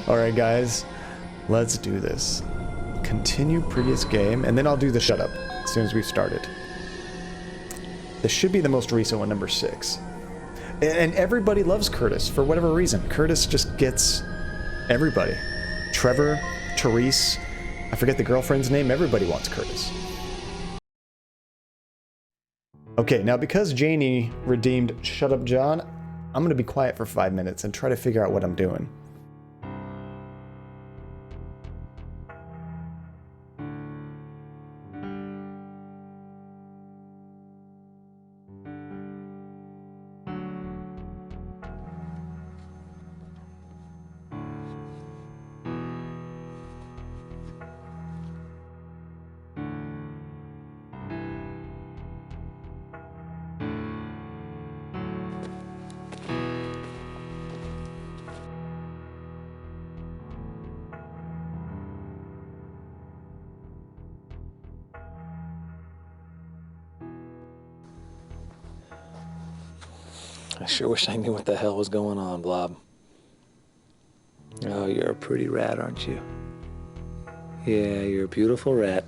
Alright guys, let's do this. Continue previous game, and then I'll do the shut up as soon as we've started. This should be the most recent one, number 6. And everybody loves Curtis, for whatever reason. Curtis just gets everybody. Trevor, Therese, I forget the girlfriend's name, everybody wants Curtis. Okay, now because Janie redeemed Shut Up John, I'm gonna be quiet for 5 minutes and try to figure out what I'm doing. I sure wish I knew what the hell was going on, Blob. Oh, you're a pretty rat, aren't you? Yeah, you're a beautiful rat.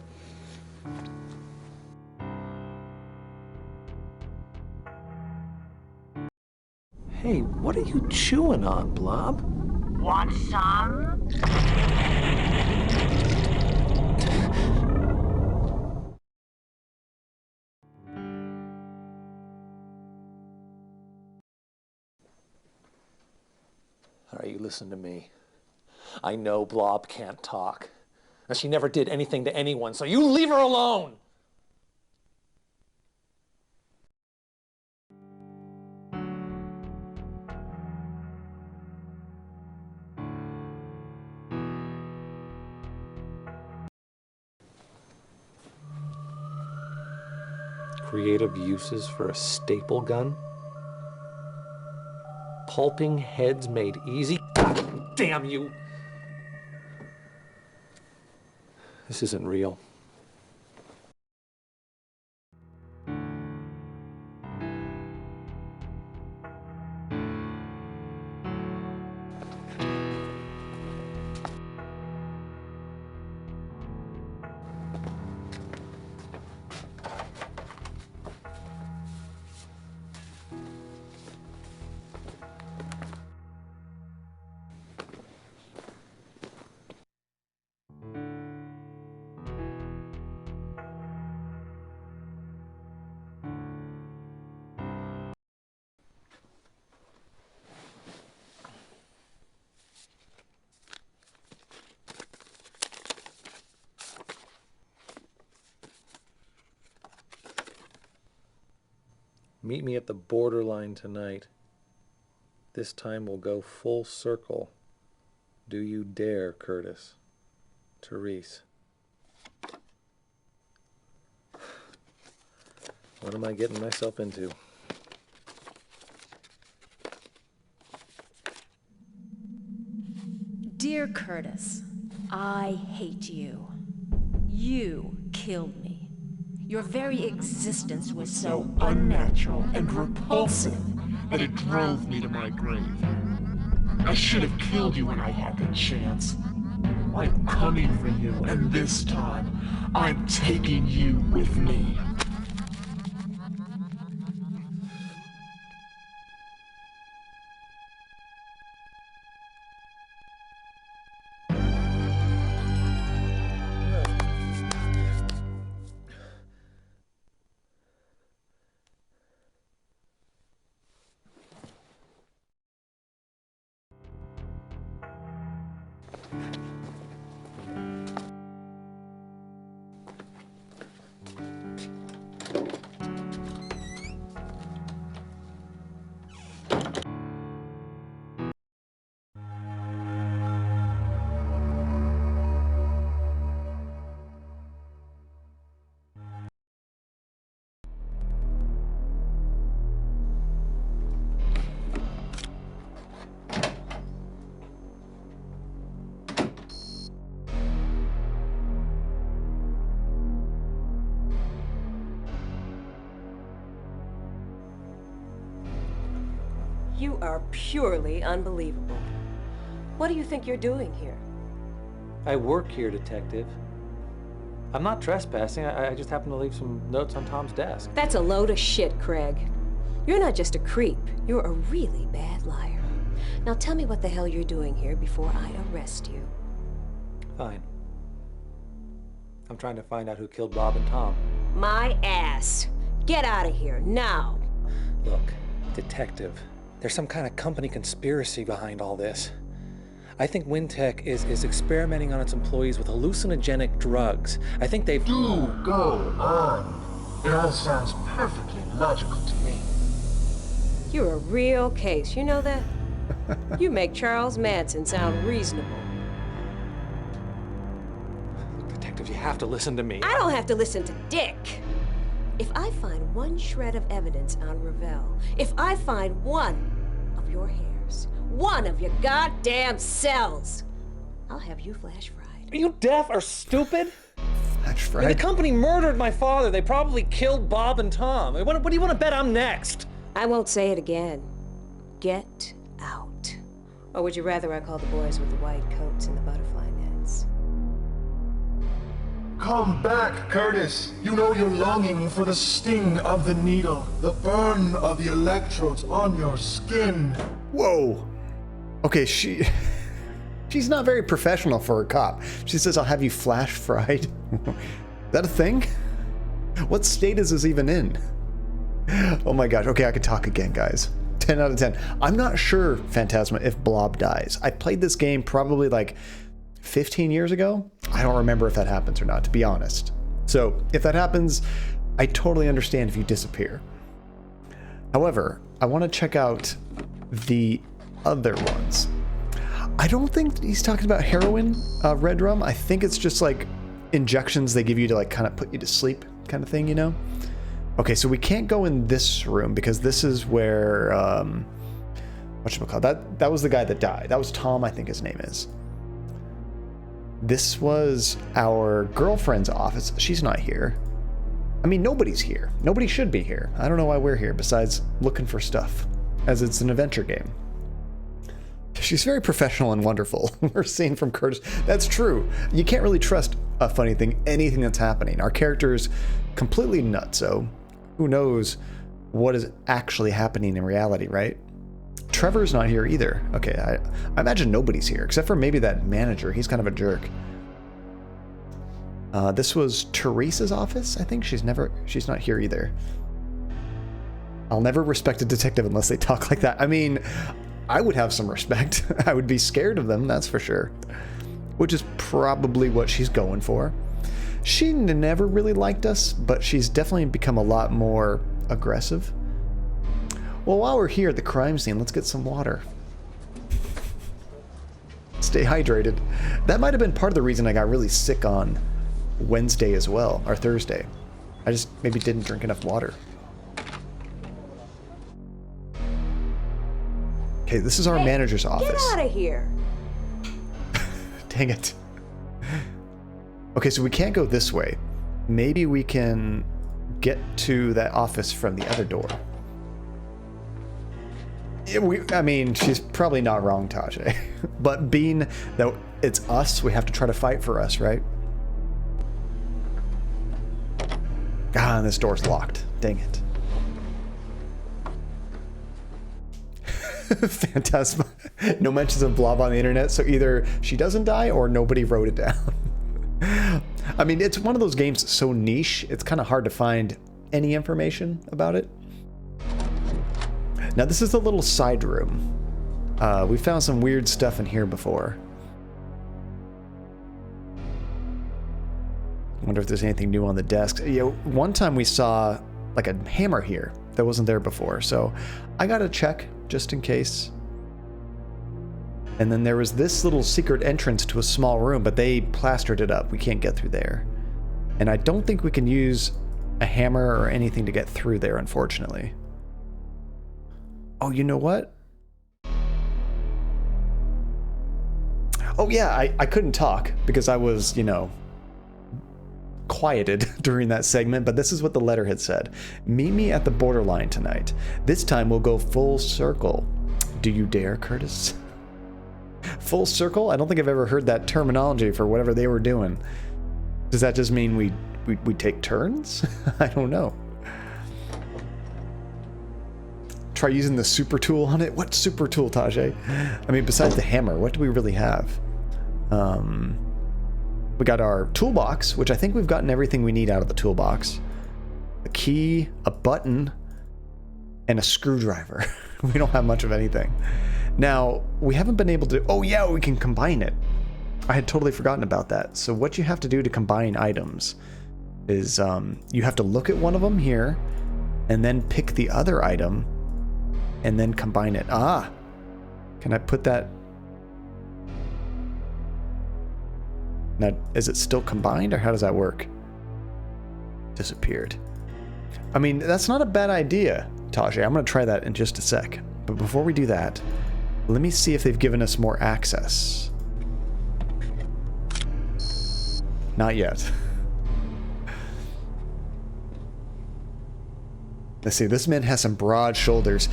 Hey, what are you chewing on, Blob? Want some? All right, you listen to me. I know Blob can't talk. And she never did anything to anyone, so you leave her alone! Creative uses for a staple gun? Pulping heads made easy? God damn you! This isn't real. Meet me at the borderline tonight. This time we'll go full circle. Do you dare, Curtis? Therese. What am I getting myself into? Dear Curtis, I hate you. You killed me. Your very existence was so Unnatural and repulsive that it drove me to my grave. I should have killed you when I had the chance. I'm coming for you, and this time, I'm taking you with me. You are purely unbelievable. What do you think you're doing here? I work here, Detective. I'm not trespassing. I just happened to leave some notes on Tom's desk. That's a load of shit, Craig. You're not just a creep. You're a really bad liar. Now tell me what the hell you're doing here before I arrest you. Fine. I'm trying to find out who killed Bob and Tom. My ass. Get out of here, now. Look, Detective, there's some kind of company conspiracy behind all this. I think Wintech is experimenting on its employees with hallucinogenic drugs. I think they've... Do go on. It all sounds perfectly logical to me. You're a real case, you know that? You make Charles Manson sound reasonable. Detective, you have to listen to me. I don't have to listen to Dick. If I find one shred of evidence on Ravel, if I find one of your hairs, one of your goddamn cells, I'll have you flash fried. Are you deaf or stupid? Flash I mean, fried? the company murdered my father. They probably killed Bob and Tom. What do you want to bet I'm next? I won't say it again. Get out. Or would you rather I call the boys with the white coats and the butterfly nets? Come back, Curtis. You know you're longing for the sting of the needle, the burn of the electrodes on your skin. Whoa. Okay, she's not very professional for a cop. She says, I'll have you flash fried. Is that a thing? What state is this even in? Oh my gosh. Okay, I can talk again, guys. 10 out of 10. I'm not sure, Phantasma, if Blob dies. I played this game probably like 15 years ago. I don't remember if that happens or not, to be honest. So if that happens, I totally understand if you disappear. However, I want to check out the other ones. I don't think he's talking about heroin, Red Rum. I think it's just like injections they give you to like kind of put you to sleep kind of thing, you know? Okay, so we can't go in this room because this is where, whatchamacallit, that was the guy that died. That was Tom, I think his name is. This was our girlfriend's office. She's not here. I mean, nobody's here. Nobody should be here. I don't know why we're here besides looking for stuff, as it's an adventure game. She's very professional and wonderful. We're seeing from Curtis. That's true. You can't really trust a funny thing, anything that's happening. Our character's completely nuts, so who knows what is actually happening in reality, right? Trevor's not here either. Okay, I imagine nobody's here, except for maybe that manager. He's kind of a jerk. This was Teresa's office, I think. She's not here either. I'll never respect a detective unless they talk like that. I mean, I would have some respect. I would be scared of them, that's for sure. Which is probably what she's going for. She never really liked us, but she's definitely become a lot more aggressive. Well, while we're here at the crime scene, let's get some water. Stay hydrated. That might have been part of the reason I got really sick on Wednesday as well, or Thursday. I just maybe didn't drink enough water. Okay, this is our manager's office. Get out of here. Dang it. Okay, so we can't go this way. Maybe we can get to that office from the other door. I mean, she's probably not wrong, Tajay. But being that it's us, we have to try to fight for us, right? God, this door's locked. Dang it. Phantasma. No mentions of Blob on the internet, so either she doesn't die or nobody wrote it down. I mean, it's one of those games that's so niche, it's kind of hard to find any information about it. Now, this is the little side room. We found some weird stuff in here before. I wonder if there's anything new on the desk. You know, one time we saw like a hammer here that wasn't there before, so I gotta check just in case. And then there was this little secret entrance to a small room, but they plastered it up. We can't get through there. And I don't think we can use a hammer or anything to get through there, unfortunately. Oh, you know what? Oh yeah, I couldn't talk because I was, you know, quieted during that segment, but this is what the letter had said. Meet me at the borderline tonight. This time we'll go full circle. Do you dare, Curtis? Full circle? I don't think I've ever heard that terminology for whatever they were doing. Does that just mean we take turns? I don't know. Try using the super tool on it? What super tool, Tajay? I mean, besides the hammer, what do we really have? We got our toolbox, which I think we've gotten everything we need out of the toolbox. A key, a button, and a screwdriver. We don't have much of anything. Now, we haven't been able to... Oh yeah, we can combine it. I had totally forgotten about that. So what you have to do to combine items is you have to look at one of them here, and then pick the other item, and then combine it. Ah! Can I put that... Now, is it still combined, or how does that work? Disappeared. I mean, that's not a bad idea, Tajay. I'm going to try that in just a sec. But before we do that, let me see if they've given us more access. Not yet. Let's see, this man has some broad shoulders.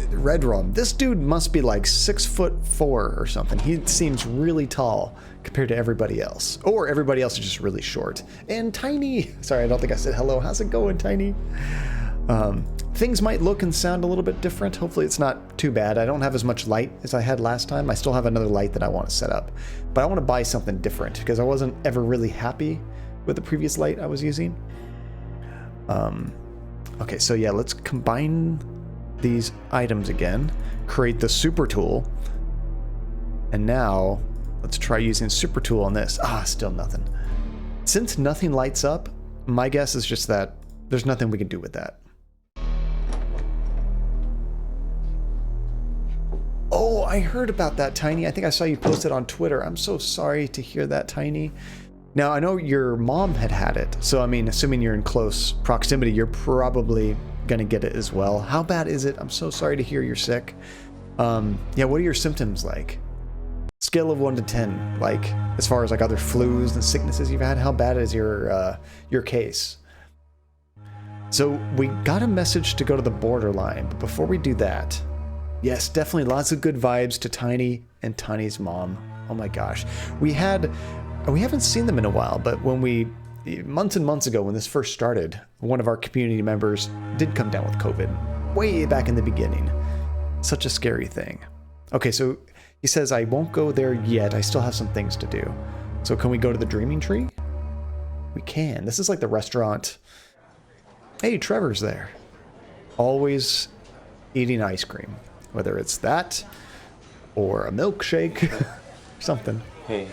Red Rum, this dude must be like 6'4" or something. He seems really tall compared to everybody else. Or everybody else is just really short. And Tiny! Sorry, I don't think I said hello. How's it going, Tiny? Things might look and sound a little bit different. Hopefully it's not too bad. I don't have as much light as I had last time. I still have another light that I want to set up. But I want to buy something different because I wasn't ever really happy with the previous light I was using. Okay, so yeah, let's combine these items again. Create the super tool. And now, let's try using super tool on this. Ah, still nothing. Since nothing lights up, my guess is just that there's nothing we can do with that. Oh, I heard about that, Tiny. I think I saw you post it on Twitter. I'm so sorry to hear that, Tiny. Now, I know your mom had it, so I mean, assuming you're in close proximity, you're probably gonna get it as well. How bad is it? I'm so sorry to hear you're sick. Yeah, what are your symptoms like? Scale of 1 to 10, like, as far as like other flus and sicknesses you've had, how bad is your case? So, we got a message to go to the borderline, but before we do that, yes, definitely lots of good vibes to Tiny and Tiny's mom. Oh my gosh. We haven't seen them in a while, but when months and months ago when this first started, one of our community members did come down with COVID way back in the beginning. Such a scary thing. Okay, so he says, I won't go there yet. I still have some things to do. So can we go to the Dreaming Tree? We can. This is like the restaurant. Hey, Trevor's there. Always eating ice cream. Whether it's that or a milkshake, something. Hey.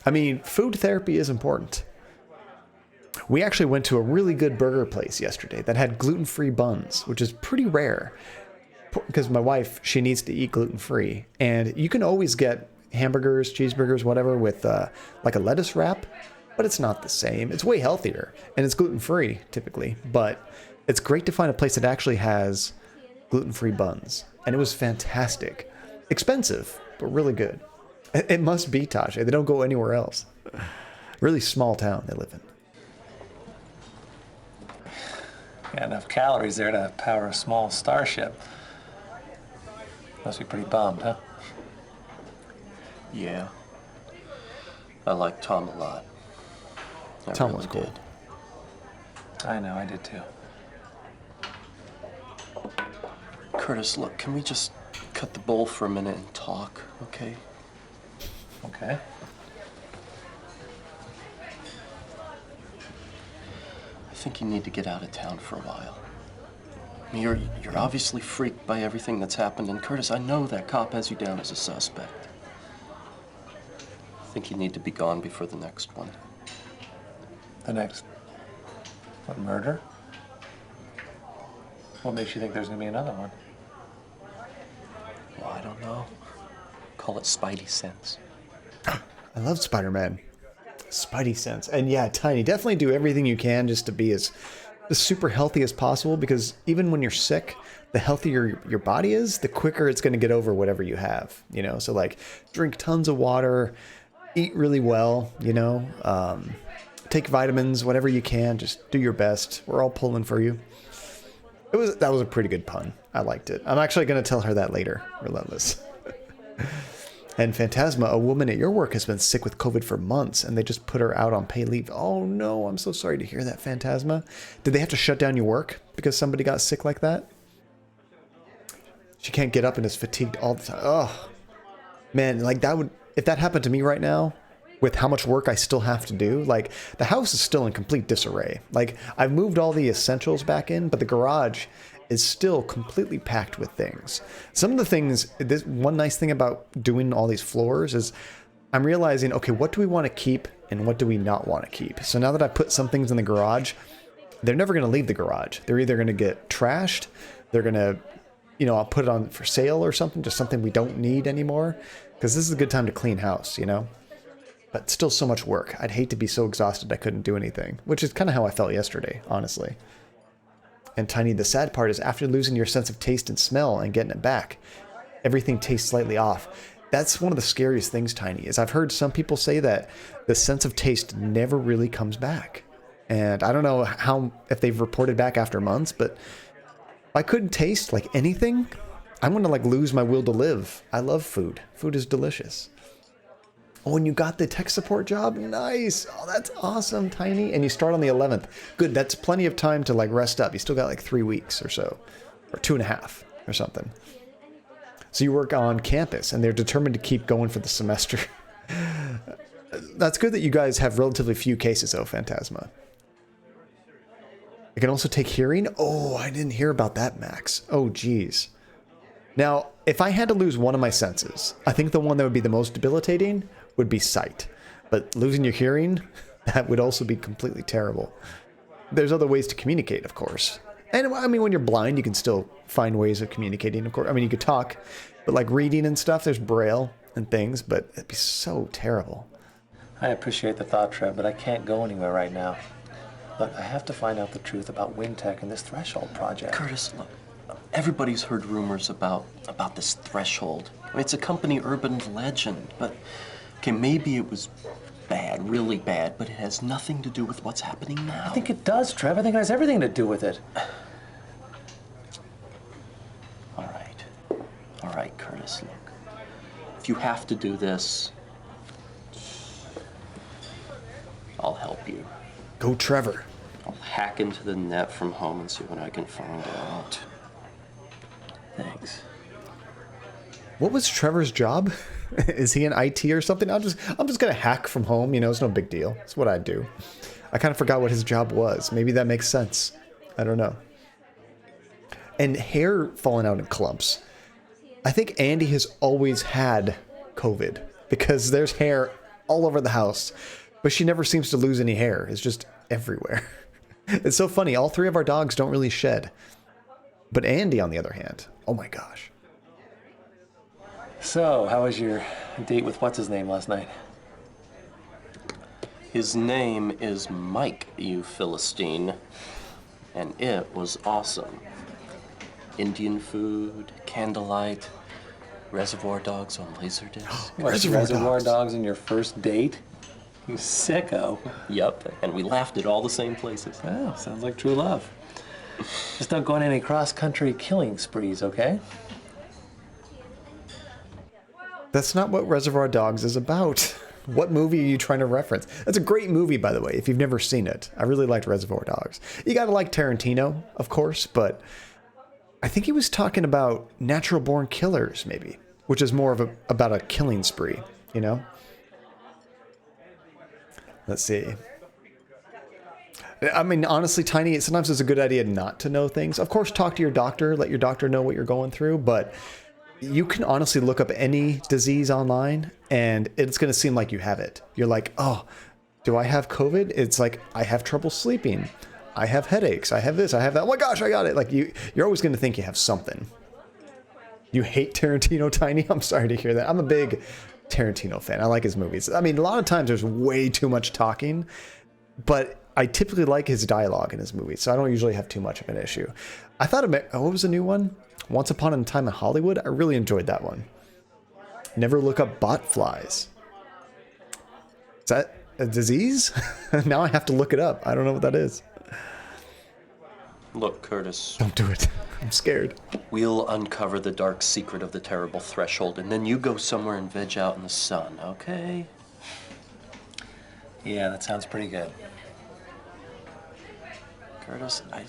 I mean, food therapy is important. We actually went to a really good burger place yesterday that had gluten-free buns, which is pretty rare. Because my wife, she needs to eat gluten-free. And you can always get hamburgers, cheeseburgers, whatever, with like a lettuce wrap. But it's not the same. It's way healthier. And it's gluten-free, typically. But it's great to find a place that actually has gluten-free buns. And it was fantastic. Expensive, but really good. It must be, Tasha. They don't go anywhere else. Really small town they live in. Got enough calories there to power a small starship. Must be pretty bummed, huh? Yeah. I like Tom a lot. Tom was cool. I know, I did too. Curtis, look, can we just cut the bowl for a minute and talk, okay? Okay. I think you need to get out of town for a while. I mean, you're obviously freaked by everything that's happened, and Curtis, I know that cop has you down as a suspect. I think you need to be gone before the next one. The next... what, murder? What makes you think there's gonna be another one? Well, I don't know. Call it Spidey sense. I love Spider-Man. Spidey sense. And yeah, Tiny, definitely do everything you can just to be as super healthy as possible, because even when you're sick, the healthier your body is, the quicker it's going to get over whatever you have, you know? So like drink tons of water, eat really well, you know, take vitamins, whatever you can, just do your best. We're all pulling for you. That was a pretty good pun. I liked it. I'm actually going to tell her that later. Relentless. And Phantasma, a woman at your work has been sick with COVID for months, and they just put her out on paid leave. Oh no, I'm so sorry to hear that, Phantasma. Did they have to shut down your work because somebody got sick like that? She can't get up and is fatigued all the time. Oh, man, like that would, if that happened to me right now, with how much work I still have to do, like the house is still in complete disarray. Like I've moved all the essentials back in, but the garage is still completely packed with things. Some of the things, this one nice thing about doing all these floors is I'm realizing, okay, what do we want to keep and what do we not want to keep? So now that I put some things in the garage, they're never going to leave the garage. They're either going to get trashed, they're going to, you know, I'll put it on for sale or something, just something we don't need anymore, because this is a good time to clean house, you know? But still so much work. I'd hate to be so exhausted I couldn't do anything, which is kind of how I felt yesterday, honestly. And Tiny, the sad part is after losing your sense of taste and smell and getting it back, everything tastes slightly off. That's one of the scariest things, Tiny, is I've heard some people say that the sense of taste never really comes back. And I don't know if they've reported back after months, but if I couldn't taste like anything, I'm going to like lose my will to live. I love food. Food is delicious. Oh, and you got the tech support job? Nice. Oh, that's awesome, Tiny. And you start on the 11th. Good. That's plenty of time to like rest up. You still got like 3 weeks or so, or 2.5 or something. So you work on campus and they're determined to keep going for the semester. That's good that you guys have relatively few cases though, Phantasma. It can also take hearing. Oh, I didn't hear about that, Max. Oh, geez. Now, if I had to lose one of my senses, I think the one that would be the most debilitating would be sight. But losing your hearing, that would also be completely terrible. There's other ways to communicate, of course. And I mean, when you're blind, you can still find ways of communicating, of course. I mean, you could talk, but like reading and stuff, there's Braille and things, but it'd be so terrible. I appreciate the thought, Trev, but I can't go anywhere right now. Look, I have to find out the truth about WinTech and this Threshold project. Curtis, look, everybody's heard rumors about this Threshold. I mean, it's a company urban legend, but okay, maybe it was bad, really bad, but it has nothing to do with what's happening now. I think it does, Trev. I think it has everything to do with it. All right, Curtis, look. If you have to do this, I'll help you. Go, Trevor. I'll hack into the net from home and see what I can find out. Thanks. What was Trevor's job? Is he in IT or something? I'm just gonna hack from home, you know, it's no big deal. It's what I do. I kind of forgot what his job was. Maybe that makes sense. I don't know. And hair falling out in clumps. I think Andy has always had COVID because there's hair all over the house, but she never seems to lose any hair. It's just everywhere. It's so funny. All 3 of our dogs don't really shed. But Andy, on the other hand, oh my gosh. So, how was your date with what's-his-name last night? His name is Mike, you Philistine. And it was awesome. Indian food, candlelight, Reservoir Dogs on Laserdisc. Reservoir Dogs on your first date? You sicko. Yep, and we laughed at all the same places. Oh, sounds like true love. Just don't go on any cross-country killing sprees, okay? That's not what Reservoir Dogs is about. What movie are you trying to reference? That's a great movie, by the way, if you've never seen it. I really liked Reservoir Dogs. You gotta like Tarantino, of course, but I think he was talking about Natural Born Killers, maybe, which is more of about a killing spree, you know? Let's see. I mean, honestly, Tiny, sometimes it's a good idea not to know things. Of course, talk to your doctor, let your doctor know what you're going through, but you can honestly look up any disease online and it's going to seem like you have it. You're like, oh, do I have COVID? It's like, I have trouble sleeping. I have headaches. I have this. I have that. Oh my gosh, I got it. Like you're always going to think you have something. You hate Tarantino, Tiny? I'm sorry to hear that. I'm a big Tarantino fan. I like his movies. I mean, a lot of times there's way too much talking, but I typically like his dialogue in his movies, so I don't usually have too much of an issue. I thought, what was the new one? Once Upon a Time in Hollywood? I really enjoyed that one. Never look up bot flies. Is that a disease? Now I have to look it up. I don't know what that is. Look, Curtis, Don't do it. I'm scared. we'll uncover the dark secret of the terrible threshold, and then you go somewhere and veg out in the sun, okay? Yeah, that sounds pretty good. Curtis, I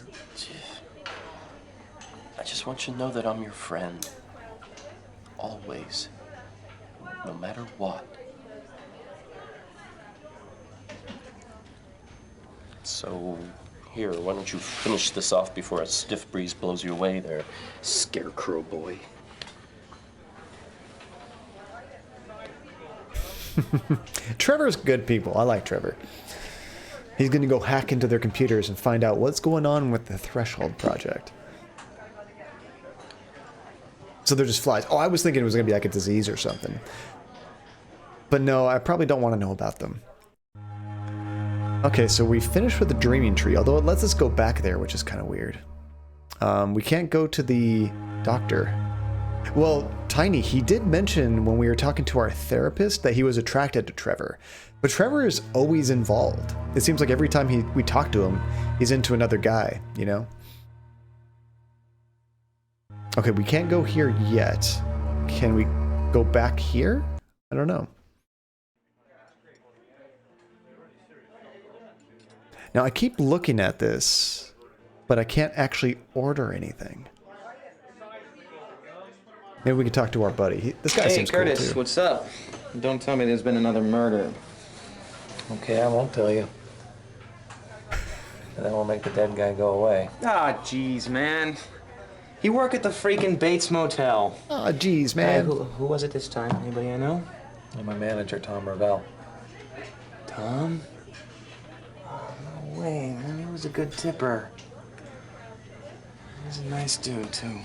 just want you to know that I'm your friend. Always. No matter what. So, here, why don't you finish this off before a stiff breeze blows you away there, scarecrow boy. Trevor's good people. I like Trevor. He's going to go hack into their computers and find out what's going on with the Threshold project. So they're just flies. Oh, I was thinking it was going to be like a disease or something. But no, I probably don't want to know about them. Okay, so we finished with the Dreaming Tree, although it lets us go back there, which is kind of weird. We can't go to the doctor. Well, Tiny, he did mention when we were talking to our therapist that he was attracted to Trevor. But Trevor is always involved. It seems like every time we talk to him, he's into another guy, you know? Okay, we can't go here yet. Can we go back here? I don't know. Now, I keep looking at this, but I can't actually order anything. Maybe we can talk to our buddy. This guy seems Curtis, cool, too. what's up? Don't tell me there's been another murder. Okay, I won't tell you. And then we'll make the dead guy go away. Ah, jeez, man. You work at the freaking Bates Motel. Aw, jeez, Hey, man. who was it this time? Anybody I know? And my manager, Tom Ravel. Tom? Oh, no way, man. He was a good tipper. He's a nice dude, too.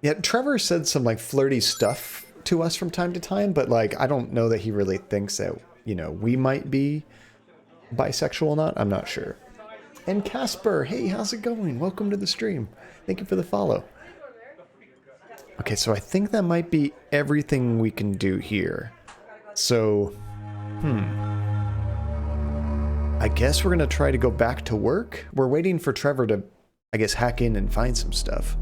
Yeah, Trevor said some, like, flirty stuff to us from time to time, but, like, I don't know that he really thinks that, you know, we might be bisexual or not. I'm not sure. And Casper, hey, how's it going? Welcome to the stream. Thank you for the follow. Okay, so I think that might be everything we can do here. So, I guess we're going to try to go back to work. We're waiting for Trevor to, I guess, hack in and find some stuff.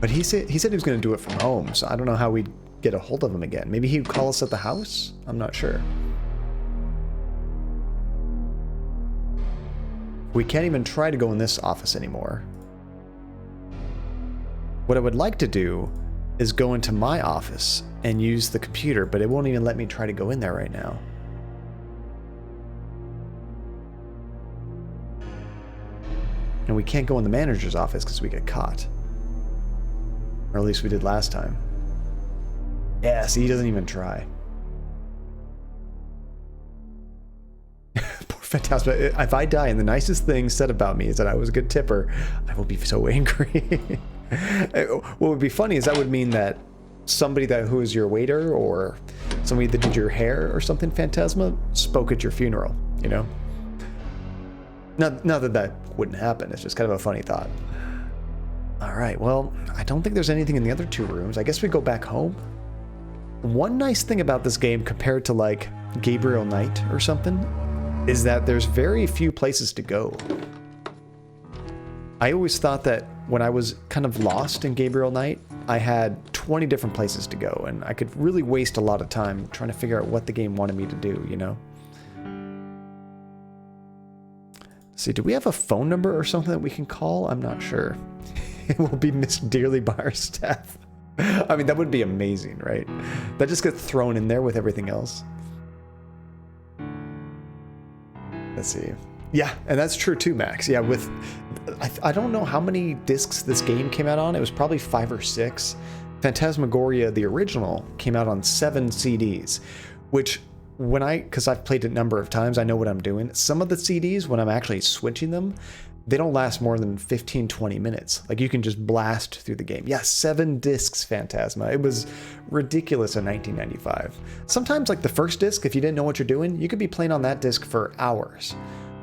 But he said he was going to do it from home, so I don't know how we'd get a hold of him again. Maybe he'd call us at the house? I'm not sure. We can't even try to go in this office anymore. What I would like to do is go into my office and use the computer, but it won't even let me try to go in there right now. And we can't go in the manager's office because we get caught. Or at least we did last time. Yeah, see, he doesn't even try. Poor Phantasma. If I die and the nicest thing said about me is that I was a good tipper, I will be so angry. What would be funny is that would mean that somebody who is your waiter or somebody that did your hair or something, Phantasma, spoke at your funeral, you know? Not that wouldn't happen. It's just kind of a funny thought. All right, well, I don't think there's anything in the other two rooms. I guess we go back home. One nice thing about this game compared to like Gabriel Knight or something is that there's very few places to go. I always thought that when I was kind of lost in Gabriel Knight, I had 20 different places to go, and I could really waste a lot of time trying to figure out what the game wanted me to do, you know? See, do we have a phone number or something that we can call? I'm not sure. It will be missed dearly by our staff. I mean, that would be amazing, right? That just gets thrown in there with everything else. Let's see. Yeah, and that's true too, Max. Yeah, with... I don't know how many discs this game came out on. It was probably 5 or 6. Phantasmagoria, the original, came out on 7 CDs, which... because I've played it a number of times, I know what I'm doing. Some of the CDs, when I'm actually switching them, they don't last more than 15, 20 minutes. Like, you can just blast through the game. Yeah, 7 discs, Phantasma. It was ridiculous in 1995. Sometimes, like the first disc, if you didn't know what you're doing, you could be playing on that disc for hours.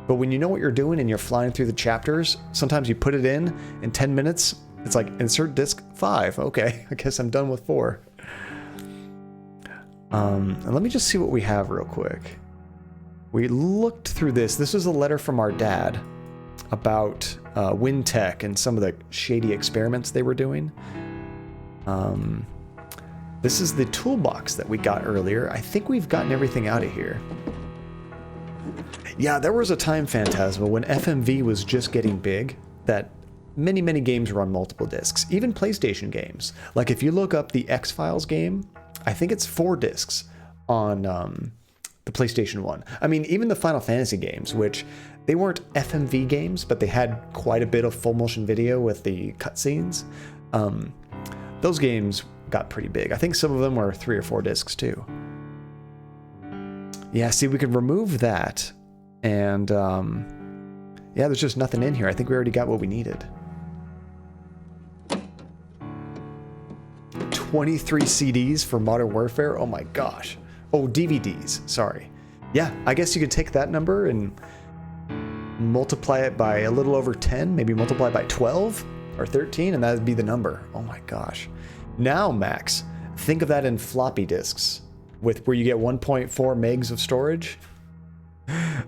But when you know what you're doing and you're flying through the chapters, sometimes you put it in 10 minutes, it's like, insert disc 5. Okay, I guess I'm done with 4. And let me just see what we have real quick. We looked through this. This was a letter from our dad about WinTech and some of the shady experiments they were doing. This is the toolbox that we got earlier. I think we've gotten everything out of here. Yeah, there was a time, Phantasma, when FMV was just getting big, that many, many games were on multiple discs, even PlayStation games. Like if you look up the X-Files game, I think it's 4 discs on the PlayStation 1. I mean, even the Final Fantasy games, which they weren't FMV games, but they had quite a bit of full motion video with the cutscenes. Those games got pretty big. I think some of them were 3 or 4 discs too. Yeah, see, we could remove that, and yeah, there's just nothing in here. I think we already got what we needed. 23 CDs for Modern Warfare? Oh my gosh. Oh, DVDs, sorry. Yeah, I guess you could take that number and multiply it by a little over 10, maybe multiply by 12 or 13, and that would be the number. Oh my gosh. Now, Max, think of that in floppy disks, with where you get 1.4 megs of storage.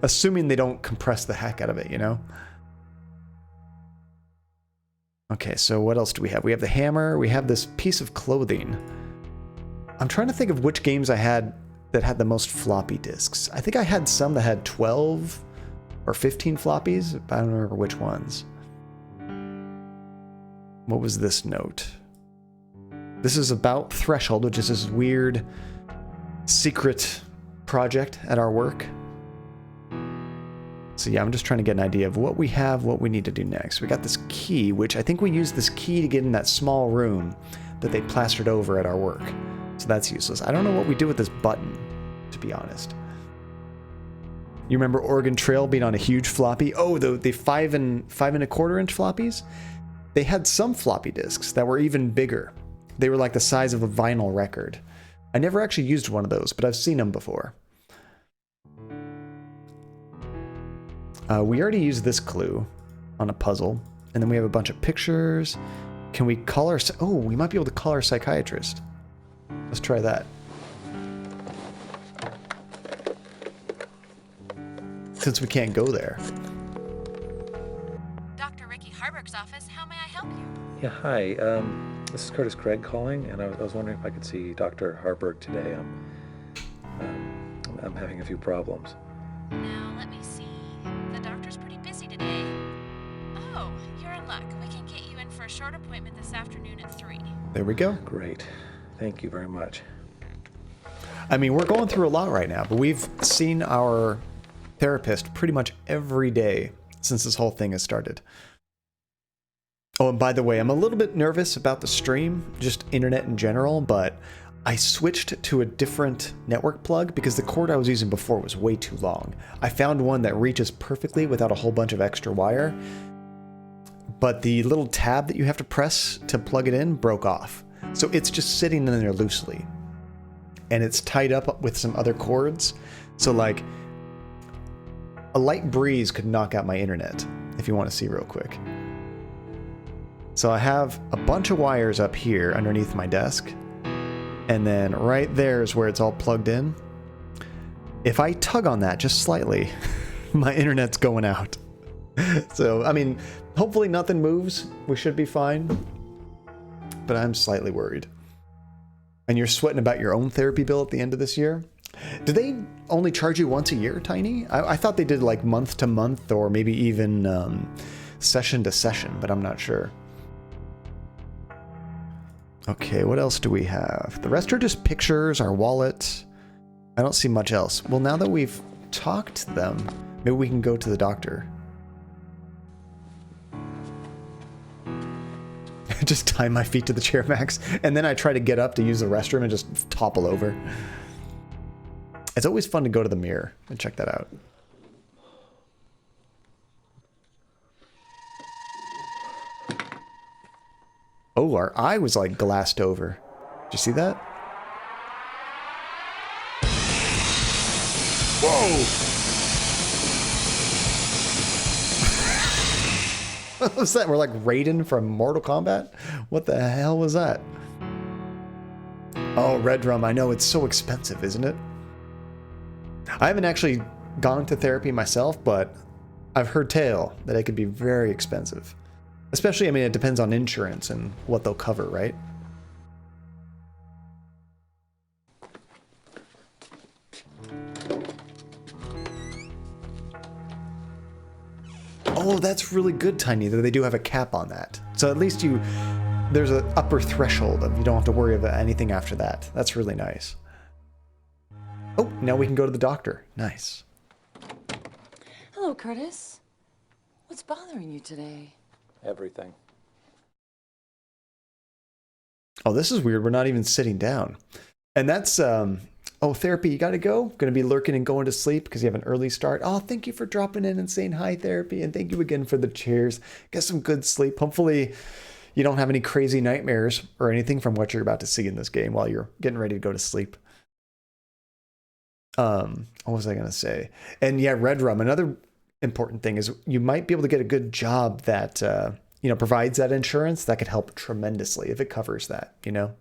Assuming they don't compress the heck out of it, you know? Okay, so what else do we have? We have the hammer, we have this piece of clothing. I'm trying to think of which games I had that had the most floppy disks. I think I had some that had 12 or 15 floppies, but I don't remember which ones. What was this note? This is about Threshold, which is this weird secret project at our work. So yeah, I'm just trying to get an idea of what we have, what we need to do next. We got this key, which I think we used this key to get in that small room that they plastered over at our work. So that's useless. I don't know what we do with this button, to be honest. You remember Oregon Trail being on a huge floppy? Oh, the 5 and 1/4 inch floppies? They had some floppy disks that were even bigger. They were like the size of a vinyl record. I never actually used one of those, but I've seen them before. We already used this clue on a puzzle, and then we have a bunch of pictures. Can we call our... Oh, we might be able to call our psychiatrist. Let's try that. Since we can't go there. Dr. Ricky Harburg's office, how may I help you? Yeah, hi. This is Curtis Craig calling, and I was wondering if I could see Dr. Harburg today. I'm having a few problems. Now, let me see. The doctor's pretty busy today. Oh, you're in luck. We can get you in for a short appointment this afternoon at 3. There we go. Great. Thank you very much. I mean, we're going through a lot right now, but we've seen our therapist pretty much every day since this whole thing has started. Oh, and by the way, I'm a little bit nervous about the stream, just internet in general, but I switched to a different network plug because the cord I was using before was way too long. I found one that reaches perfectly without a whole bunch of extra wire, but the little tab that you have to press to plug it in broke off. So it's just sitting in there loosely. And it's tied up with some other cords. So like, a light breeze could knock out my internet, if you want to see real quick. So I have a bunch of wires up here underneath my desk. And then right there is where it's all plugged in. If I tug on that just slightly, my internet's going out. So, I mean, hopefully nothing moves. We should be fine. But I'm slightly worried. And you're sweating about your own therapy bill at the end of this year? Do they only charge you once a year, Tiny? I thought they did like month to month or maybe even session to session, but I'm not sure. Okay, what else do we have? The rest are just pictures, our wallet. I don't see much else. Well, now that we've talked to them, maybe we can go to the doctor. Just tie my feet to the chair, Max, and then I try to get up to use the restroom and just topple over. It's always fun to go to the mirror and check that out. Oh, our eye was like glassed over. Did you see that? Whoa! What was that? We're like Raiden from Mortal Kombat? What the hell was that? Oh, red rum. I know it's so expensive, isn't it? I haven't actually gone to therapy myself, but I've heard tale that it could be very expensive. Especially, I mean, it depends on insurance and what they'll cover, right? Oh, that's really good, Tiny, that they do have a cap on that. So at least there's an upper threshold of you don't have to worry about anything after that. That's really nice. Oh, now we can go to the doctor. Nice. Hello, Curtis. What's bothering you today? Everything. Oh, this is weird. We're not even sitting down. And that's, oh, therapy, you gotta go? Gonna be lurking and going to sleep because you have an early start. Oh, thank you for dropping in and saying hi, therapy. And thank you again for the cheers. Get some good sleep. Hopefully you don't have any crazy nightmares or anything from what you're about to see in this game while you're getting ready to go to sleep. What was I gonna say? And yeah, red rum. Another important thing is you might be able to get a good job that, provides that insurance. That could help tremendously if it covers that, you know?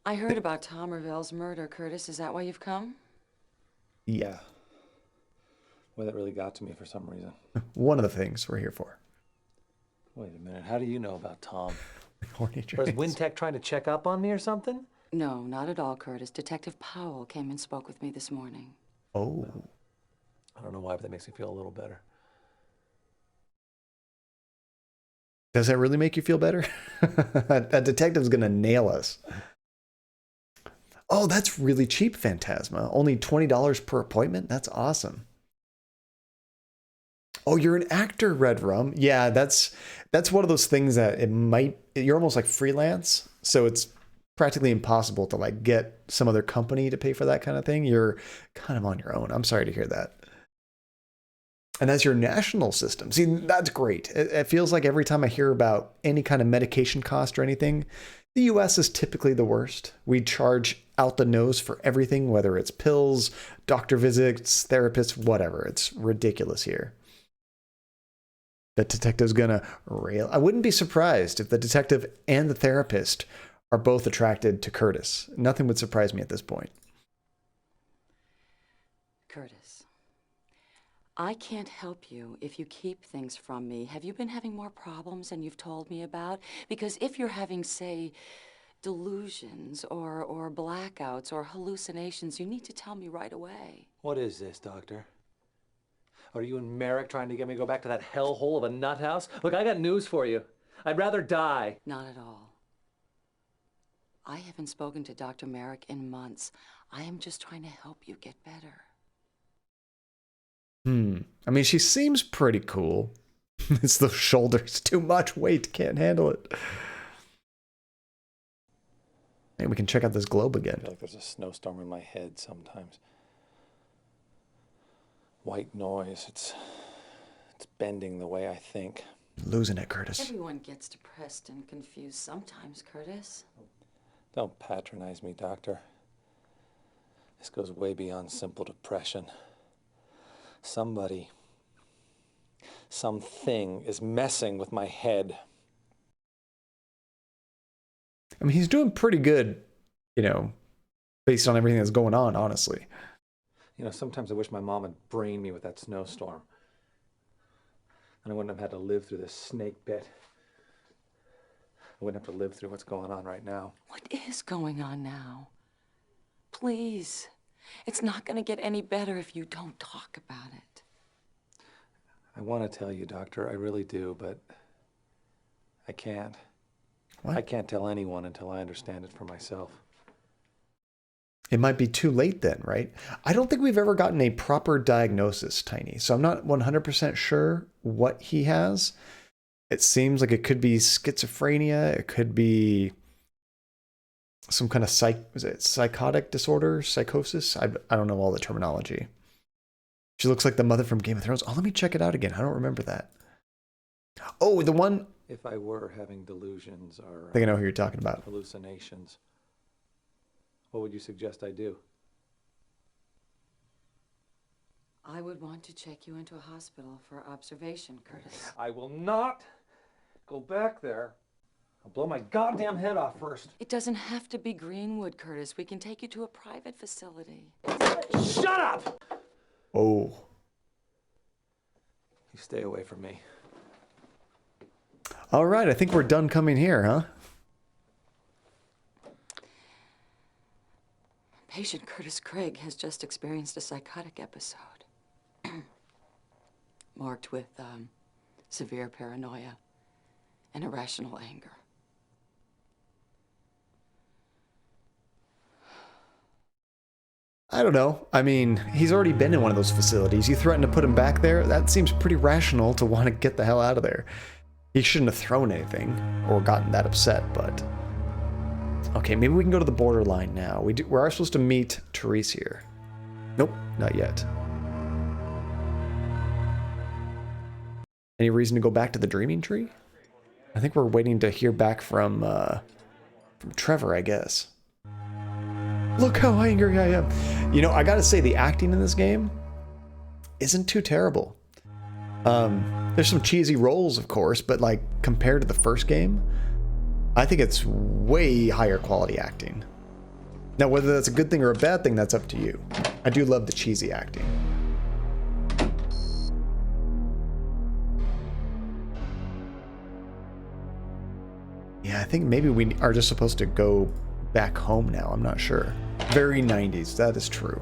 I heard about Tom Ravel's murder, Curtis. Is that why you've come? Yeah. Well, that really got to me for some reason. One of the things we're here for. Wait a minute. How do you know about Tom? Horny Was dreams. Wintech trying to check up on me or something? No, not at all, Curtis. Detective Powell came and spoke with me this morning. Oh. I don't know why, but that makes me feel a little better. Does that really make you feel better? A detective's gonna nail us. Oh, that's really cheap, Phantasma. Only $20 per appointment? That's awesome. Oh, you're an actor, Red Rum. Yeah, that's one of those things that you're almost like freelance, so it's practically impossible to like get some other company to pay for that kind of thing. You're kind of on your own. I'm sorry to hear that. And that's your national system. See, that's great. It feels like every time I hear about any kind of medication cost or anything, the US is typically the worst. We charge out the nose for everything, whether it's pills, doctor visits, therapists, whatever. It's ridiculous here. The detective's gonna rail. I wouldn't be surprised if the detective and the therapist are both attracted to Curtis. Nothing would surprise me at this point. Curtis, I can't help you if you keep things from me. Have you been having more problems than you've told me about? Because if you're having, say, delusions or blackouts or hallucinations, you need to tell me right away. What is this, Doctor? Are you and Merrick trying to get me to go back to that hellhole of a nut house? Look, I got news for you. I'd rather die. Not at all. I haven't spoken to Dr. Merrick in months. I am just trying to help you get better. I mean, she seems pretty cool. It's the shoulders. Too much weight. Can't handle it. Maybe we can check out this globe I again. feel like there's a snowstorm in my head sometimes. White noise. It's bending the way I think. Losing it, Curtis. Everyone gets depressed and confused sometimes, Curtis. Don't patronize me, Doctor. This goes way beyond simple depression. Somebody, something is messing with my head. I mean, he's doing pretty good, based on everything that's going on, honestly. Sometimes I wish my mom had brained me with that snowstorm. And I wouldn't have had to live through this snake bit. I wouldn't have to live through what's going on right now. What is going on now? Please. It's not going to get any better if you don't talk about it. I want to tell you, Doctor, I really do, but I can't. What? I can't tell anyone until I understand it for myself. It might be too late then, right? I don't think we've ever gotten a proper diagnosis, Tiny. So I'm not 100% sure what he has. It seems like it could be schizophrenia. It could be some kind of psychotic disorder, psychosis. I don't know all the terminology. She looks like the mother from Game of Thrones. Oh, let me check it out again. I don't remember that. Oh, the one. If I were having delusions or I think I know who you're talking about. hallucinations, what would you suggest I do? I would want to check you into a hospital for observation, Curtis. I will not go back there I'll blow my goddamn head off first. It doesn't have to be Greenwood, Curtis. We can take you to a private facility. Shut up! Oh. You stay away from me. All right, I think we're done coming here, huh? Patient Curtis Craig has just experienced a psychotic episode. Marked with severe paranoia and irrational anger. I don't know. I mean, he's already been in one of those facilities. You threaten to put him back there? That seems pretty rational to want to get the hell out of there. He shouldn't have thrown anything or gotten that upset, but... Okay, maybe we can go to the borderline now. We are supposed to meet Therese here. Nope, not yet. Any reason to go back to the Dreaming Tree? I think we're waiting to hear back from Trevor, I guess. Look how angry I am. You know, I gotta say, the acting in this game isn't too terrible. There's some cheesy roles, of course, but like compared to the first game, I think it's way higher quality acting. Now, whether that's a good thing or a bad thing, that's up to you. I do love the cheesy acting. Yeah, I think maybe we are just supposed to go back home now. I'm not sure. Very 90s, that is true.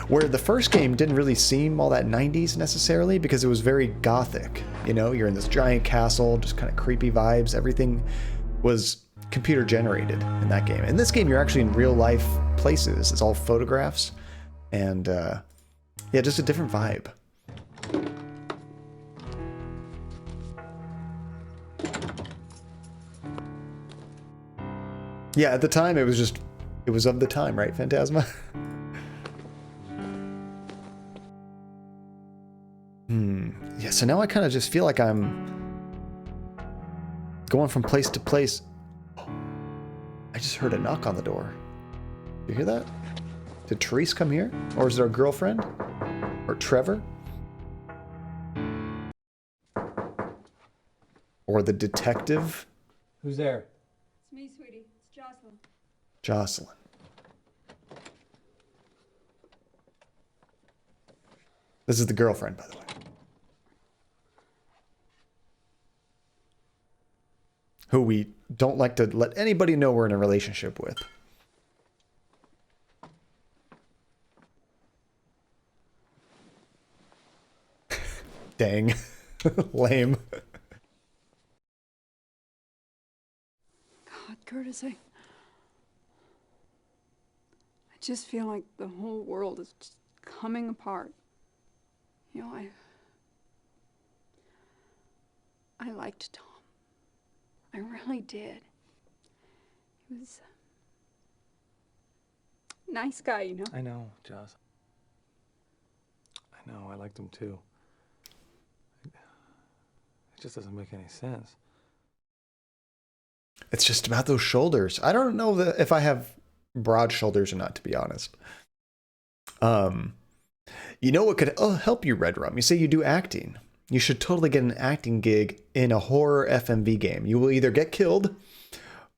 Where the first game didn't really seem all that 90s necessarily because it was very gothic. You know, you're in this giant castle, just kind of creepy vibes. Everything was computer generated in that game. In this game, you're actually in real life places. It's all photographs. And yeah, just a different vibe. Yeah, at the time, it was of the time, right, Phantasma? Yeah, so now I kind of just feel like I'm going from place to place. Oh, I just heard a knock on the door. You hear that? Did Therese come here? Or is it our girlfriend? Or Trevor? Or the detective? Who's there? It's me, sweetie. It's Jocelyn. Jocelyn. This is the girlfriend, by the way. Who we don't like to let anybody know we're in a relationship with. Dang. Lame. God, Curtis, I just feel like the whole world is just coming apart. You know, I liked Tom. I really did. He was a nice guy, you know. I know, Joss. I know, I liked him too. It just doesn't make any sense. It's just about those shoulders. I don't know if I have broad shoulders or not, to be honest. You know what could help you, Red Rum? You say you do acting. You should totally get an acting gig in a horror FMV game. You will either get killed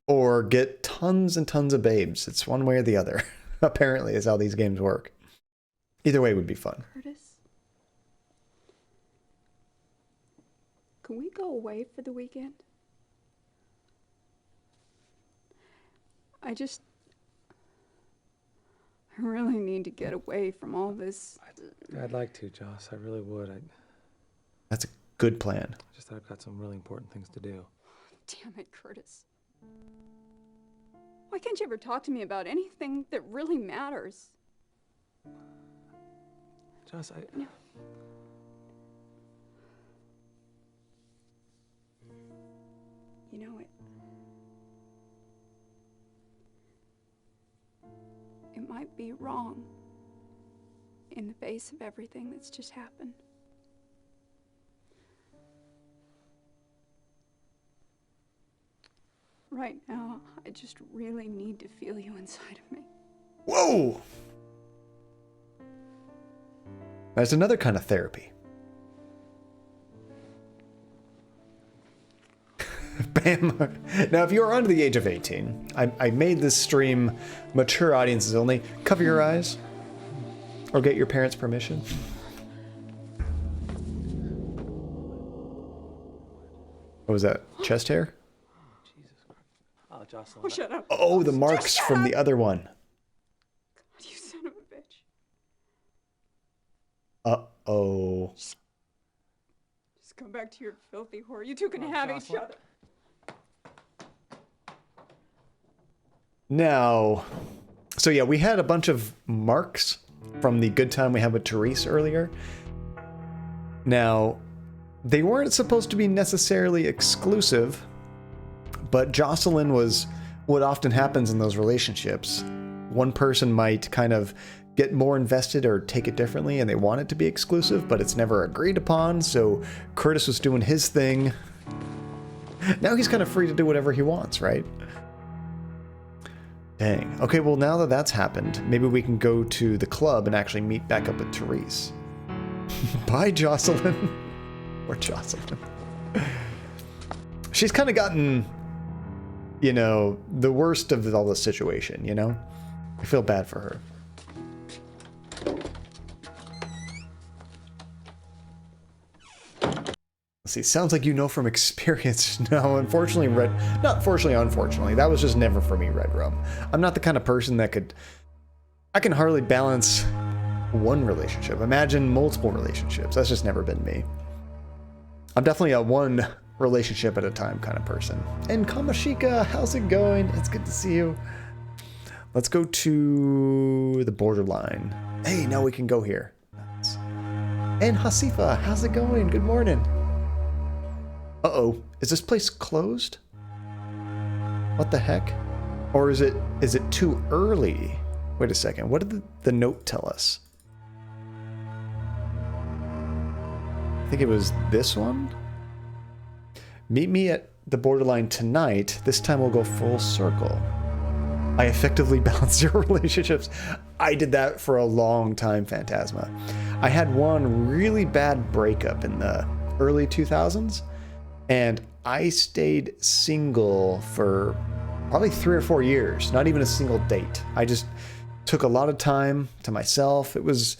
or get tons and tons of babes. It's one way or the other. Apparently, is how these games work. Either way would be fun. Curtis, can we go away for the weekend? I really need to get away from all this. I'd like to, Joss. I really would. That's a good plan. Just I've got some really important things to do. Damn it, Curtis. Why can't you ever talk to me about anything that really matters? Joss, No. You know, it might be wrong in the face of everything that's just happened. Right now, I just really need to feel you inside of me. Whoa! That's another kind of therapy. Bam. Now, if you are under the age of 18, I made this stream mature audiences only. Cover your eyes. Or get your parents' permission. What was that? Chest hair? Jesus Christ. Oh, Jocelyn. Oh, shut up. Oh, the marks from the other one. God, you son of a bitch. Uh-oh. Just come back to your filthy whore. You two can have each other. Now, so yeah, we had a bunch of marks from the good time we had with Therese earlier. Now, they weren't supposed to be necessarily exclusive, but Jocelyn was what often happens in those relationships. One person might kind of get more invested or take it differently and they want it to be exclusive, but it's never agreed upon, so Curtis was doing his thing. Now he's kind of free to do whatever he wants, right? Dang. Okay, well now that that's happened, maybe we can go to the club and actually meet back up with Therese. Bye, Jocelyn. Or Jocelyn. She's kind of gotten, you know, the worst of all the situation, you know? I feel bad for her. Let's see, sounds like you know from experience. No, unfortunately, unfortunately, that was just never for me, Red Rum. I'm not the kind of person that I can hardly balance one relationship. Imagine multiple relationships. That's just never been me. I'm definitely a one relationship at a time kind of person. And Kamashika, how's it going? It's good to see you. Let's go to the borderline. Hey, now we can go here. Nice. And Hasifa, how's it going? Good morning. Uh-oh, is this place closed? What the heck? Or is it too early? Wait a second, what did the note tell us? I think it was this one? Meet me at the borderline tonight. This time we'll go full circle. I effectively balanced your relationships. I did that for a long time, Phantasma. I had one really bad breakup in the early 2000s, and I stayed single for probably 3 or 4 years, not even a single date. I just took a lot of time to myself. It was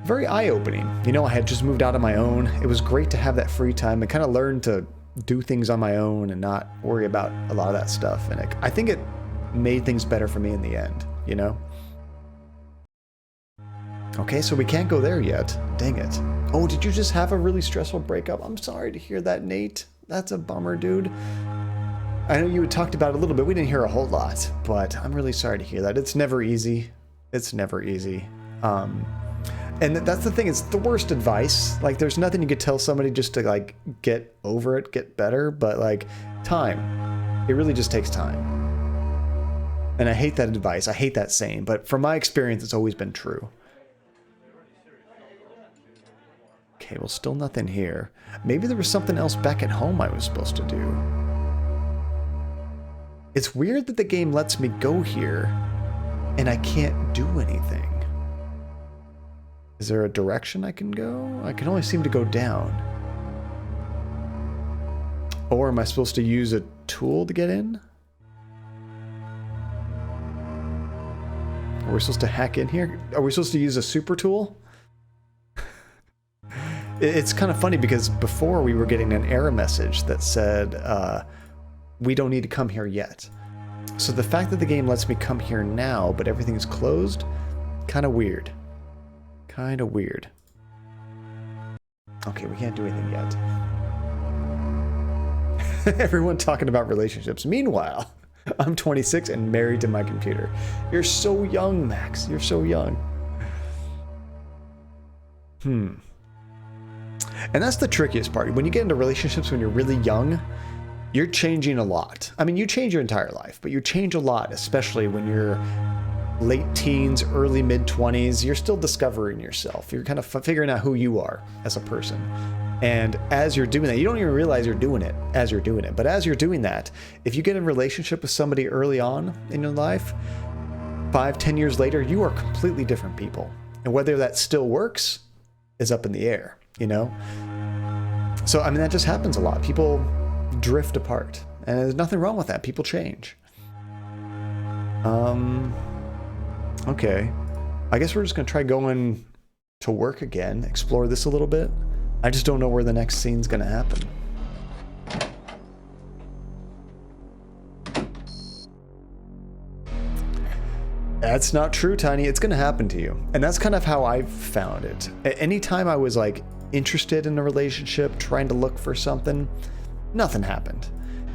very eye-opening. You know, I had just moved out on my own. It was great to have that free time and kind of learn to do things on my own and not worry about a lot of that stuff. And I think it made things better for me in the end, you know? Okay, so we can't go there yet. Dang it. Oh, did you just have a really stressful breakup? I'm sorry to hear that, Nate. That's a bummer, dude. I know you had talked about it a little bit. We didn't hear a whole lot, but I'm really sorry to hear that. It's never easy. It's never easy. And that's the thing, it's the worst advice. Like, there's nothing you could tell somebody just to, like, get over it, get better, but, like, time. It really just takes time. And I hate that advice. I hate that saying, but from my experience, it's always been true. Okay, well, still nothing here. Maybe there was something else back at home I was supposed to do. It's weird that the game lets me go here, and I can't do anything. Is there a direction I can go? I can only seem to go down. Or am I supposed to use a tool to get in? Are we supposed to hack in here? Are we supposed to use a super tool? It's kind of funny because before we were getting an error message that said, we don't need to come here yet. So the fact that the game lets me come here now, but everything's closed, kind of weird. Kind of weird. Okay, we can't do anything yet. Everyone talking about relationships. Meanwhile, I'm 26 and married to my computer. You're so young, Max. You're so young. And that's the trickiest part. When you get into relationships when you're really young, you're changing a lot. I mean, you change your entire life, but you change a lot, especially when you're late teens, early mid-20s. You're still discovering yourself. You're kind of figuring out who you are as a person. And as you're doing that, you don't even realize you're doing it as you're doing it. But as you're doing that, if you get in a relationship with somebody early on in your life, 5-10 years later, you are completely different people. And whether that still works is up in the air, you know? So, I mean, that just happens a lot. People drift apart. And there's nothing wrong with that. People change. Okay. I guess we're just going to try going to work again, explore this a little bit. I just don't know where the next scene's going to happen. That's not true, Tiny. It's going to happen to you. And that's kind of how I've found it. Anytime I was like interested in a relationship, trying to look for something, nothing happened.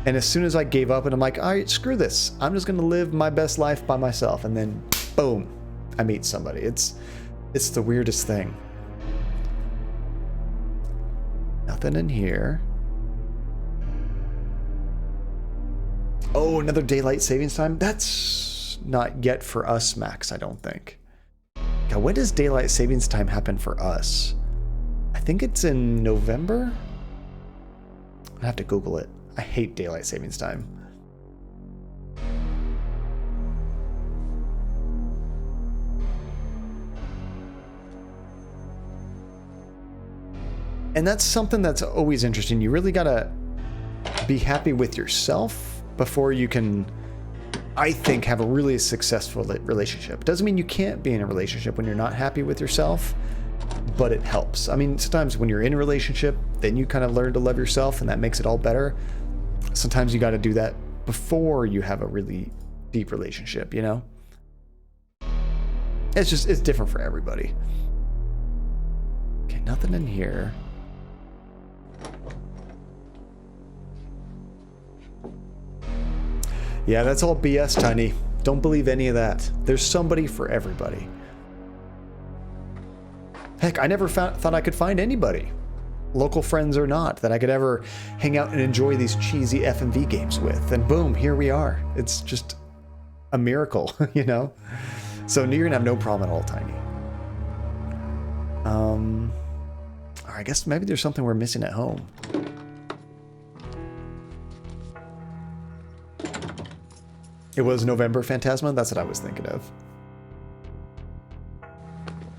And as soon as I gave up and I'm like, all right, screw this. I'm just going to live my best life by myself. And then boom, I meet somebody. It's the weirdest thing. Nothing in here. Oh, another daylight savings time? That's not yet for us, Max, I don't think. God, when does daylight savings time happen for us? I think it's in November? I have to Google it. I hate daylight savings time. And that's something that's always interesting. You really gotta be happy with yourself before you can, I think, have a really successful relationship. Doesn't mean you can't be in a relationship when you're not happy with yourself, but it helps. I mean, sometimes when you're in a relationship, then you kind of learn to love yourself and that makes it all better. Sometimes you got to do that before you have a really deep relationship, you know? It's different for everybody. Okay, nothing in here. Yeah, that's all BS, Tiny. Don't believe any of that. There's somebody for everybody. Heck, I never thought I could find anybody, local friends or not, that I could ever hang out and enjoy these cheesy FMV games with. And boom, here we are. It's just a miracle, you know? So you're gonna have no problem at all, Tiny. I guess maybe there's something we're missing at home. It was November Phantasma? That's what I was thinking of.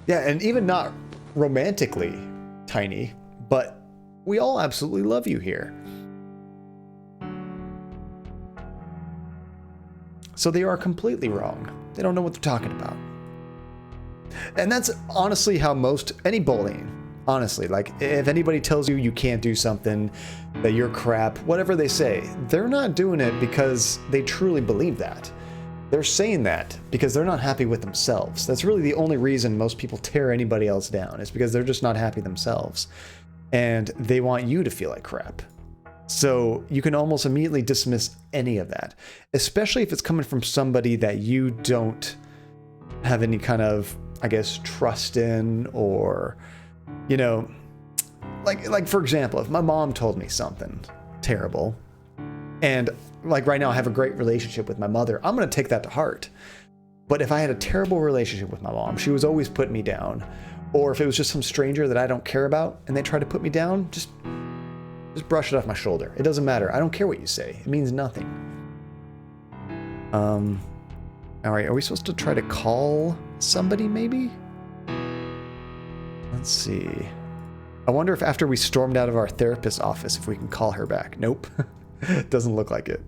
Yeah, and even not romantically, Tiny, but we all absolutely love you here. So they are completely wrong. They don't know what they're talking about. And that's honestly how any bullying, honestly, like if anybody tells you you can't do something, that you're crap, whatever they say, they're not doing it because they truly believe that. They're saying that because they're not happy with themselves. That's really the only reason most people tear anybody else down, is because they're just not happy themselves. And they want you to feel like crap. So you can almost immediately dismiss any of that, especially if it's coming from somebody that you don't have any kind of, I guess, trust in, or, you know, like for example, if my mom told me something terrible, and like right now I have a great relationship with my mother, I'm going to take that to heart. But if I had a terrible relationship with my mom, she was always putting me down, or if it was just some stranger that I don't care about and they try to put me down, just brush it off my shoulder. It doesn't matter. I don't care what you say. It means nothing. All right, are we supposed to try to call somebody maybe? Let's see. I wonder if after we stormed out of our therapist's office, if we can call her back. Nope. Doesn't look like it.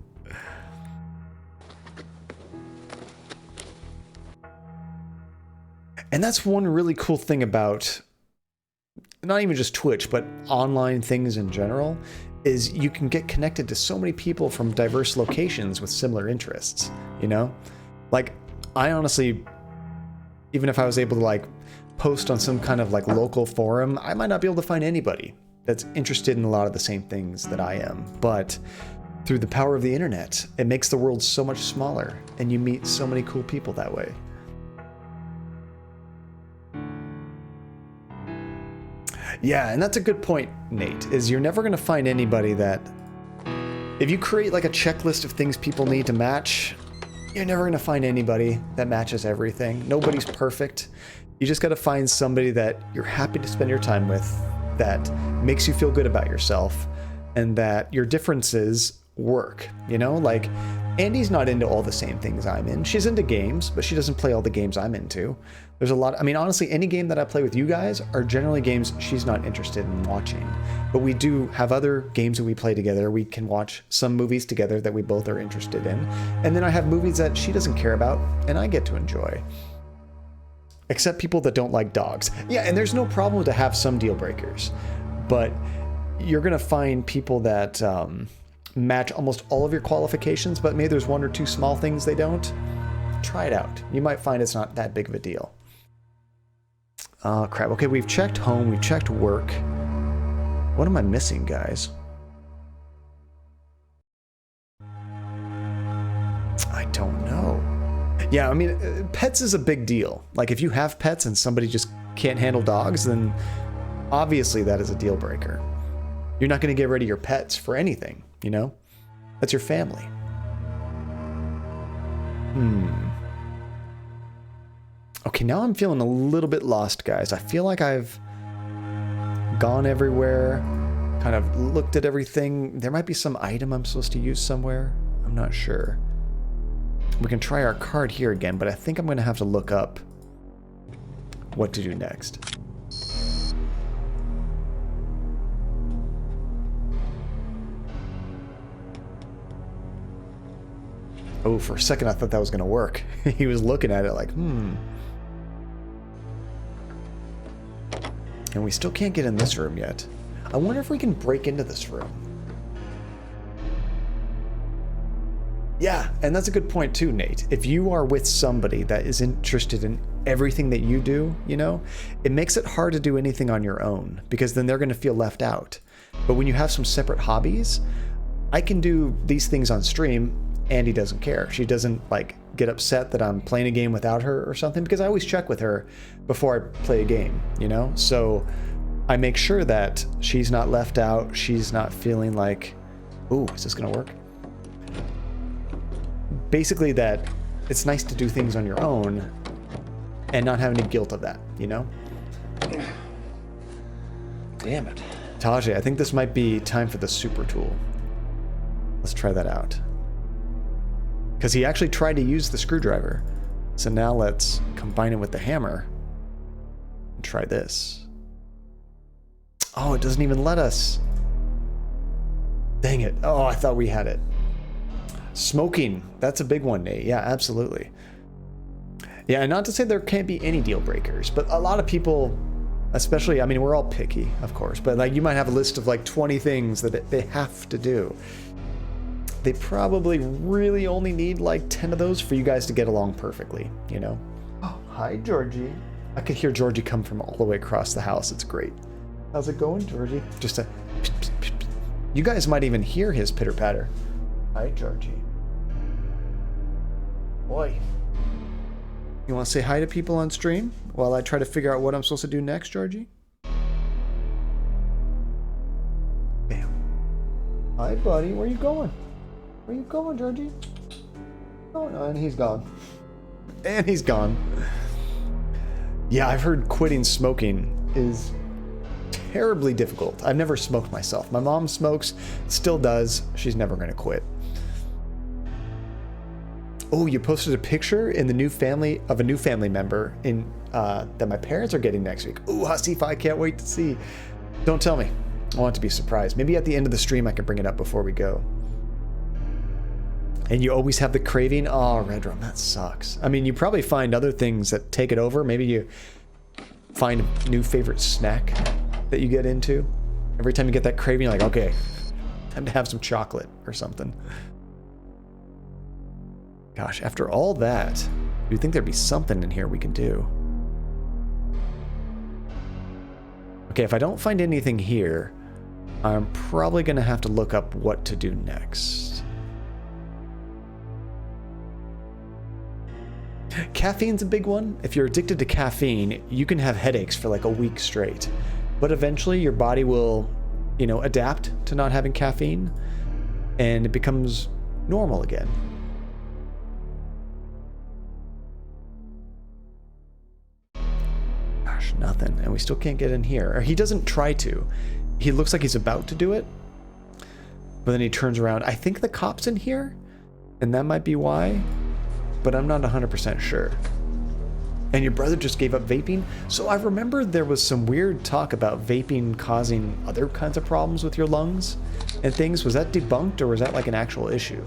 And that's one really cool thing about not even just Twitch, but online things in general, is you can get connected to so many people from diverse locations with similar interests, you know? Like, I honestly, even if I was able to like post on some kind of like local forum, I might not be able to find anybody that's interested in a lot of the same things that I am. But through the power of the internet, it makes the world so much smaller, and you meet so many cool people that way. Yeah, and that's a good point, Nate, is you're never going to find anybody that, if you create like a checklist of things people need to match, you're never going to find anybody that matches everything. Nobody's perfect. You just got to find somebody that you're happy to spend your time with, that makes you feel good about yourself, and that your differences work, you know? Like, Andy's not into all the same things I'm in. She's into games, but she doesn't play all the games I'm into. There's a lot. I mean, honestly, any game that I play with you guys are generally games she's not interested in watching. But we do have other games that we play together. We can watch some movies together that we both are interested in. And then I have movies that she doesn't care about and I get to enjoy. Except people that don't like dogs. Yeah, and there's no problem to have some deal breakers. But you're going to find people that match almost all of your qualifications, but maybe there's one or two small things they don't. Try it out. You might find it's not that big of a deal. Oh, crap. Okay, we've checked home. We've checked work. What am I missing, guys? I don't know. Yeah, I mean, pets is a big deal. Like, if you have pets and somebody just can't handle dogs, then obviously that is a deal breaker. You're not going to get rid of your pets for anything, you know? That's your family. Okay, now I'm feeling a little bit lost, guys. I feel like I've gone everywhere, kind of looked at everything. There might be some item I'm supposed to use somewhere. I'm not sure. We can try our card here again, but I think I'm going to have to look up what to do next. Oh, for a second I thought that was going to work. He was looking at it like, And we still can't get in this room yet. I wonder if we can break into this room. Yeah, and that's a good point too, Nate. If you are with somebody that is interested in everything that you do, you know, it makes it hard to do anything on your own because then they're going to feel left out. But when you have some separate hobbies, I can do these things on stream. Andy doesn't care. She doesn't like get upset that I'm playing a game without her or something because I always check with her before I play a game, you know? So I make sure that she's not left out. She's not feeling like, ooh, is this going to work? Basically that it's nice to do things on your own and not have any guilt of that, you know? Damn it. Tajay, I think this might be time for the super tool. Let's try that out. Because he actually tried to use the screwdriver. So now let's combine it with the hammer and try this. Oh, it doesn't even let us. Dang it. Oh, I thought we had it. Smoking. That's a big one, Nate. Yeah, absolutely. Yeah, and not to say there can't be any deal breakers, but a lot of people, especially, I mean, we're all picky, of course, but like you might have a list of like 20 things that they have to do. They probably really only need like 10 of those for you guys to get along perfectly, you know? Oh, hi, Georgie. I could hear Georgie come from all the way across the house. It's great. How's it going, Georgie? Just a... You guys might even hear his pitter-patter. Hi, Georgie. Boy. You want to say hi to people on stream while I try to figure out what I'm supposed to do next, Georgie? Bam. Hi, buddy. Where you going? Where you going, Georgie? Oh, no, and he's gone. And he's gone. Yeah, I've heard quitting smoking is terribly difficult. I've never smoked myself. My mom smokes, still does. She's never going to quit. Oh, you posted a picture in the new family of a new family member in that my parents are getting next week. Ooh, Hasifa, I can't wait to see. Don't tell me. I want it to be surprised. Maybe at the end of the stream I can bring it up before we go. And you always have the craving? Oh, Red Rum, that sucks. I mean, you probably find other things that take it over. Maybe you find a new favorite snack that you get into. Every time you get that craving, you're like, okay, time to have some chocolate or something. Gosh, after all that, you'd think there'd be something in here we can do. Okay, if I don't find anything here, I'm probably going to have to look up what to do next. Caffeine's a big one. If you're addicted to caffeine, you can have headaches for like a week straight. But eventually your body will, you know, adapt to not having caffeine and it becomes normal again. Gosh, nothing. And we still can't get in here. Or he doesn't try to. He looks like he's about to do it, but then he turns around. I think the cop's in here, and that might be why, but I'm not 100% sure. And your brother just gave up vaping? So I remember there was some weird talk about vaping causing other kinds of problems with your lungs and things. Was that debunked, or was that like an actual issue?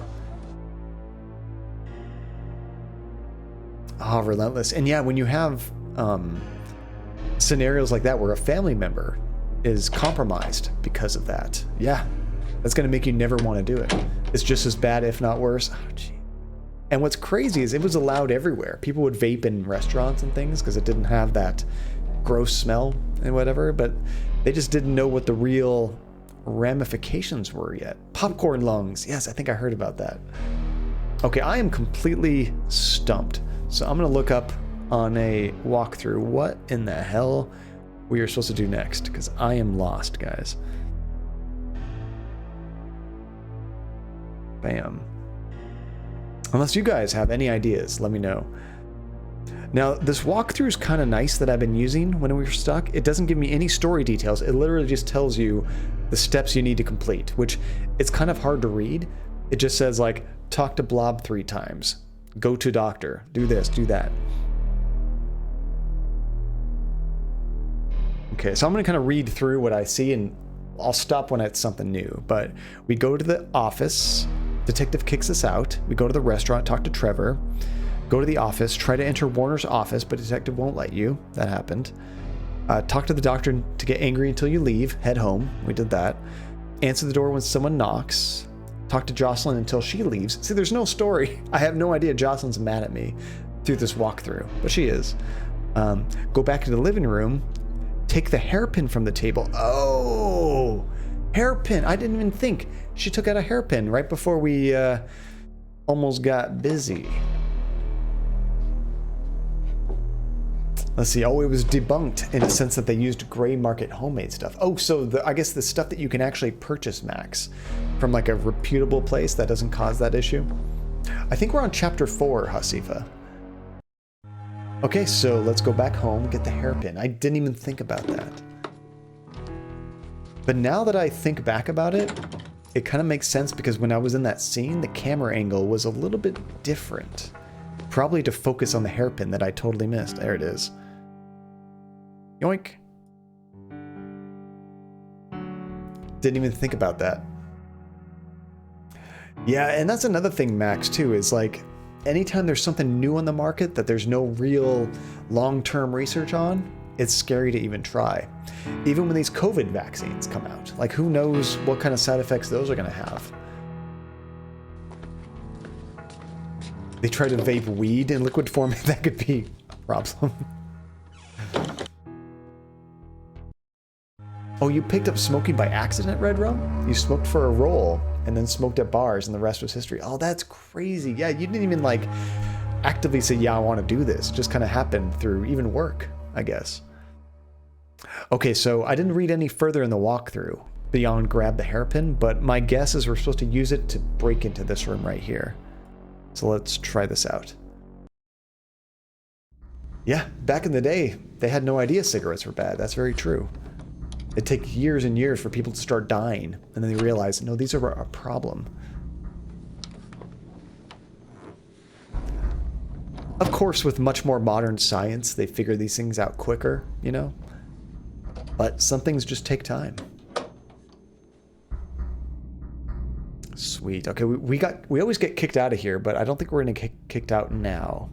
Ah, relentless. And yeah, when you have scenarios like that where a family member is compromised because of that, yeah, that's going to make you never want to do it. It's just as bad, if not worse. Oh, gee. And what's crazy is it was allowed everywhere. People would vape in restaurants and things because it didn't have that gross smell and whatever, but they just didn't know what the real ramifications were yet. Popcorn lungs. Yes, I think I heard about that. Okay, I am completely stumped. So I'm going to look up on a walkthrough what in the hell we are supposed to do next, because I am lost, guys. Bam. Unless you guys have any ideas, let me know. Now, this walkthrough is kind of nice that I've been using when we were stuck. It doesn't give me any story details. It literally just tells you the steps you need to complete, which it's kind of hard to read. It just says, like, talk to Blob 3 times. Go to doctor. Do this, do that. Okay, so I'm going to kind of read through what I see, and I'll stop when it's something new. But we go to the office. Detective kicks us out. We go to the restaurant, talk to Trevor. Go to the office, try to enter Warner's office, but detective won't let you. That happened. Talk to the doctor to get angry until you leave. Head home. We did that. Answer the door when someone knocks. Talk to Jocelyn until she leaves. See, there's no story. I have no idea Jocelyn's mad at me through this walkthrough, but she is. Go back to the living room. Take the hairpin from the table. Oh, hairpin. I didn't even think. She took out a hairpin right before we almost got busy. Let's see. Oh, it was debunked in a sense that they used gray market homemade stuff. Oh, so I guess the stuff that you can actually purchase, Max, from like a reputable place that doesn't cause that issue. I think we're on chapter 4, Hasifa. Okay, so let's go back home, get the hairpin. I didn't even think about that. But now that I think back about it, it kind of makes sense because when I was in that scene, the camera angle was a little bit different. Probably to focus on the hairpin that I totally missed. There it is. Yoink. Didn't even think about that. Yeah, and that's another thing, Max, too, is like, anytime there's something new on the market that there's no real long-term research on, it's scary to even try. Even when these COVID vaccines come out. Like, who knows what kind of side effects those are going to have. They try to vape weed in liquid form, that could be a problem. Oh, you picked up smoking by accident, Red Rum? You smoked for a roll and then smoked at bars and the rest was history. Oh, that's crazy. Yeah, you didn't even like actively say, yeah, I want to do this. It just kind of happened through even work, I guess. Okay, so I didn't read any further in the walkthrough beyond grab the hairpin, but my guess is we're supposed to use it to break into this room right here. So let's try this out. Yeah, back in the day, they had no idea cigarettes were bad. That's very true. It'd take years and years for people to start dying, and then they realize, no, these are a problem. Of course, with much more modern science, they figure these things out quicker, you know? But some things just take time. Sweet. Okay, we always get kicked out of here, but I don't think we're gonna get kicked out now.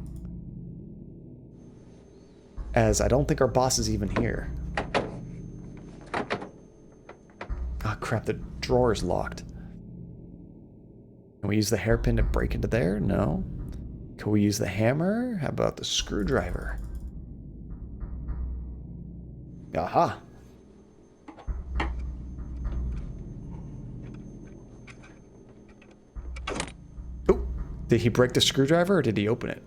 As I don't think our boss is even here. Oh crap, the drawer is locked. Can we use the hairpin to break into there? No. Can we use the hammer? How about the screwdriver? Aha. Oh, did he break the screwdriver or did he open it?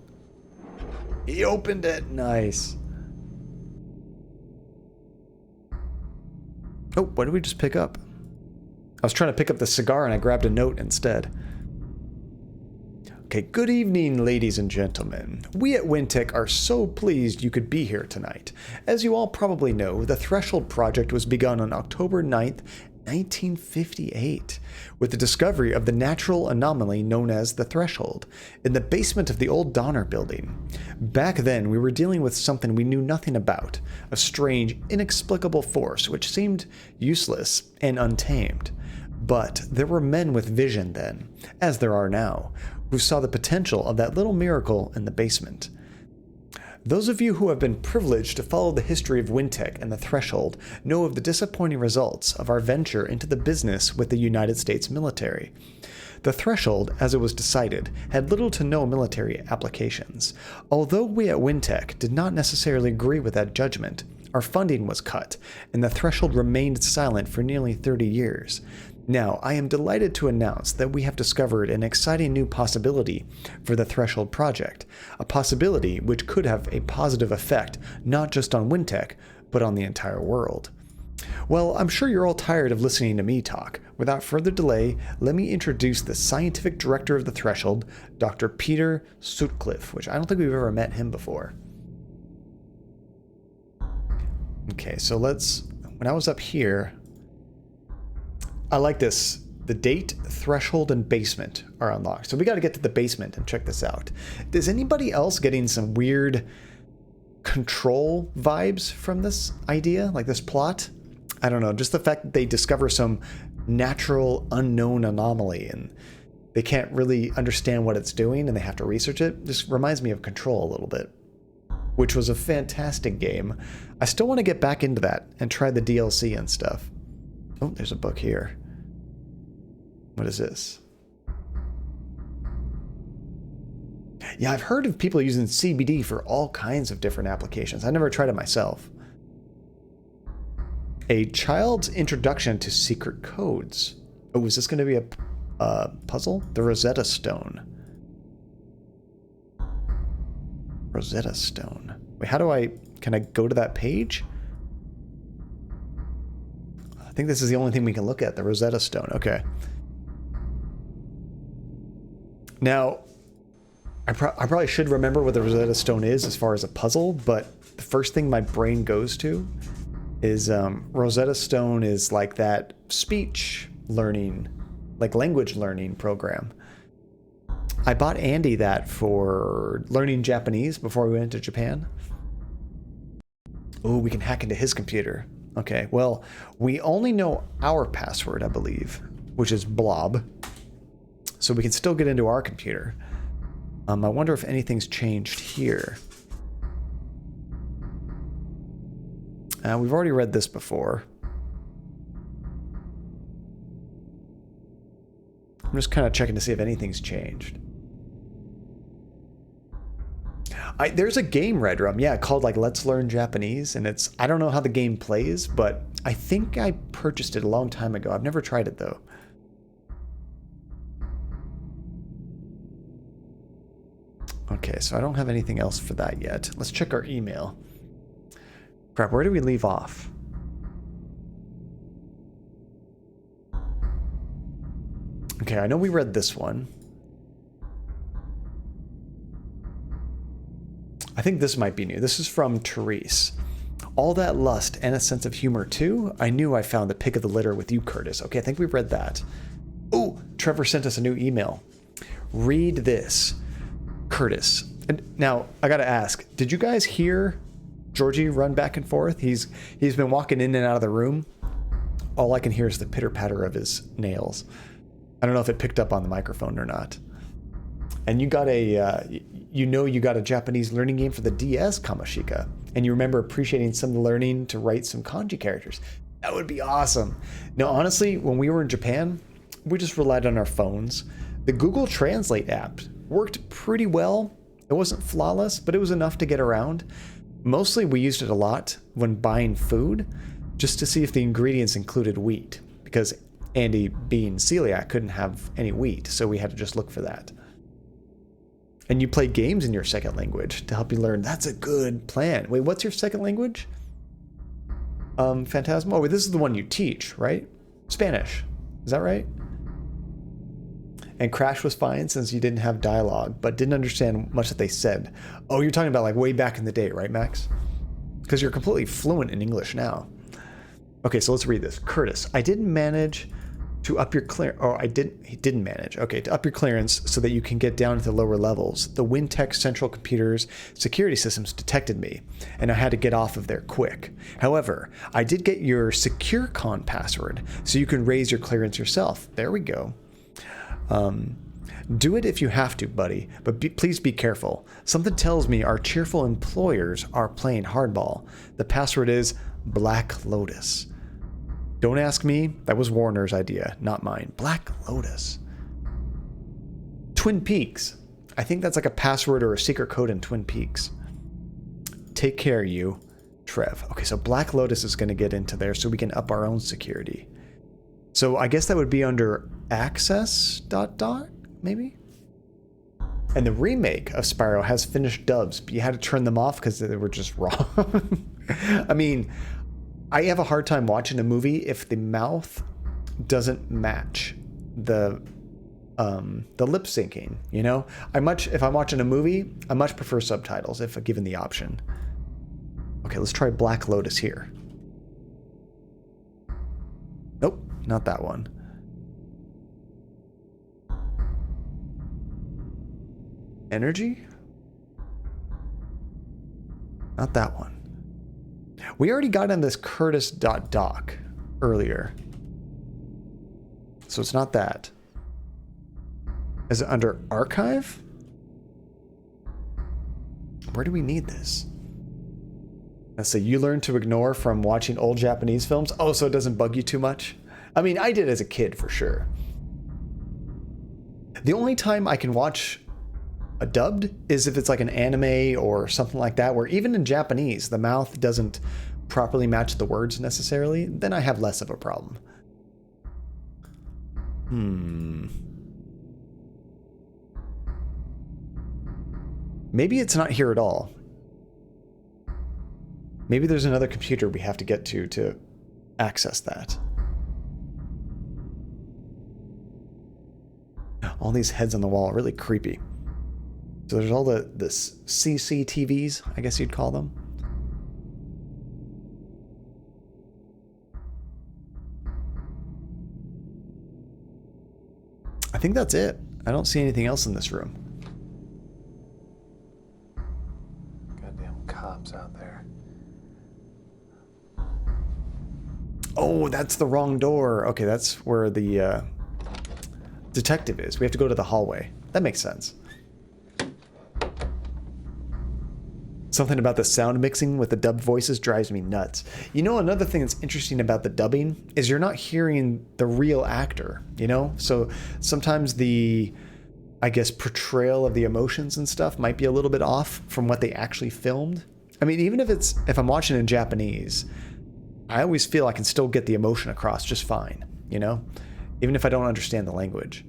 He opened it. Nice. Oh, what did we just pick up? I was trying to pick up the cigar and I grabbed a note instead. Okay, good evening, ladies and gentlemen. We at Wintech are so pleased you could be here tonight. As you all probably know, the Threshold project was begun on October 9th 1958, with the discovery of the natural anomaly known as the threshold in the basement of the old Donner building. Back then, we were dealing with something we knew nothing about, a strange, inexplicable force which seemed useless and untamed. But there were men with vision then, as there are now, who saw the potential of that little miracle in the basement. Those of you who have been privileged to follow the history of Wintec and the Threshold know of the disappointing results of our venture into the business with the United States military. The Threshold, as it was decided, had little to no military applications. Although we at Wintec did not necessarily agree with that judgment, our funding was cut, and the Threshold remained silent for nearly 30 years. Now, I am delighted to announce that we have discovered an exciting new possibility for the Threshold project, a possibility which could have a positive effect not just on Wintec, but on the entire world. Well, I'm sure you're all tired of listening to me talk. Without further delay, let me introduce the scientific director of the Threshold, Dr. Peter Sutcliffe, which I don't think we've ever met him before. Okay, so when I was up here, I like this. The date, threshold, and basement are unlocked. So we got to get to the basement and check this out. Is anybody else getting some weird control vibes from this idea, like this plot? I don't know, just the fact that they discover some natural unknown anomaly and they can't really understand what it's doing and they have to research it, just reminds me of Control a little bit, which was a fantastic game. I still want to get back into that and try the DLC and stuff. Oh, there's a book here. What is this? Yeah, I've heard of people using CBD for all kinds of different applications. I never tried it myself. A child's introduction to secret codes. Oh, is this going to be a puzzle? The Rosetta Stone. Rosetta Stone. Wait, can I go to that page? I think this is the only thing we can look at, the Rosetta Stone. Okay. Now, I probably should remember what the Rosetta Stone is as far as a puzzle, but the first thing my brain goes to is Rosetta Stone is like that speech learning, like language learning program. I bought Andy that for learning Japanese before we went to Japan. Oh, we can hack into his computer. Okay, well, we only know our password, I believe, which is blob. So we can still get into our computer. I wonder if anything's changed here. We've already read this before. I'm just kind of checking to see if anything's changed. There's a game, Redrum, yeah, called like Let's Learn Japanese, and I don't know how the game plays, but I think I purchased it a long time ago. I've never tried it though. Okay, so I don't have anything else for that yet. Let's check our email. Crap, where do we leave off? Okay, I know we read this one. I think this might be new. This is from Therese. All that lust and a sense of humor too? I knew I found the pick of the litter with you, Curtis. Okay, I think we've read that. Oh, Trevor sent us a new email. Read this. Curtis. And now, I gotta ask, did you guys hear Georgie run back and forth? He's been walking in and out of the room. All I can hear is the pitter-patter of his nails. I don't know if it picked up on the microphone or not. And you got you got a Japanese learning game for the DS, Kamashika, and you remember appreciating some of the learning to write some kanji characters. That would be awesome. Now, honestly, when we were in Japan, we just relied on our phones. The Google Translate app worked pretty well. It wasn't flawless, but it was enough to get around. Mostly we used it a lot when buying food, just to see if the ingredients included wheat, because Andy, being celiac, couldn't have any wheat, so we had to just look for that. And you play games in your second language to help you learn. That's a good plan. Wait, what's your second language? Phantasma? Oh, wait, this is the one you teach, right? Spanish. Is that right? And Crash was fine since you didn't have dialogue, but didn't understand much that they said. Oh, you're talking about like way back in the day, right, Max? Because you're completely fluent in English now. Okay, so let's read this. Curtis, I didn't manage to up your he didn't manage. Okay, to up your clearance so that you can get down to the lower levels. The WinTech Central Computer's security systems detected me, and I had to get off of there quick. However, I did get your SecureCon password, so you can raise your clearance yourself. There we go. Do it if you have to, buddy, but please be careful. Something tells me our cheerful employers are playing hardball. The password is Black Lotus. Don't ask me, that was Warner's idea, not mine. Black Lotus. Twin Peaks. I think that's like a password or a secret code in Twin Peaks. Take care, you. Trev. Okay, so Black Lotus is going to get into there so we can up our own security. So I guess that would be under access.doc, maybe? And the remake of Spyro has finished dubs, but you had to turn them off because they were just wrong. I mean, I have a hard time watching a movie if the mouth doesn't match the lip syncing, you know? If I'm watching a movie, I much prefer subtitles if given the option. Okay, let's try Black Lotus here. Nope, not that one. Energy? Not that one. We already got in this Curtis.doc earlier. So it's not that. Is it under archive? Where do we need this? Let's say you learn to ignore from watching old Japanese films. Oh, so it doesn't bug you too much? I mean, I did as a kid for sure. The only time I can watch a dubbed is if it's like an anime or something like that, where even in Japanese, the mouth doesn't properly match the words necessarily, then I have less of a problem. Maybe it's not here at all. Maybe there's another computer we have to get to access that. All these heads on the wall are really creepy. So there's all the CCTVs, I guess you'd call them. I think that's it. I don't see anything else in this room. Goddamn cops out there. Oh, that's the wrong door. Okay, that's where the detective is. We have to go to the hallway. That makes sense. Something about the sound mixing with the dubbed voices drives me nuts. You know, another thing that's interesting about the dubbing is you're not hearing the real actor, you know? So sometimes the, I guess, portrayal of the emotions and stuff might be a little bit off from what they actually filmed. I mean, even if I'm watching in Japanese, I always feel I can still get the emotion across just fine, you know? Even if I don't understand the language.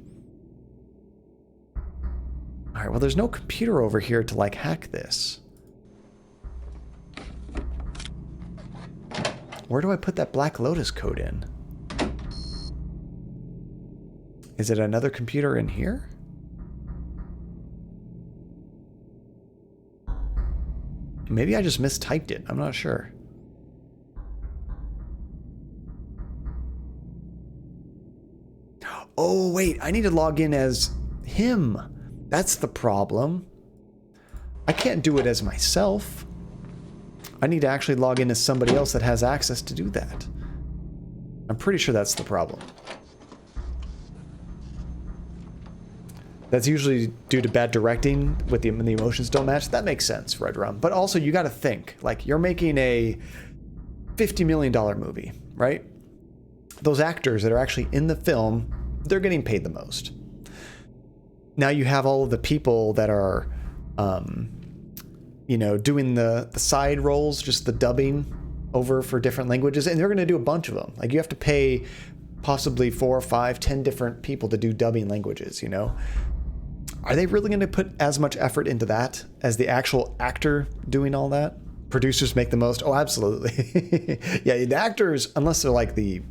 All right, well, there's no computer over here to, like, hack this. Where do I put that Black Lotus code in? Is it another computer in here? Maybe I just mistyped it. I'm not sure. Oh, wait. I need to log in as him. That's the problem. I can't do it as myself. I need to actually log in as somebody else that has access to do that. I'm pretty sure that's the problem. That's usually due to bad directing with the emotions don't match. That makes sense, Red Rum. But also, you got to think, like, you're making a $50 million movie, right? Those actors that are actually in the film, they're getting paid the most. Now you have all of the people that are, you know, doing the side roles, just the dubbing over for different languages, and they're going to do a bunch of them. Like, you have to pay possibly 4, 5, 10 different people to do dubbing languages, you know? Are they really going to put as much effort into that as the actual actor doing all that? Producers make the most? Oh, absolutely. Yeah, the actors, unless they're like the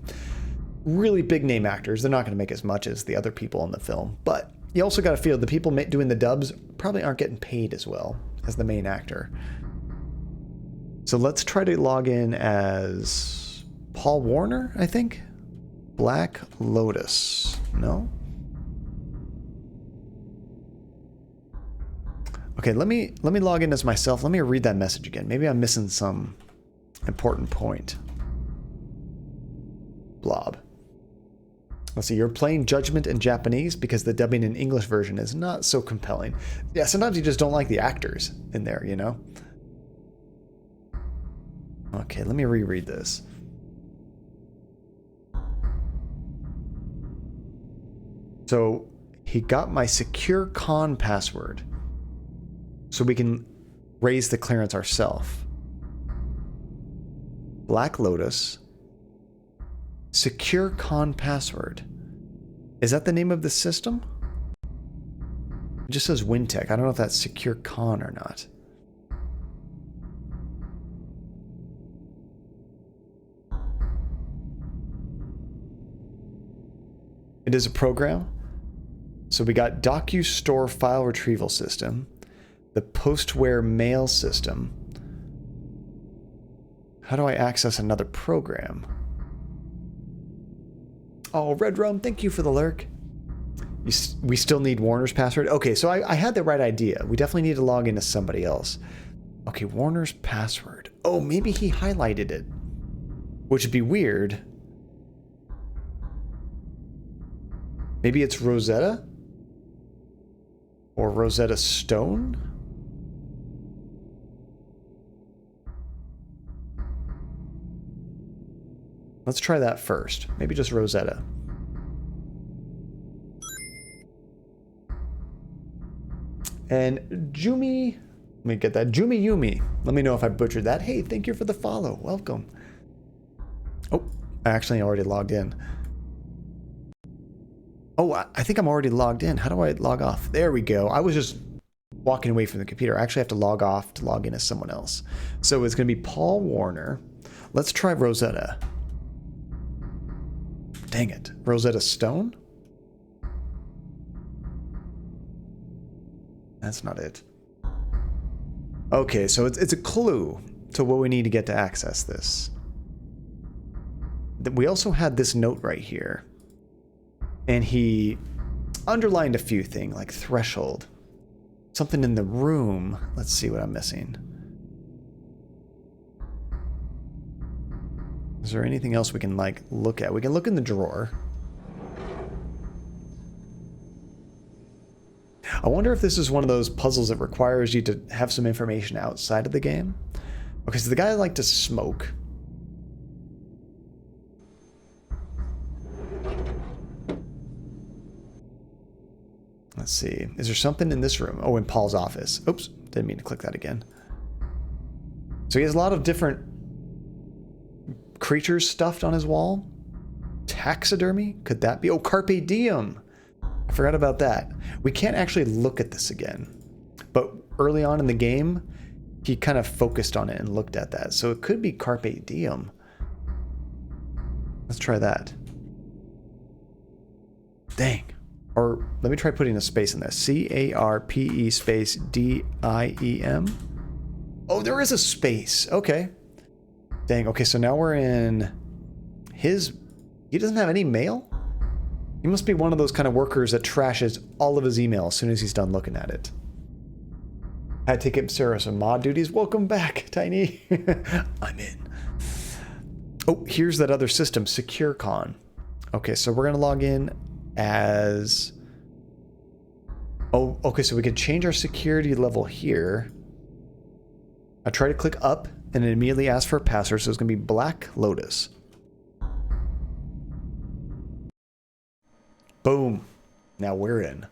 really big name actors, they're not going to make as much as the other people in the film. But you also got to feel the people doing the dubs probably aren't getting paid as well as the main actor. So let's try to log in as Paul Warner, I think? Black Lotus. No? Okay, let me log in as myself. Let me read that message again. Maybe I'm missing some important point. Blob. Let's see, you're playing Judgment in Japanese because the dubbing in English version is not so compelling. Yeah, sometimes you just don't like the actors in there, you know? Okay, let me reread this. So, he got my secure con password so we can raise the clearance ourselves. Black Lotus. Secure con password. Is that the name of the system? It just says WinTech. I don't know if that's secure con or not. It is a program. So we got DocuStore file retrieval system, the Postware mail system. How do I access another program? Oh, Red Rum, thank you for the lurk. We still need Warner's password? Okay, so I had the right idea. We definitely need to log into somebody else. Okay, Warner's password. Oh, maybe he highlighted it. Which would be weird. Maybe it's Rosetta? Or Rosetta Stone? Let's try that first. Maybe just Rosetta. And Jumi, let me get that. Jumi Yumi. Let me know if I butchered that. Hey, thank you for the follow. Welcome. Oh, I actually already logged in. Oh, I think I'm already logged in. How do I log off? There we go. I was just walking away from the computer. I actually have to log off to log in as someone else. So it's going to be Paul Warner. Let's try Rosetta. Dang it. Rosetta Stone? That's not it. Okay, so it's a clue to what we need to get to access this. We also had this note right here. And he underlined a few things, like threshold. Something in the room. Let's see what I'm missing. Is there anything else we can, like, look at? We can look in the drawer. I wonder if this is one of those puzzles that requires you to have some information outside of the game. Okay, so the guy liked to smoke. Let's see. Is there something in this room? Oh, in Paul's office. Oops, didn't mean to click that again. So he has a lot of different creatures stuffed on his wall. Taxidermy? Could that be? Oh, Carpe Diem. I forgot about that. We can't actually look at this again. But early on in the game, he kind of focused on it and looked at that. So it could be Carpe Diem. Let's try that. Dang. Or let me try putting a space in there. C-A-R-P-E space D-I-E-M. Oh, there is a space. Okay. Dang. Okay, so now we're in his... He doesn't have any mail? He must be one of those kind of workers that trashes all of his email as soon as he's done looking at it. Had to take Sarah some mod duties. Welcome back, Tiny. I'm in. Oh, here's that other system, SecureCon. Okay, so we're going to log in as... Oh, okay, so we can change our security level here. I try to click up, and it immediately asks for a password, so it's going to be Black Lotus. Boom. Now we're in.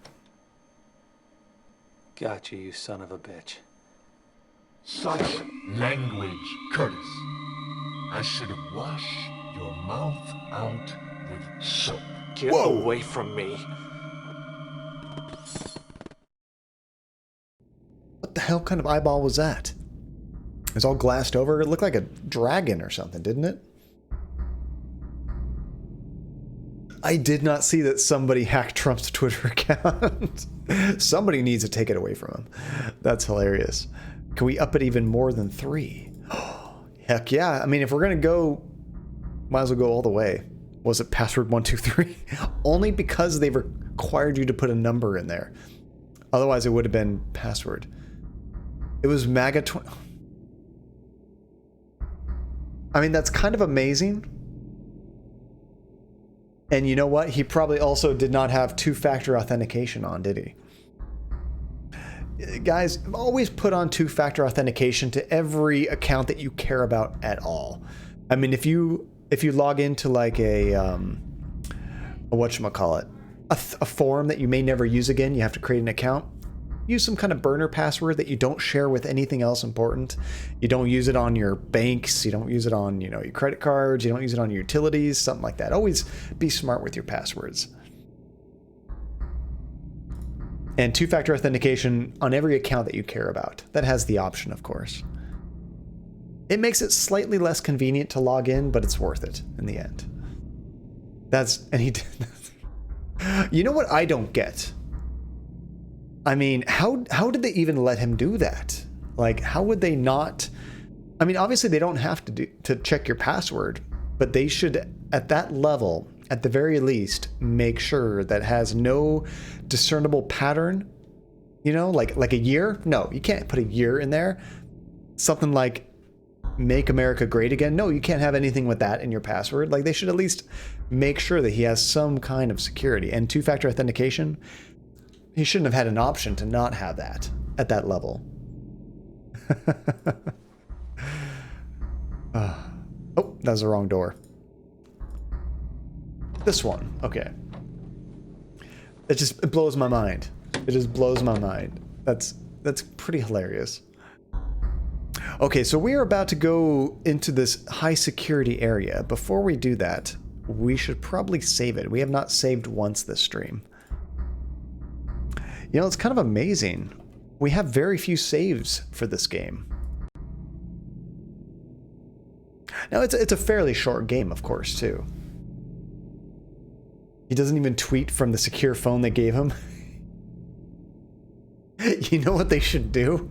Gotcha, you son of a bitch. Such language, Curtis. I should have washed your mouth out with soap. Get away from me. What the hell kind of eyeball was that? It was all glassed over. It looked like a dragon or something, didn't it? I did not see that somebody hacked Trump's Twitter account. Somebody needs to take it away from him. That's hilarious. Can we up it even more than 3? Heck yeah. I mean, if we're going to go Might as well go all the way. Was it password 123? Only because they required you to put a number in there. Otherwise, it would have been password. It was MAGA 20. I mean, that's kind of amazing. And you know what? He probably also did not have two-factor authentication on, did he? Guys, always put on two-factor authentication to every account that you care about at all. I mean, if you log into like a whatchamacallit, a forum that you may never use again, you have to create an account. Use some kind of burner password that you don't share with anything else important. You don't use it on your banks. You don't use it on, you know, your credit cards. You don't use it on your utilities, something like that. Always be smart with your passwords. And two-factor authentication on every account that you care about. That has the option, of course. It makes it slightly less convenient to log in, but it's worth it in the end. And he did that. You know what I don't get? I mean, how did they even let him do that? Like, how would they not? I mean, obviously they don't have to check your password, but they should, at that level, at the very least, make sure that has no discernible pattern. You know, like a year? No, you can't put a year in there. Something like "Make America Great Again." No, you can't have anything with that in your password. Like, they should at least make sure that he has some kind of security. And two-factor authentication, he shouldn't have had an option to not have that at that level. Oh, that was the wrong door. This one. Okay. It blows my mind. It just blows my mind. That's pretty hilarious. Okay, so we are about to go into this high security area. Before we do that, we should probably save it. We have not saved once this stream. You know, it's kind of amazing. We have very few saves for this game. Now, it's a fairly short game, of course, too. He doesn't even tweet from the secure phone they gave him. You know what they should do?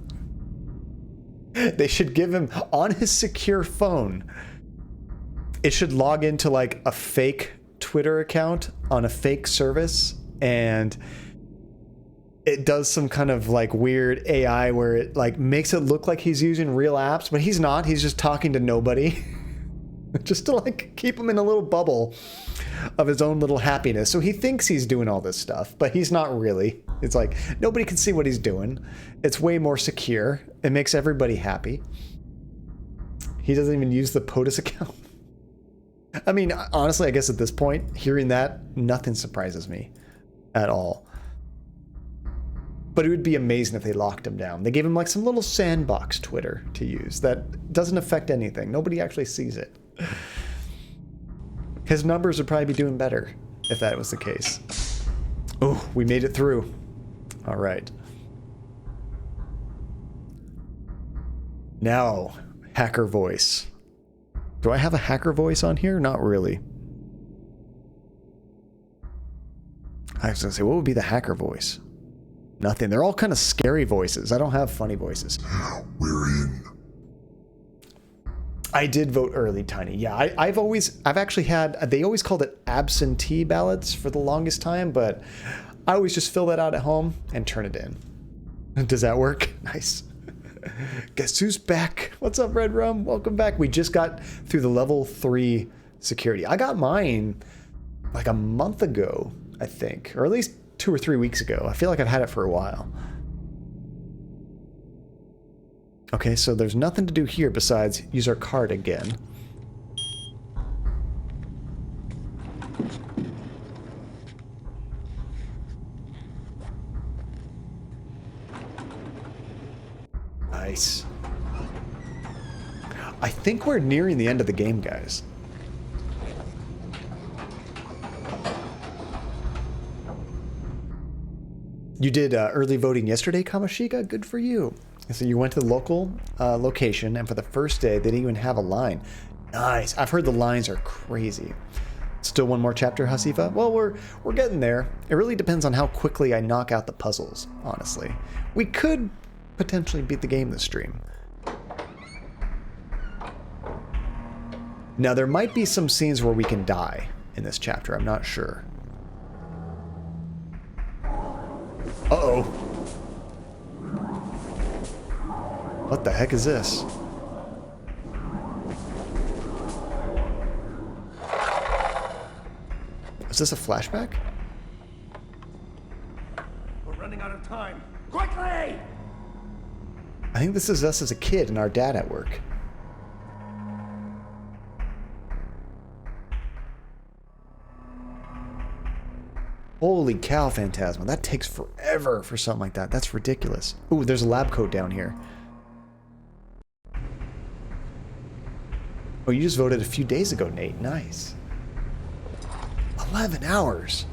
They should give him, on his secure phone, it should log into like a fake Twitter account on a fake service, and it does some kind of like weird AI where it like makes it look like he's using real apps, but he's not. He's just talking to nobody. Just to like keep him in a little bubble of his own little happiness. So he thinks he's doing all this stuff, but he's not really. It's like nobody can see what he's doing. It's way more secure. It makes everybody happy. He doesn't even use the POTUS account. I mean, honestly, I guess at this point, hearing that, nothing surprises me at all. But it would be amazing if they locked him down. They gave him like some little sandbox Twitter to use that doesn't affect anything. Nobody actually sees it. His numbers would probably be doing better if that was the case. Oh, we made it through. All right. Now, hacker voice. Do I have a hacker voice on here? Not really. I was gonna say, what would be the hacker voice? Nothing. They're all kind of scary voices. I don't have funny voices. We're in. I did vote early, Tiny. Yeah, I've actually had, they always called it absentee ballots for the longest time, but I always just fill that out at home and turn it in. Does that work? Nice. Guess who's back? What's up, Red Rum? Welcome back. We just got through the level 3 security. I got mine like a month ago, I think, or at least 2 or 3 weeks ago. I feel like I've had it for a while. Okay, so there's nothing to do here besides use our card again. Nice. I think we're nearing the end of the game, guys. You did early voting yesterday, Kamashika? Good for you. So you went to the local location, and for the first day, they didn't even have a line. Nice. I've heard the lines are crazy. Still one more chapter, Hasifa? Well, we're getting there. It really depends on how quickly I knock out the puzzles, honestly. We could potentially beat the game this stream. Now, there might be some scenes where we can die in this chapter. I'm not sure. Uh-oh. What the heck is this? Is this a flashback? We're running out of time. Quickly! I think this is us as a kid and our dad at work. Holy cow, Phantasma. That takes forever for something like that. That's ridiculous. Ooh, there's a lab coat down here. Oh, you just voted a few days ago, Nate. Nice. 11 hours.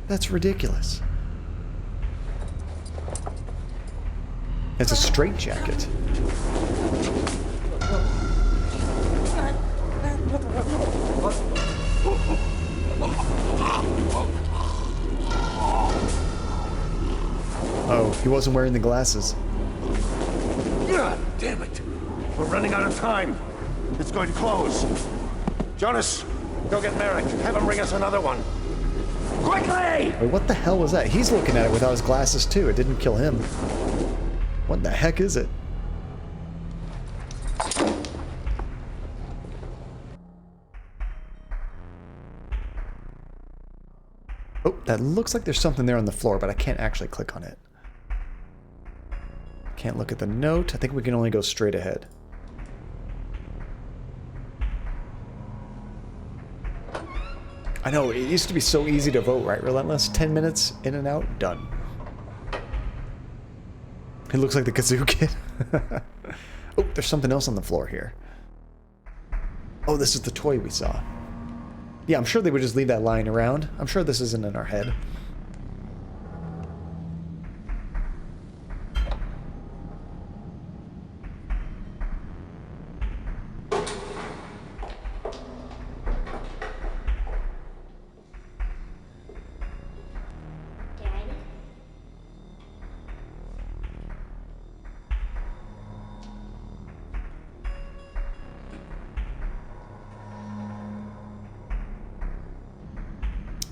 That's ridiculous. It's a straitjacket. Oh, he wasn't wearing the glasses. Damn it. We're running out of time. It's going to close. Jonas, go get Merrick. Have him bring us another one. Quickly! Wait, what the hell was that? He's looking at it without his glasses too. It didn't kill him. What the heck is it? Oh, that looks like there's something there on the floor, but I can't actually click on it. Can't look at the note. I think we can only go straight ahead. I know, it used to be so easy to vote, right? Relentless, 10 minutes, in and out, done. It looks like the Kazoo Kid. Oh, there's something else on the floor here. Oh, this is the toy we saw. Yeah, I'm sure they would just leave that lying around. I'm sure this isn't in our head.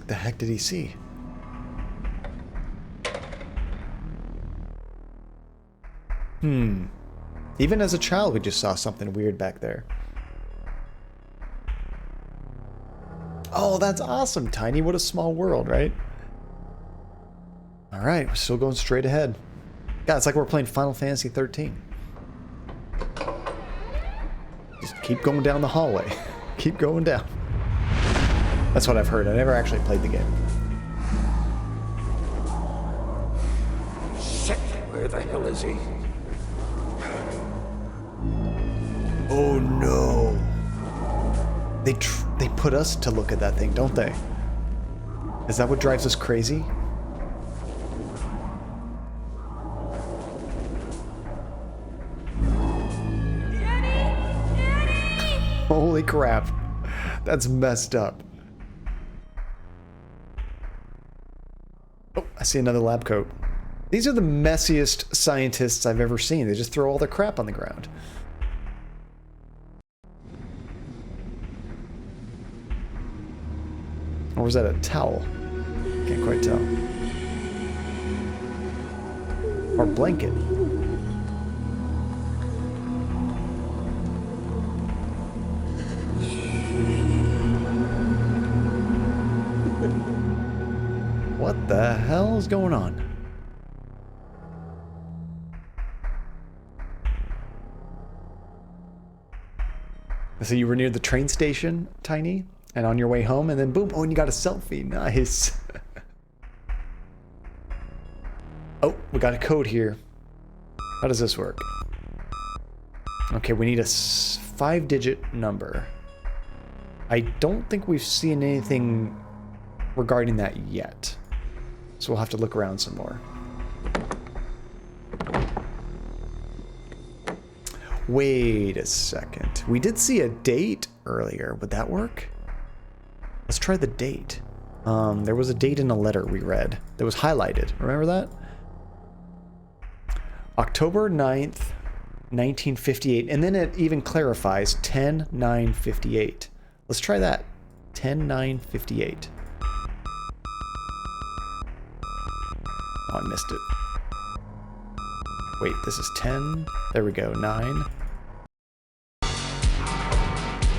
The heck did he see? Even as a child, we just saw something weird back there. Oh, that's awesome, Tiny. What a small world, right? Alright, we're still going straight ahead. God, it's like we're playing Final Fantasy 13. Just keep going down the hallway. Keep going down. That's what I've heard. I never actually played the game. Shit, where the hell is he? Oh no. They put us to look at that thing, don't they? Is that what drives us crazy? Holy crap. That's messed up. Oh, I see another lab coat. These are the messiest scientists I've ever seen. They just throw all their crap on the ground. Or was that a towel? Can't quite tell. Or blanket. What the hell is going on? So you were near the train station, Tiny, and on your way home, and then boom, oh, and you got a selfie. Nice. Oh, we got a code here. How does this work? Okay, we need a 5-digit number. I don't think we've seen anything regarding that yet. So we'll have to look around some more. Wait a second. We did see a date earlier. Would that work? Let's try the date. There was a date in a letter we read that was highlighted. Remember that? October 9th, 1958. And then it even clarifies 10-9-58. Let's try that. 10-9-58. Oh, I missed it. Wait, this is 10. There we go. 9.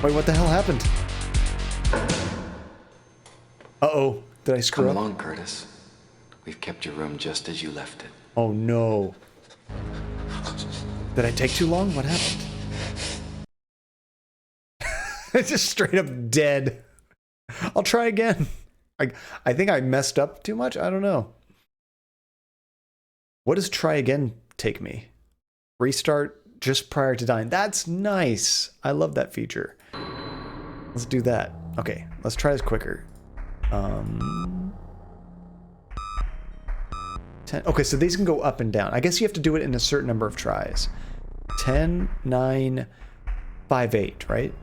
Wait, what the hell happened? Uh-oh. Did I screw up? Come along, Curtis. We've kept your room just as you left it. Oh, no. Did I take too long? What happened? It's just straight up dead. I'll try again. I think I messed up too much. I don't know. What does try again take me? Restart just prior to dying. That's nice. I love that feature. Let's do that. Okay, let's try this quicker. 10. Okay, so these can go up and down. I guess you have to do it in a certain number of tries. 10, 9, 5, 8, right?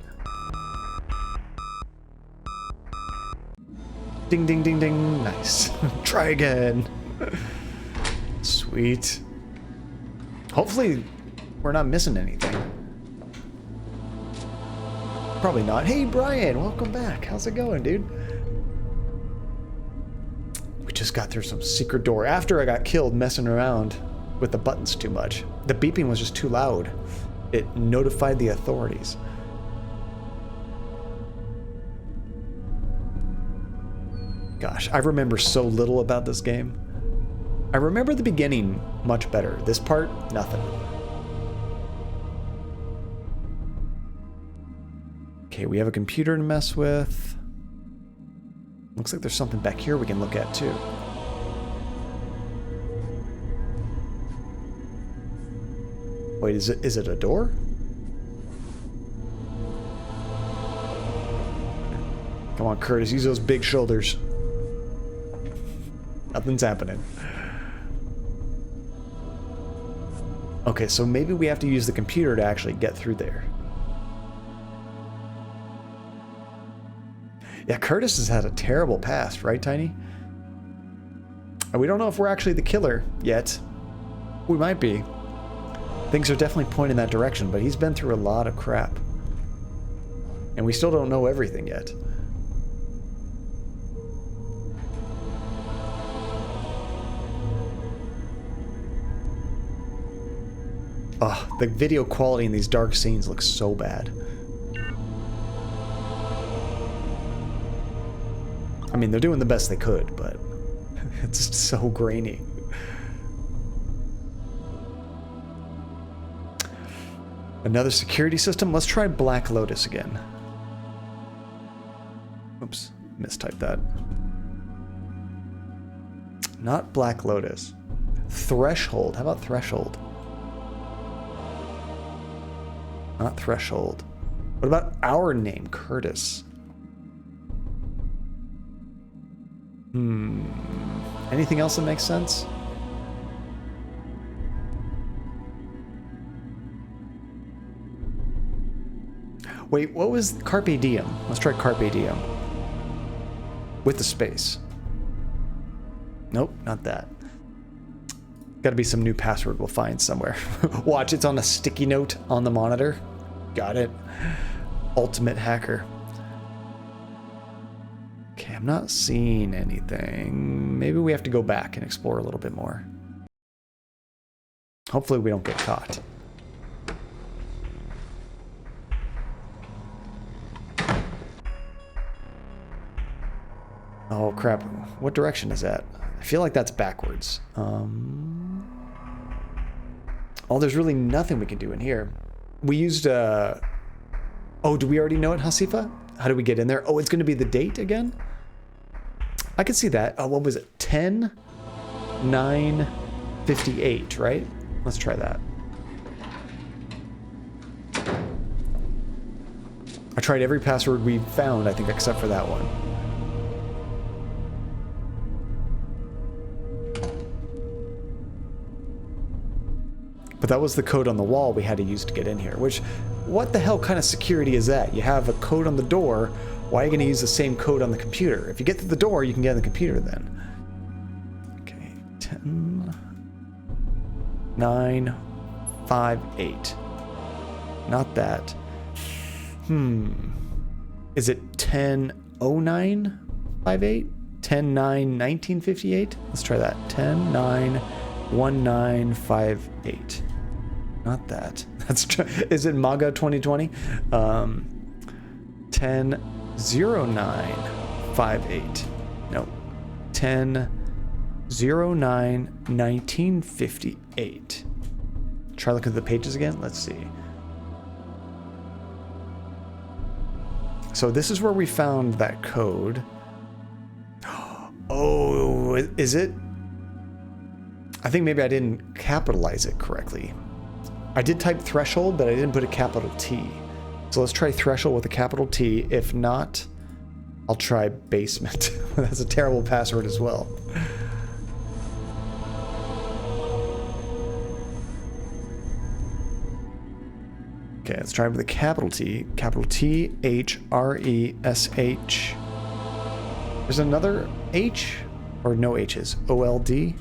Ding, ding, ding, ding. Nice. Try again. Sweet. Hopefully, we're not missing anything. Probably not. Hey, Brian, welcome back. How's it going, dude? We just got through some secret door after I got killed messing around with the buttons too much. The beeping was just too loud. It notified the authorities. Gosh, I remember so little about this game. I remember the beginning much better. This part, nothing. Okay, we have a computer to mess with. Looks like there's something back here we can look at too. Wait, is it a door? Come on, Curtis, use those big shoulders. Nothing's happening. Okay, so maybe we have to use the computer to actually get through there. Yeah, Curtis has had a terrible past, right, Tiny? And we don't know if we're actually the killer yet. We might be. Things are definitely pointing that direction, but he's been through a lot of crap. And we still don't know everything yet. Oh, the video quality in these dark scenes looks so bad. I mean, they're doing the best they could, but it's just so grainy. Another security system? Let's try Black Lotus again. Oops, mistyped that. Not Black Lotus. Threshold. How about Threshold? Not Threshold. What about our name, Curtis? Anything else that makes sense? Wait, what was Carpe Diem? Let's try Carpe Diem. With the space. Nope, not that. Gotta be some new password we'll find somewhere. Watch, it's on a sticky note on the monitor. Got it. Ultimate hacker. Okay, I'm not seeing anything. Maybe we have to go back and explore a little bit more. Hopefully we don't get caught. Oh crap, what direction is that? I feel like that's backwards. Oh, there's really nothing we can do in here. We used oh, do we already know it, Hasifa? How do we get in there? Oh, it's going to be the date again? I could see that. Oh, what was it? 10-9-58, right? Let's try that. I tried every password we found, I think, except for that one. But that was the code on the wall we had to use to get in here, which, what the hell kind of security is that? You have a code on the door, why are you going to use the same code on the computer? If you get through the door, you can get on the computer then. Okay, 10, 9, 10-9-58. Not that. Is it 10-09-58? 10-9-1958? Let's try that. 10-9-1958. Not that. Is it MAGA 2020? 10-09-58. No. 10-09-1958. Try looking at the pages again. Let's see. So this is where we found that code. Oh, is it? I think maybe I didn't capitalize it correctly. I did type threshold, but I didn't put a capital T. So let's try threshold with a capital T. If not, I'll try basement. That's a terrible password as well. Okay, let's try it with a capital T. Capital T, H, R, E, S, H. There's another H? Or no H's? O, L, D?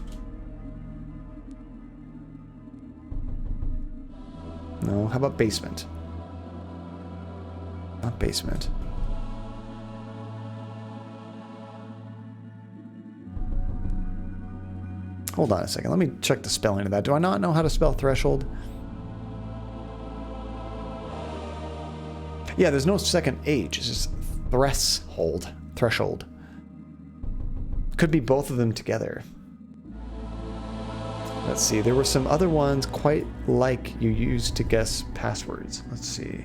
No, how about basement? Not basement. Hold on a second. Let me check the spelling of that. Do I not know how to spell threshold? Yeah, there's no second H. It's just threshold. Threshold. Could be both of them together. Let's see. There were some other ones quite like you used to guess passwords. Let's see.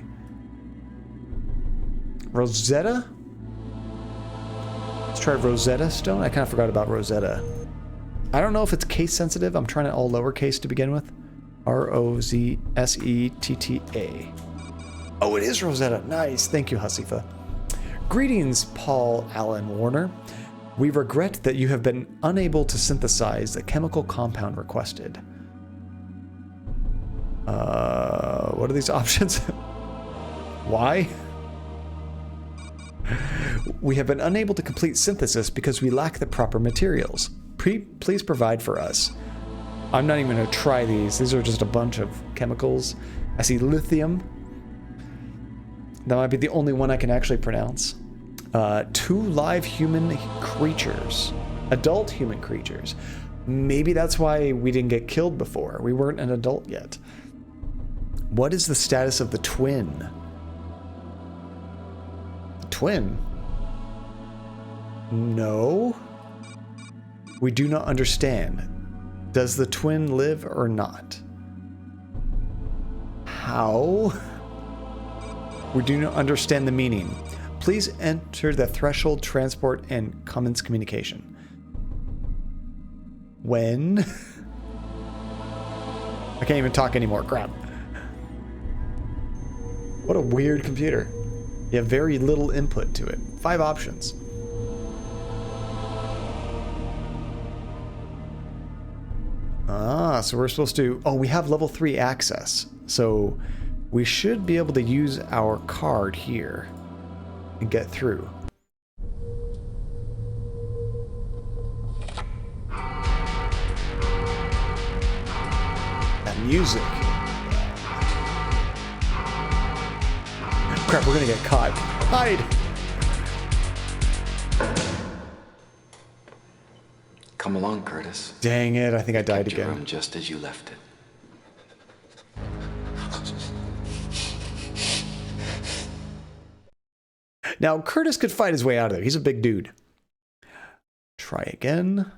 Rosetta? Let's try Rosetta Stone. I kind of forgot about Rosetta. I don't know if it's case sensitive. I'm trying it all lowercase to begin with. R-O-Z-S-E-T-T-A. Oh, it is Rosetta. Nice. Thank you, Hasifa. Greetings, Paul Allen Warner. We regret that you have been unable to synthesize the chemical compound requested. What are these options? Why? We have been unable to complete synthesis because we lack the proper materials. Please provide for us. I'm not even going to try these. These are just a bunch of chemicals. I see lithium. That might be the only one I can actually pronounce. 2 live human creatures. Adult human creatures. Maybe that's why we didn't get killed before. We weren't an adult yet. What is the status of the twin? The twin? No. We do not understand. Does the twin live or not? How? We do not understand the meaning. Please enter the threshold, transport, and Commons communication. When? I can't even talk anymore. Crap. What a weird computer. You have very little input to it. 5 options. Ah, so we're supposed to... Oh, we have level 3 access. So we should be able to use our card here and get through. That music. Crap, we're gonna get caught. Hide! Come along, Curtis. Dang it, I think I died Kept your again. room just as you left it. Now, Curtis could fight his way out of there. He's a big dude. Try again.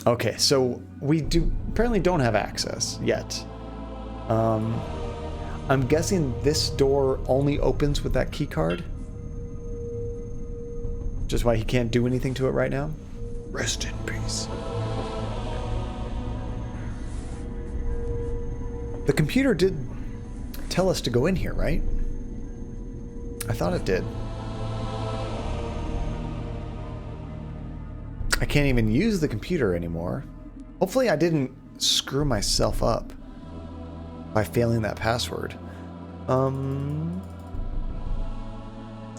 Okay, so we apparently don't have access yet. I'm guessing this door only opens with that key card. Just why he can't do anything to it right now. Rest in peace. The computer did tell us to go in here, right? I thought it did. I can't even use the computer anymore. Hopefully I didn't screw myself up by failing that password.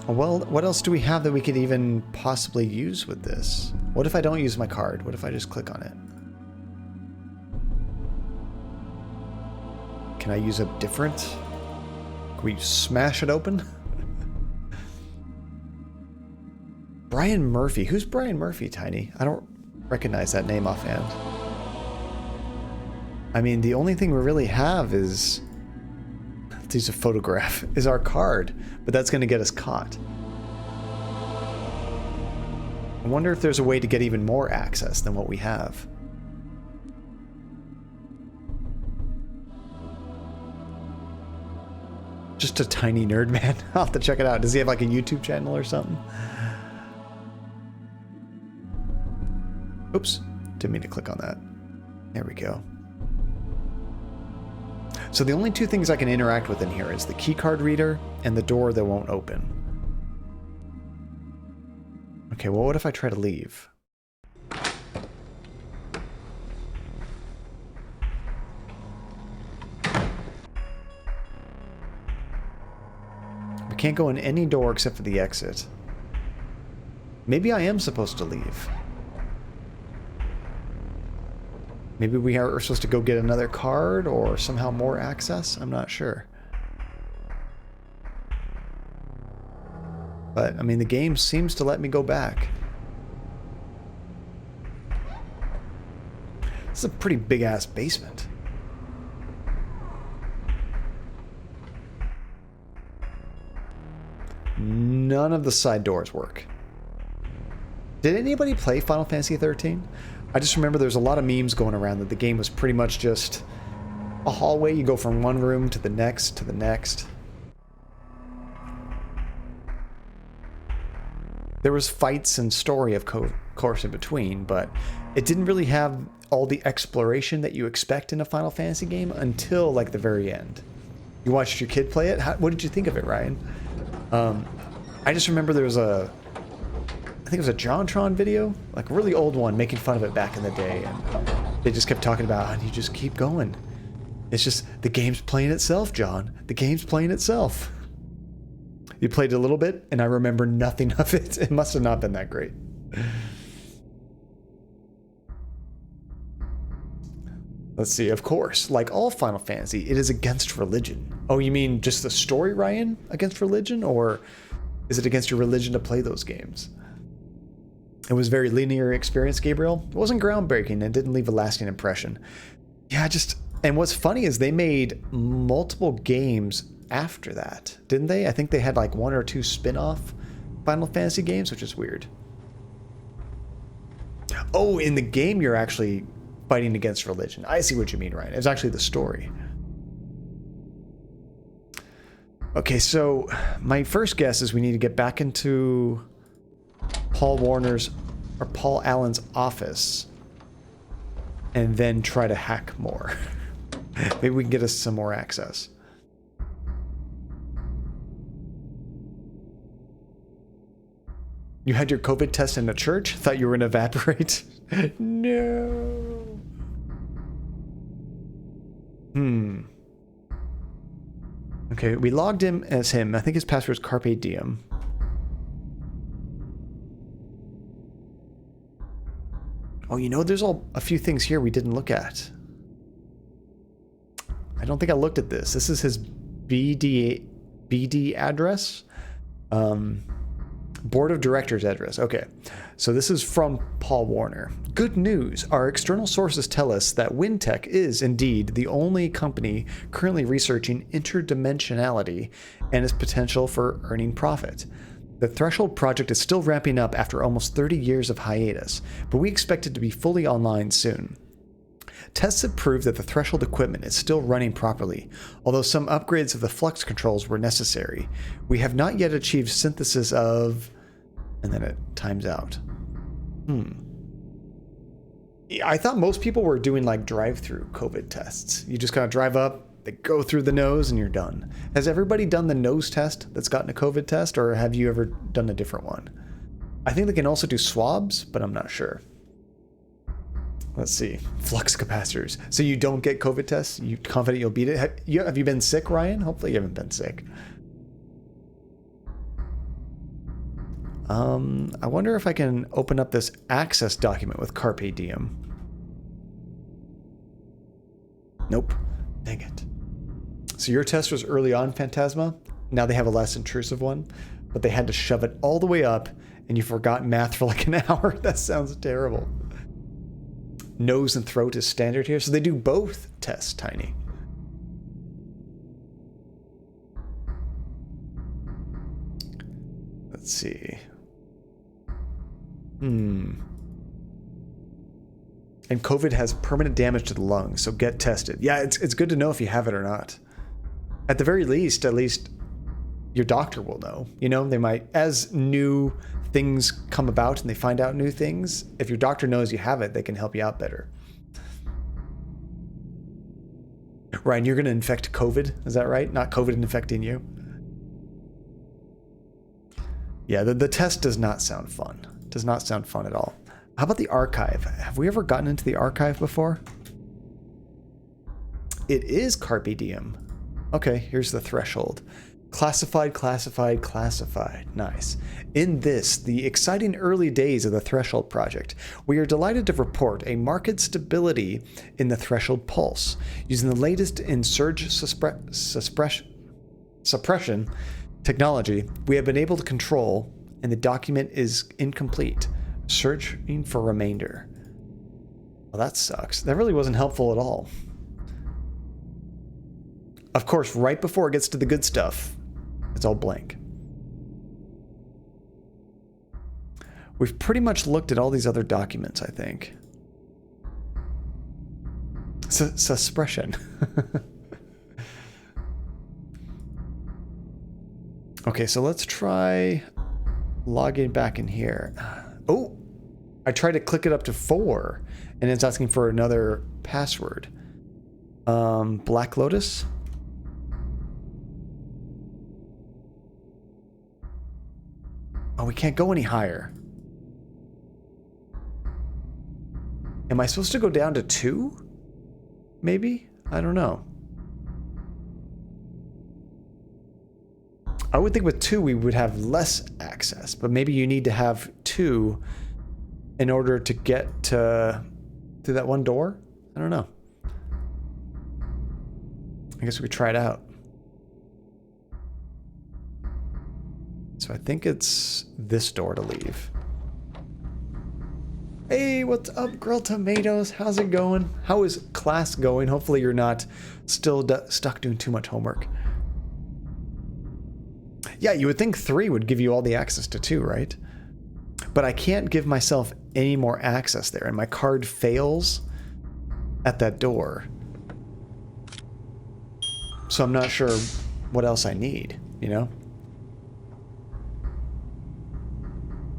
Well, what else do we have that we could even possibly use with this? What if I don't use my card? What if I just click on it? Can I use a different? Can we smash it open? Brian Murphy. Who's Brian Murphy, Tiny? I don't recognize that name offhand. I mean, the only thing we really have is... Let's use a photograph. Is our card. But that's going to get us caught. I wonder if there's a way to get even more access than what we have. Just a tiny nerd man. I'll have to check it out. Does he have like a YouTube channel or something? Oops. Didn't mean to click on that. There we go. So the only two things I can interact with in here is the keycard reader and the door that won't open. Okay, well, what if I try to leave? We can't go in any door except for the exit. Maybe I am supposed to leave. Maybe we are supposed to go get another card or somehow more access? I'm not sure. But, I mean, the game seems to let me go back. This is a pretty big-ass basement. None of the side doors work. Did anybody play Final Fantasy 13? I just remember there's a lot of memes going around that the game was pretty much just a hallway. You go from one room to the next to the next. There was fights and story, of course, in between, but it didn't really have all the exploration that you expect in a Final Fantasy game until, like, the very end. You watched your kid play it? What did you think of it, Ryan? I just remember there was a... I think it was a JonTron video, like a really old one, making fun of it back in the day, and they just kept talking about, and you just keep going. It's just, the game's playing itself, John. The game's playing itself. You played a little bit, and I remember nothing of it. It must have not been that great. Let's see, of course, like all Final Fantasy, it is against religion. Oh, you mean just the story, Ryan, against religion? Or is it against your religion to play those games? It was a very linear experience, Gabriel. It wasn't groundbreaking and didn't leave a lasting impression. Yeah, and what's funny is they made multiple games after that, didn't they? I think they had like 1 or 2 spin-off Final Fantasy games, which is weird. Oh, in the game you're actually fighting against religion. I see what you mean, Ryan. It's actually the story. Okay, so my first guess is we need to get back into Paul Allen's office and then try to hack more. Maybe we can get us some more access. You had your COVID test in a church? Thought you were going to evaporate? No. Okay, we logged him as him. I think his password is Carpe Diem. Oh, you know, there's a few things here we didn't look at. I don't think I looked at this. This is his BD address. Board of Directors address. Okay, so this is from Paul Warner. Good news. Our external sources tell us that WinTech is indeed the only company currently researching interdimensionality and its potential for earning profit. The Threshold project is still ramping up after almost 30 years of hiatus, but we expect it to be fully online soon. Tests have proved that the Threshold equipment is still running properly, although some upgrades of the flux controls were necessary. We have not yet achieved synthesis of... and then it times out. I thought most people were doing like drive-through COVID tests. You just kind of drive up, they go through the nose, and you're done. Has everybody done the nose test that's gotten a COVID test, or have you ever done a different one? I think they can also do swabs, but I'm not sure. Let's see. Flux capacitors. So you don't get COVID tests? You confident you'll beat it? Have you been sick, Ryan? Hopefully you haven't been sick. I wonder if I can open up this access document with Carpe Diem. Nope. Dang it. So your test was early on, Phantasma. Now they have a less intrusive one, but they had to shove it all the way up, and you forgot math for like an hour. That sounds terrible. Nose and throat is standard here, so they do both tests, Tiny. Let's see. And COVID has permanent damage to the lungs, so get tested. Yeah, it's good to know if you have it or not. At the very least, your doctor will know. You know, they might, as new things come about and they find out new things, if your doctor knows you have it, they can help you out better. Ryan, you're going to infect COVID, is that right? Not COVID infecting you? Yeah, the test does not sound fun. Does not sound fun at all. How about the archive? Have we ever gotten into the archive before? It is Carpe Diem. Okay, here's the threshold. Classified, classified, classified. Nice. In this, the exciting early days of the Threshold project, we are delighted to report a marked stability in the Threshold pulse. Using the latest in surge suppression technology, we have been able to control, and the document is incomplete. Searching for remainder. Well, that sucks. That really wasn't helpful at all. Of course, right before it gets to the good stuff, it's all blank. We've pretty much looked at all these other documents, I think. Suppression. Okay, so let's try logging back in here. Oh, I tried to click it up to 4, and it's asking for another password. Black Lotus? Oh, we can't go any higher. Am I supposed to go down to 2? Maybe? I don't know. I would think with 2 we would have less access, but maybe you need to have 2 in order to get to through that one door? I don't know. I guess we could try it out. So I think it's this door to leave. Hey, what's up, Grilled Tomatoes? How's it going? How is class going? Hopefully you're not still stuck doing too much homework. Yeah, you would think 3 would give you all the access to 2, right? But I can't give myself any more access there, and my card fails at that door. So I'm not sure what else I need, you know?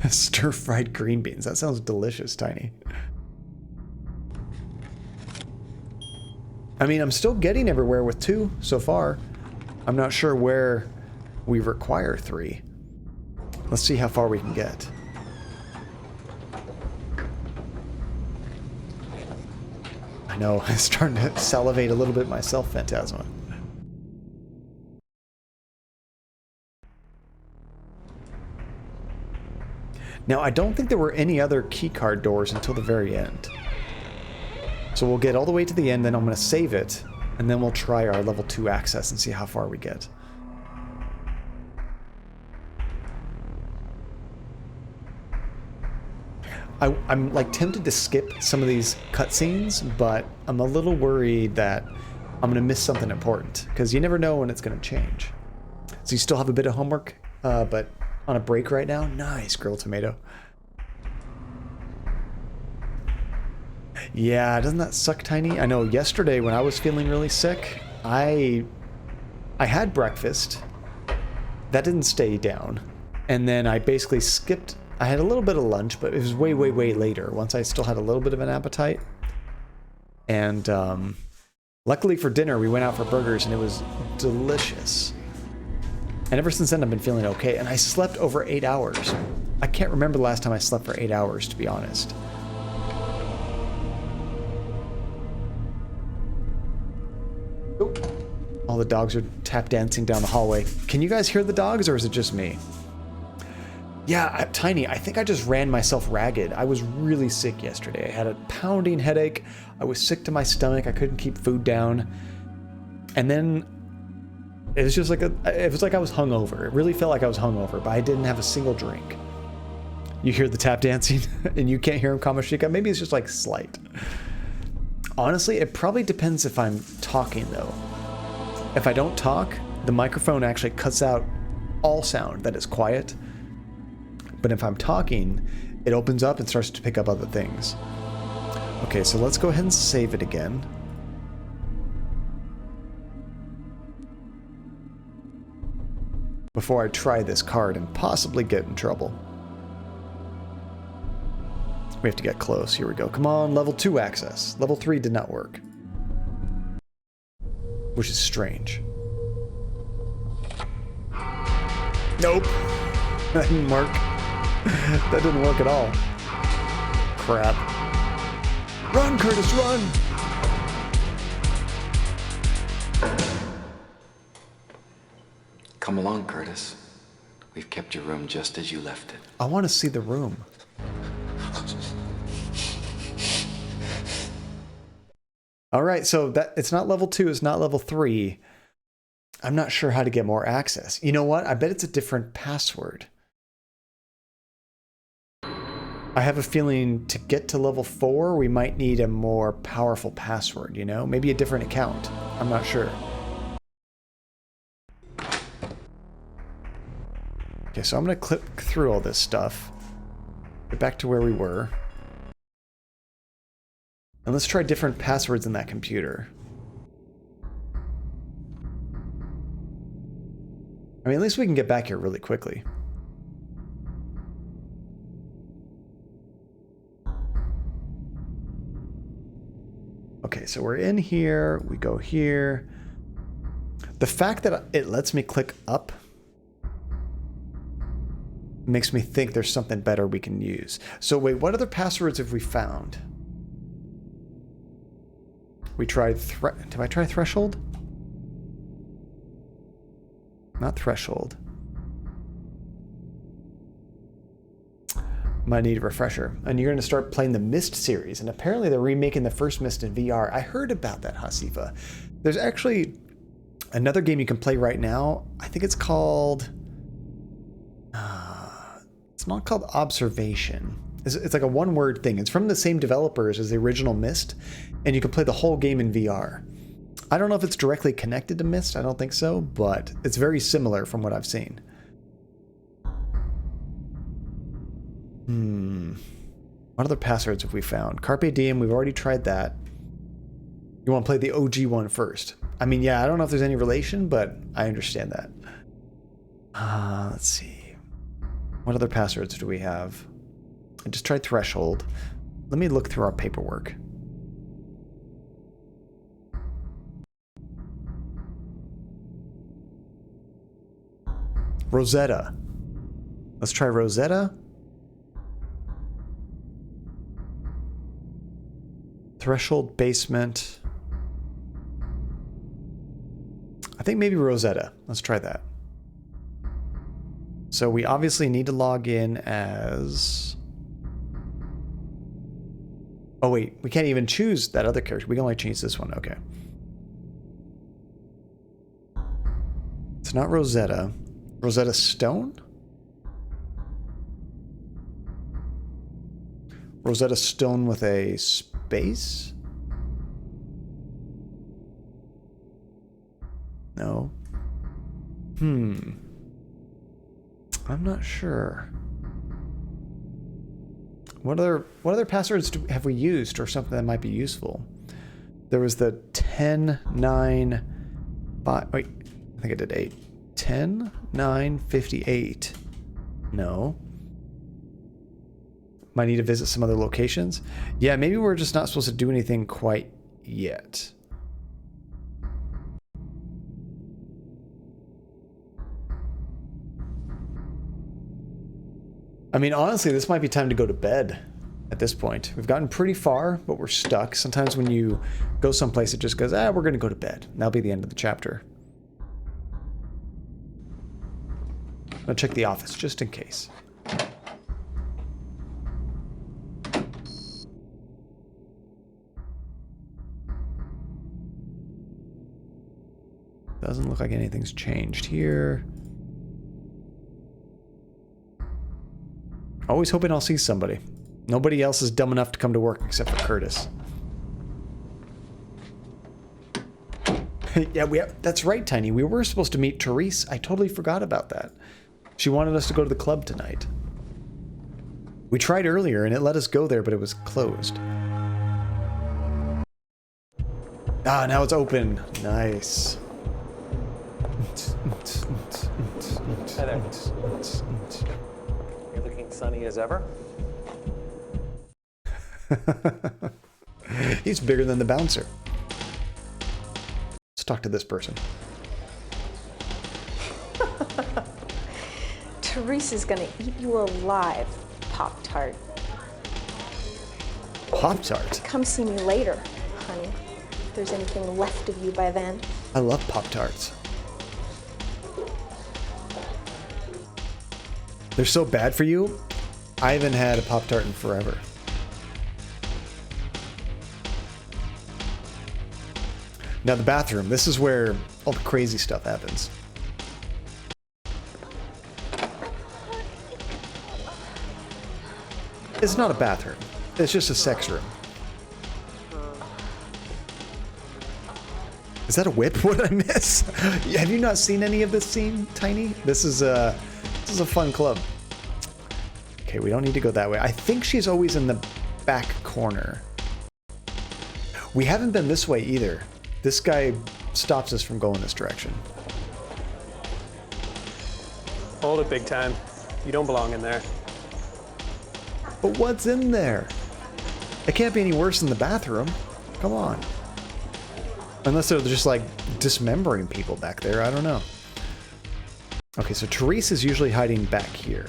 Stir-fried green beans. That sounds delicious, Tiny. I mean, I'm still getting everywhere with 2 so far. I'm not sure where we require 3. Let's see how far we can get. I know, I'm starting to salivate a little bit myself, Phantasma. Now, I don't think there were any other keycard doors until the very end. So we'll get all the way to the end, then I'm going to save it, and then we'll try our level 2 access and see how far we get. I'm like tempted to skip some of these cutscenes, but I'm a little worried that I'm going to miss something important, because you never know when it's going to change. So you still have a bit of homework, but on a break right now? Nice, Grilled Tomato. Yeah, doesn't that suck, Tiny? I know yesterday when I was feeling really sick, I had breakfast. That didn't stay down. And then I basically skipped. I had a little bit of lunch, but it was way, way, way later, once I still had a little bit of an appetite. And luckily for dinner, we went out for burgers, and it was delicious. And ever since then, I've been feeling okay. And I slept over 8 hours. I can't remember the last time I slept for 8 hours, to be honest. Oh. All the dogs are tap dancing down the hallway. Can you guys hear the dogs, or is it just me? Yeah, Tiny, I think I just ran myself ragged. I was really sick yesterday. I had a pounding headache. I was sick to my stomach. I couldn't keep food down. And then It was just like it was like I was hungover. It really felt like I was hungover, but I didn't have a single drink. You hear the tap dancing and you can't hear him, Kamashika. Maybe it's just like slight. Honestly, it probably depends if I'm talking though. If I don't talk, the microphone actually cuts out all sound that is quiet. But if I'm talking, it opens up and starts to pick up other things. Okay, so let's go ahead and save it again. Before I try this card and possibly get in trouble. We have to get close. Here we go. Come on, level 2 access. Level 3 did not work. Which is strange. Nope. That didn't work. That didn't work at all. Crap. Run, Curtis, run! Come along, Curtis. We've kept your room just as you left it. I want to see the room. All right, so that it's not level 2, it's not level 3. I'm not sure how to get more access. You know what? I bet it's a different password. I have a feeling to get to level 4, we might need a more powerful password, you know? Maybe a different account. I'm not sure. Okay, so I'm going to click through all this stuff. Get back to where we were. And let's try different passwords in that computer. I mean, at least we can get back here really quickly. Okay, so we're in here, we go here. The fact that it lets me click up makes me think there's something better we can use. So wait, what other passwords have we found? We tried did I try threshold? Not threshold. Might need a refresher. And you're going to start playing the Myst series, and apparently they're remaking the first Myst in VR. I heard about that, Hasifa. There's actually another game you can play right now. I think it's called... it's not called Observation. It's like a one-word thing. It's from the same developers as the original Myst, and you can play the whole game in VR. I don't know if it's directly connected to Myst. I don't think so, but it's very similar from what I've seen. What other passwords have we found? Carpe Diem, we've already tried that. You want to play the OG one first? I mean, yeah, I don't know if there's any relation, but I understand that. Let's see. What other passwords do we have? I just tried Threshold. Let me look through our paperwork. Rosetta. Let's try Rosetta. Threshold, basement. I think maybe Rosetta. Let's try that. So we obviously need to log in as... Oh wait, we can't even choose that other character. We can only change this one. Okay. It's not Rosetta. Rosetta Stone? Rosetta Stone with a space? No. I'm not sure. What other passwords have we used or something that might be useful? There was the 10, 9, 5, wait, I think I did 8. 10, 9, 58. No. Might need to visit some other locations. Yeah, maybe we're just not supposed to do anything quite yet. I mean, honestly, this might be time to go to bed at this point. We've gotten pretty far, but we're stuck. Sometimes when you go someplace, it just goes, we're going to go to bed. And that'll be the end of the chapter. I'll check the office, just in case. Doesn't look like anything's changed here. Always hoping I'll see somebody. Nobody else is dumb enough to come to work except for Curtis. Yeah, that's right, Tiny. We were supposed to meet Therese. I totally forgot about that. She wanted us to go to the club tonight. We tried earlier and it let us go there, but it was closed. Ah, now it's open. Nice. Hi there. You're looking sunny as ever. He's bigger than the bouncer. Let's talk to this person. Therese is gonna eat you alive, Pop-Tart. Pop-Tart? Come see me later, honey. If there's anything left of you by then. I love Pop-Tarts. They're so bad for you. I haven't had a Pop-Tart in forever. Now the bathroom. This is where all the crazy stuff happens. It's not a bathroom. It's just a sex room. Is that a whip? What did I miss? Have you not seen any of this scene, Tiny? This is a fun club. Okay, we don't need to go that way. I think she's always in the back corner. We haven't been this way either. This guy stops us from going this direction. Hold it, big time. You don't belong in there. But what's in there? It can't be any worse than the bathroom. Come on. Unless they're just like dismembering people back there. I don't know. Okay, so Therese is usually hiding back here.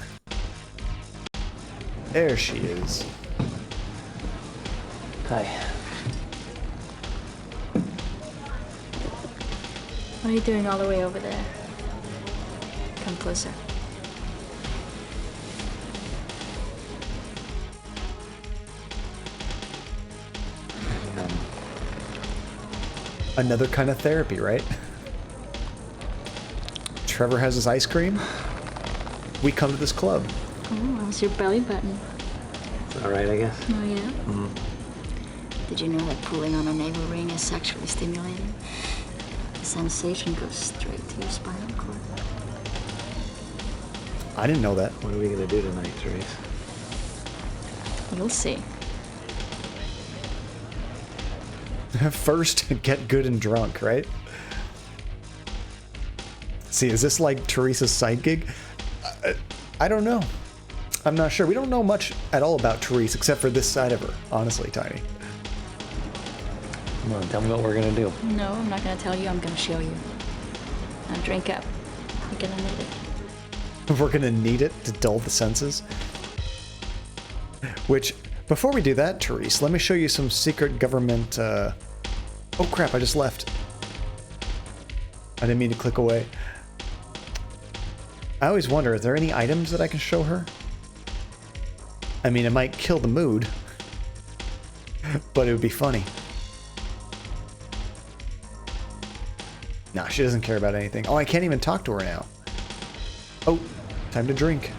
There she is. Hi. What are you doing all the way over there? Come closer. Another kind of therapy, right? Trevor has his ice cream. We come to this club. Oh, how's your belly button? It's all right, I guess. Oh, yeah? Did you know that pulling on a navel ring is sexually stimulating? The sensation goes straight to your spinal cord. I didn't know that. What are we gonna do tonight, Therese? You'll see. First, get good and drunk, right? See, is this like Teresa's side gig? I don't know. I'm not sure. We don't know much at all about Therese except for this side of her, honestly, Tiny. Come on, tell me what we're gonna do. No, I'm not gonna tell you. I'm gonna show you. Now drink up. You're gonna need it. We're gonna need it to dull the senses. Which, before we do that, Therese, let me show you some secret government, Oh crap, I just left. I didn't mean to click away. I always wonder, are there any items that I can show her? I mean, it might kill the mood, but it would be funny. Nah, she doesn't care about anything. Oh, I can't even talk to her now. Oh, time to drink.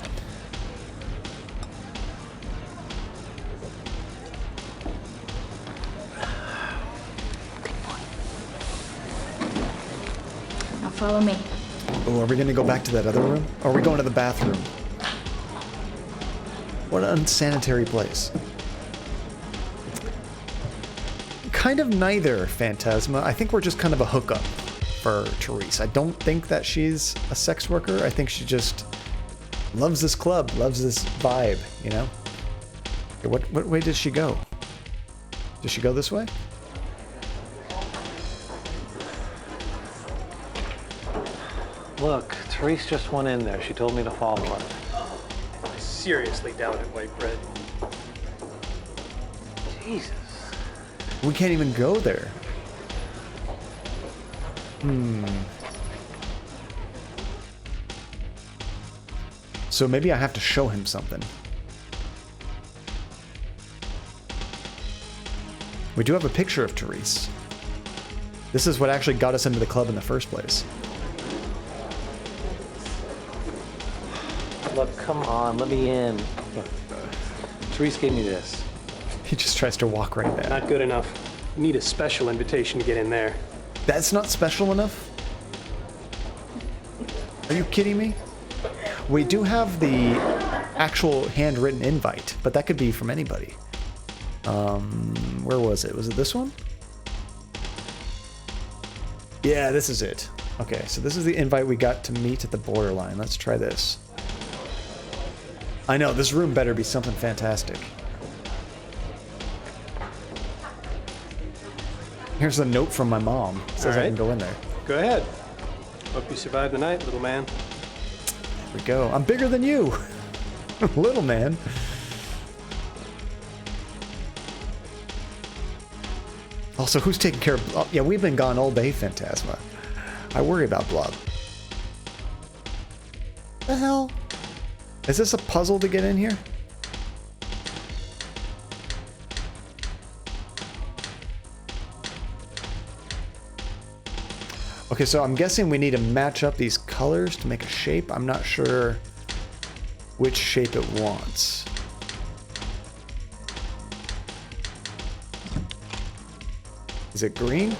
Now follow me. Oh, are we gonna go back to that other room? Or are we going to the bathroom? What an unsanitary place. Kind of neither, Phantasma. I think we're just kind of a hookup for Therese. I don't think that she's a sex worker. I think she just loves this club, loves this vibe, you know? Okay, what way did she go? Did she go this way? Look, Therese just went in there. She told me to follow her. I seriously doubt it, White Bread. Jesus. We can't even go there. So maybe I have to show him something. We do have a picture of Therese. This is what actually got us into the club in the first place. Look, come on, let me in. Look, Therese gave me this. He just tries to walk right back. Not good enough. You need a special invitation to get in there. That's not special enough? Are you kidding me? We do have the actual handwritten invite, but that could be from anybody. Where was it? Was it this one? Yeah, this is it. Okay, so this is the invite we got to meet at the borderline. Let's try this. I know, this room better be something fantastic. Here's a note from my mom. It says I can go in there. Go ahead. Hope you survived the night, little man. There we go. I'm bigger than you. Little man. Also, who's taking care of... Oh, yeah, we've been gone all day, Phantasma. I worry about Blob. The hell? Is this a puzzle to get in here? Okay, so I'm guessing we need to match up these colors to make a shape. I'm not sure which shape it wants. Is it green?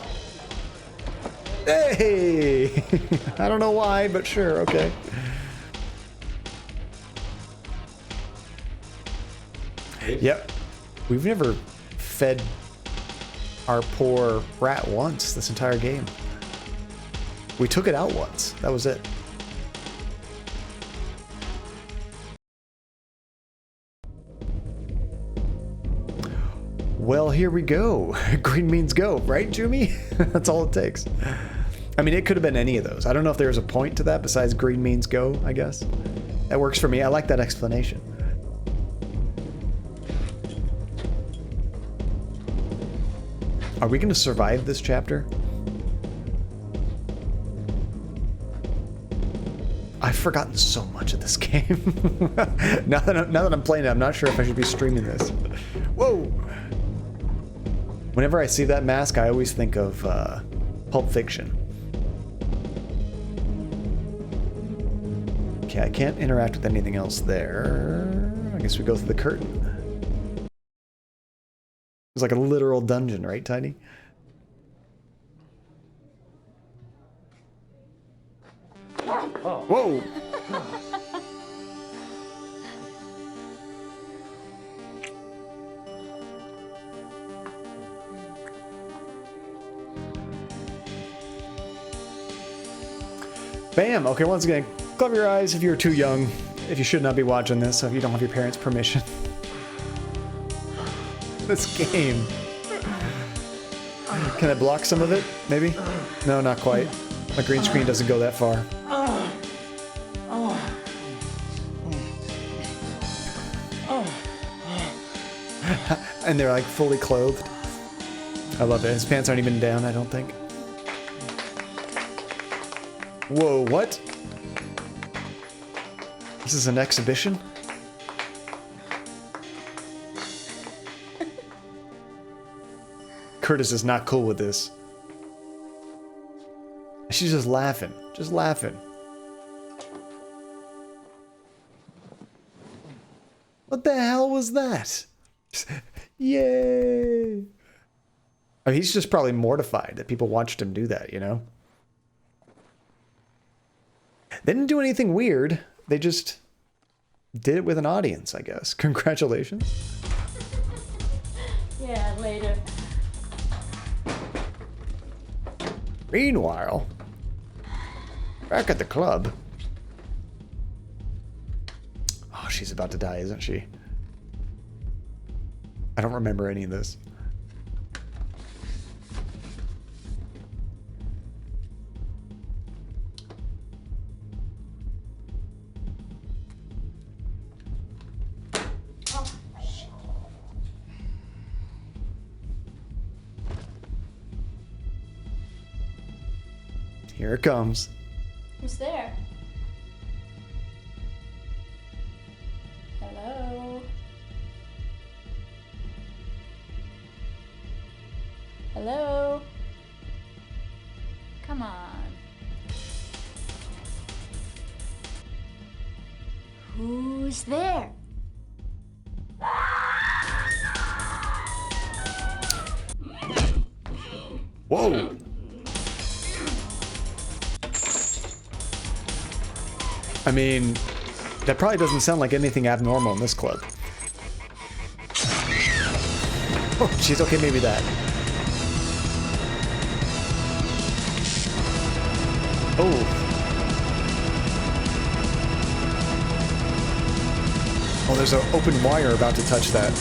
Hey! I don't know why, but sure, okay. Yep. We've never fed our poor rat once this entire game. We took it out once. That was it. Well, here we go. Green means go, right, Jumi? That's all it takes. I mean, it could have been any of those. I don't know if there's a point to that besides green means go, I guess. That works for me. I like that explanation. Are we going to survive this chapter? I've forgotten so much of this game. now that I'm playing it, I'm not sure if I should be streaming this. Whoa! Whenever I see that mask, I always think of Pulp Fiction. Okay, I can't interact with anything else there. I guess we go through the curtain. It's like a literal dungeon, right, Tiny? Oh. Whoa! Bam! Okay, once again, cover your eyes if you're too young, if you should not be watching this, so if you don't have your parents' permission. This game. Can I block some of it? Maybe? No, not quite. My green screen doesn't go that far. And they're like fully clothed. I love it. His pants aren't even down, I don't think. Whoa, what? This is an exhibition? Curtis is not cool with this. She's just laughing. Just laughing. What the hell was that? Yay! I mean, he's just probably mortified that people watched him do that, you know? They didn't do anything weird. They just did it with an audience, I guess. Congratulations. Yeah, later. Meanwhile, back at the club. Oh, she's about to die, isn't she? I don't remember any of this. Here it comes. Who's there? Hello? Hello? Come on. Who's there? Whoa! I mean, that probably doesn't sound like anything abnormal in this club. Oh, jeez, okay, maybe that. Oh. Oh, there's an open wire about to touch that.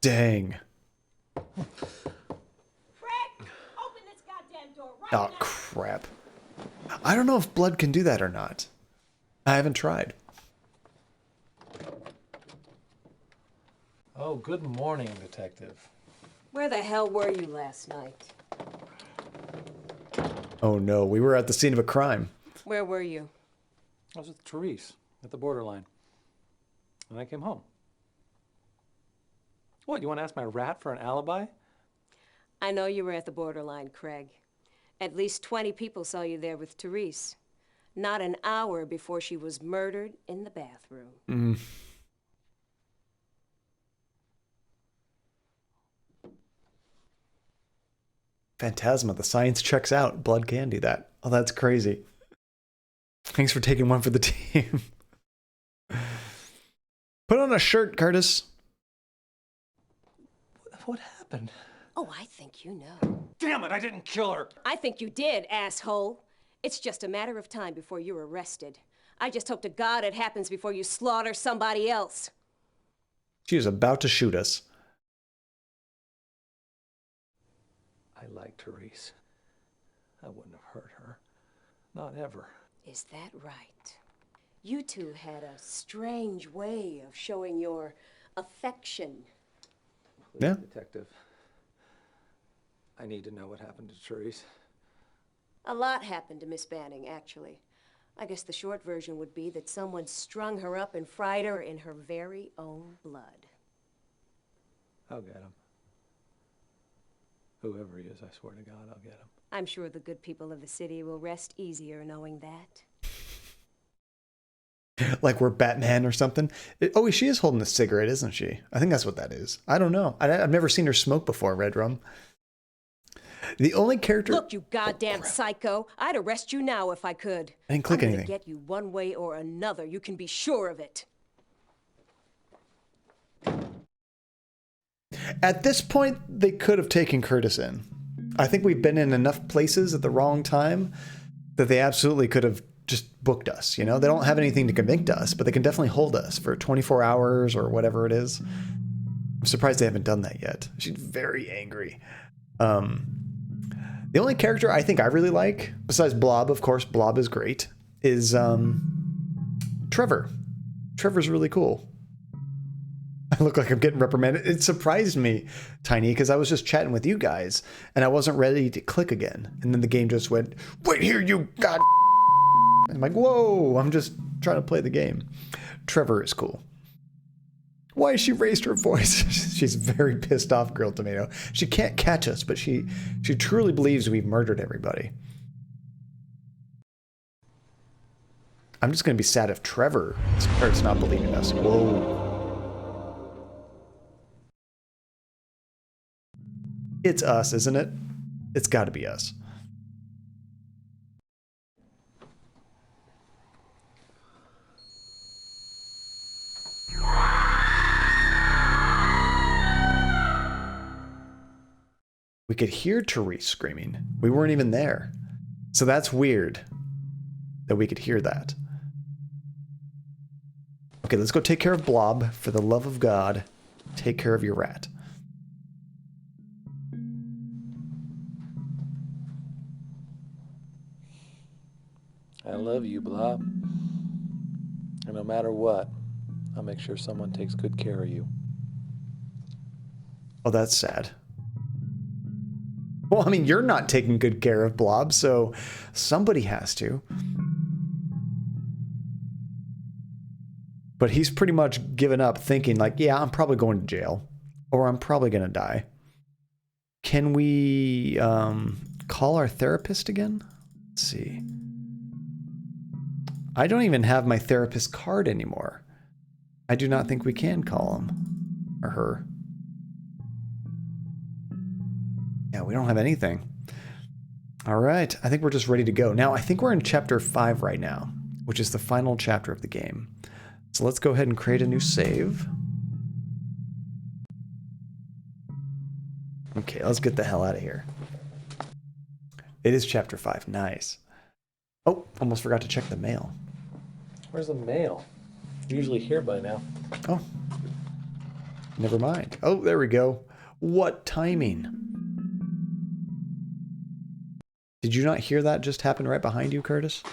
Dang. Oh, crap. I don't know if blood can do that or not. I haven't tried. Oh, good morning, Detective. Where the hell were you last night? Oh no, we were at the scene of a crime. Where were you? I was with Therese at the borderline. And I came home. What, you want to ask my rat for an alibi? I know you were at the borderline, Craig. At least 20 people saw you there with Therese. Not an hour before she was murdered in the bathroom. Mm. Phantasma, the science checks out. Blood can do that. Oh, that's crazy. Thanks for taking one for the team. Put on a shirt, Curtis. What happened? Oh, I think you know. Damn it, I didn't kill her! I think you did, asshole. It's just a matter of time before you're arrested. I just hope to God it happens before you slaughter somebody else. She was about to shoot us. I like Therese. I wouldn't have hurt her. Not ever. Is that right? You two had a strange way of showing your affection. Please, Yeah. Detective. I need to know what happened to Therese. A lot happened to Miss Banning, actually. I guess the short version would be that someone strung her up and fried her in her very own blood. I'll get him. Whoever he is, I swear to God, I'll get him. I'm sure the good people of the city will rest easier knowing that. Like we're Batman or something. Oh, she is holding a cigarette, isn't she? I think that's what that is. I don't know. I've never seen her smoke before, Red Rum. The only character... Look, you goddamn psycho. I'd arrest you now if I could. I didn't click I'm anything. gonna get you one way or another. You can be sure of it. At this point, they could have taken Curtis in. I think we've been in enough places at the wrong time that they absolutely could have just booked us, you know? They don't have anything to convict us, but they can definitely hold us for 24 hours or whatever it is. I'm surprised they haven't done that yet. She's very angry. The only character I think I really like, besides Blob, of course, Blob is great, is Trevor. Trevor's really cool. I look like I'm getting reprimanded. It surprised me, Tiny, because I was just chatting with you guys, and I wasn't ready to click again. And then the game just went, wait here, you god... I'm like, whoa, I'm just trying to play the game. Trevor is cool. Why she raised her voice? She's very pissed off, Grilled Tomato. She can't catch us, but she truly believes we've murdered everybody. I'm just going to be sad if Trevor starts not believing us. Whoa. It's us, isn't it? It's got to be us. We could hear Therese screaming. We weren't even there. So that's weird that we could hear that. Okay, let's go take care of Blob. For the love of God, take care of your rat. I love you, Blob. And no matter what, I'll make sure someone takes good care of you. Oh, that's sad. Well, I mean, you're not taking good care of Blob, so somebody has to. But he's pretty much given up thinking like, yeah, I'm probably going to jail or I'm probably going to die. Can we call our therapist again? Let's see. I don't even have my therapist card anymore. I do not think we can call him or her. Yeah, we don't have anything. All right, I think we're just ready to go. Now, I think we're in chapter 5 right now, which is the final chapter of the game. So let's go ahead and create a new save. Okay, let's get the hell out of here. It is chapter 5. Nice. Oh, almost forgot to check the mail. Where's the mail? Usually here by now. Oh, never mind. Oh, there we go. What timing. Did you not hear that just happen right behind you, Curtis?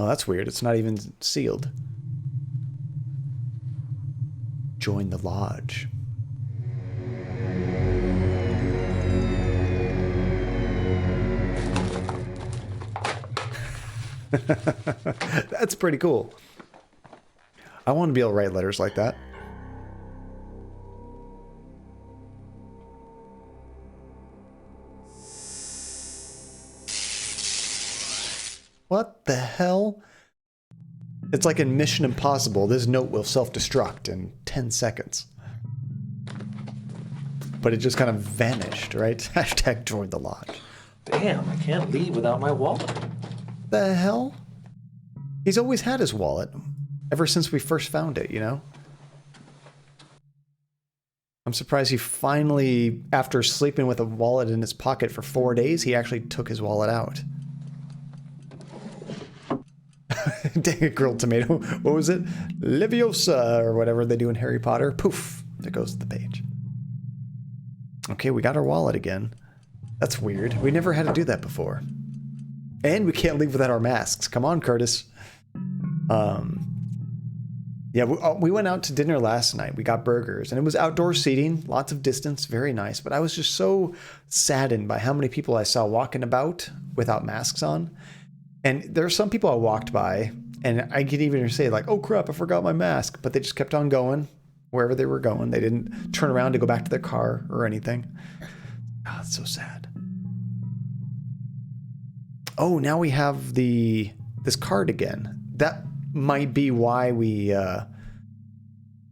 Oh, that's weird. It's not even sealed. Join the lodge. That's pretty cool. I want to be able to write letters like that. What the hell? It's like in Mission Impossible, this note will self-destruct in 10 seconds. But it just kind of vanished, right? Hashtag join the lodge. Damn, I can't leave without my wallet. The hell? He's always had his wallet. Ever since we first found it, you know? I'm surprised he finally, after sleeping with a wallet in his pocket for 4 days, he actually took his wallet out. Dang it, grilled tomato. What was it? Leviosa, or whatever they do in Harry Potter. Poof, there goes the page. Okay, we got our wallet again. That's weird. We never had to do that before. And we can't leave without our masks. Come on, Curtis. Yeah, we went out to dinner last night. We got burgers, and it was outdoor seating, lots of distance, very nice. But I was just so saddened by how many people I saw walking about without masks on. And there are some people I walked by, and I could even say like, oh crap, I forgot my mask. But they just kept on going wherever they were going. They didn't turn around to go back to their car or anything. Oh, it's so sad. Oh, now we have this card again. That might be why we,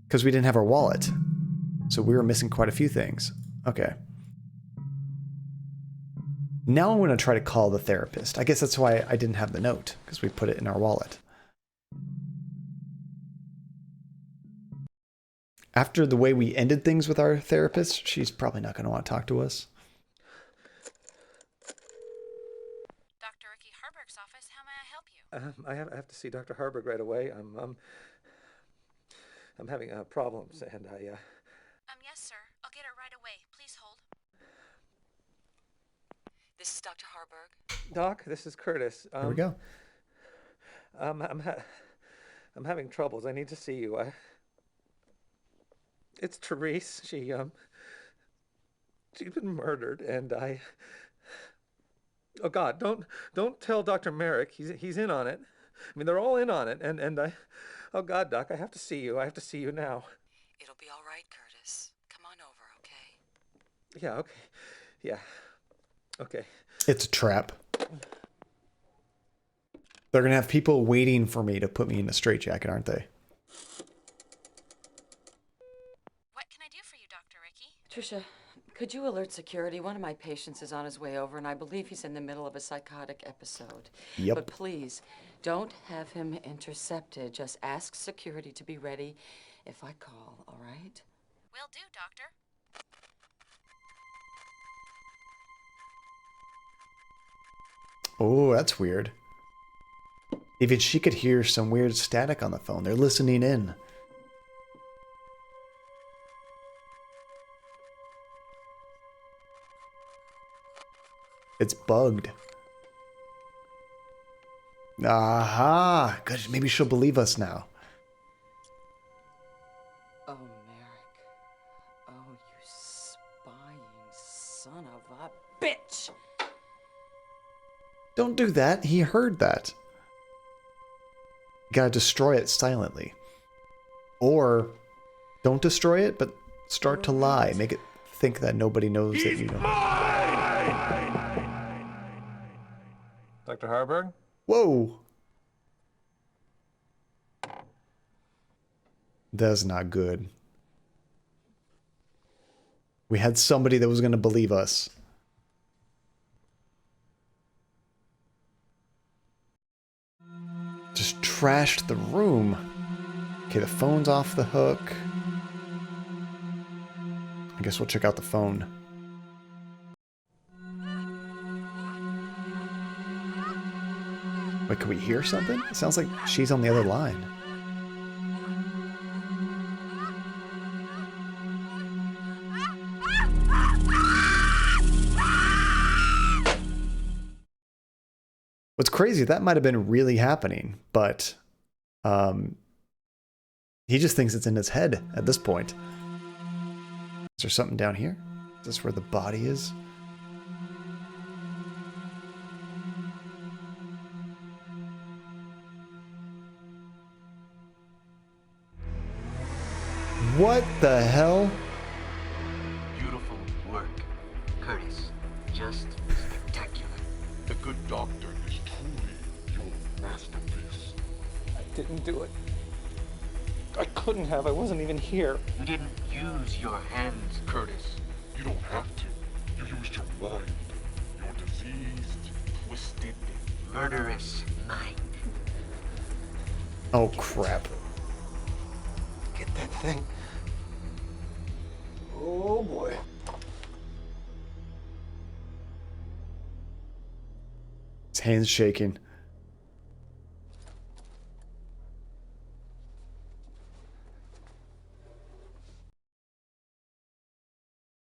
because we didn't have our wallet. So we were missing quite a few things. Okay. Now I'm going to try to call the therapist. I guess that's why I didn't have the note, because we put it in our wallet. After the way we ended things with our therapist, she's probably not going to want to talk to us. Dr. Ricky Harburg's office, how may I help you? I have to see Dr. Harburg right away. I'm having problems, and I. Yes, sir. I'll get her right away. Please hold. This is Dr. Harburg. Doc, this is Curtis. Here we go. I'm having troubles. I need to see you. It's Therese. She's been murdered, and I. Oh God! Don't tell Dr. Merrick. He's in on it. I mean, they're all in on it, and I. Oh God, Doc, I have to see you. I have to see you now. It'll be all right, Curtis. Come on over, okay? Yeah. Okay. Yeah. Okay. It's a trap. They're going to have people waiting for me to put me in a straitjacket, aren't they? What can I do for you, Dr. Ricky? Tricia, could you alert security? One of my patients is on his way over, and I believe he's in the middle of a psychotic episode. Yep. But please, don't have him intercepted. Just ask security to be ready if I call, all right? Will do, Doctor. Oh, that's weird. Even she could hear some weird static on the phone. They're listening in. It's bugged. Aha! Good. Maybe she'll believe us now. Oh, Merrick. Oh, you spying son of a bitch! Don't do that. He heard that. You gotta destroy it silently. Or don't destroy it, but start to lie. Make it think that nobody knows that you know. Dr. Harburg? Whoa! That's not good. We had somebody that was going to believe us. Just trashed the room. Okay, the phone's off the hook. I guess we'll check out the phone. Wait, can we hear something? It sounds like she's on the other line. What's crazy, that might have been really happening, but he just thinks it's in his head at this point. Is there something down here? Is this where the body is? What the hell? Beautiful work, Curtis. Just spectacular. The good doctor is truly your masterpiece. I didn't do it. I couldn't have. I wasn't even here. You didn't use your hands, Curtis. You don't have to. You used your mind. Your diseased, twisted, murderous mind. Oh, crap. Get that thing. Oh, boy. His hand's shaking.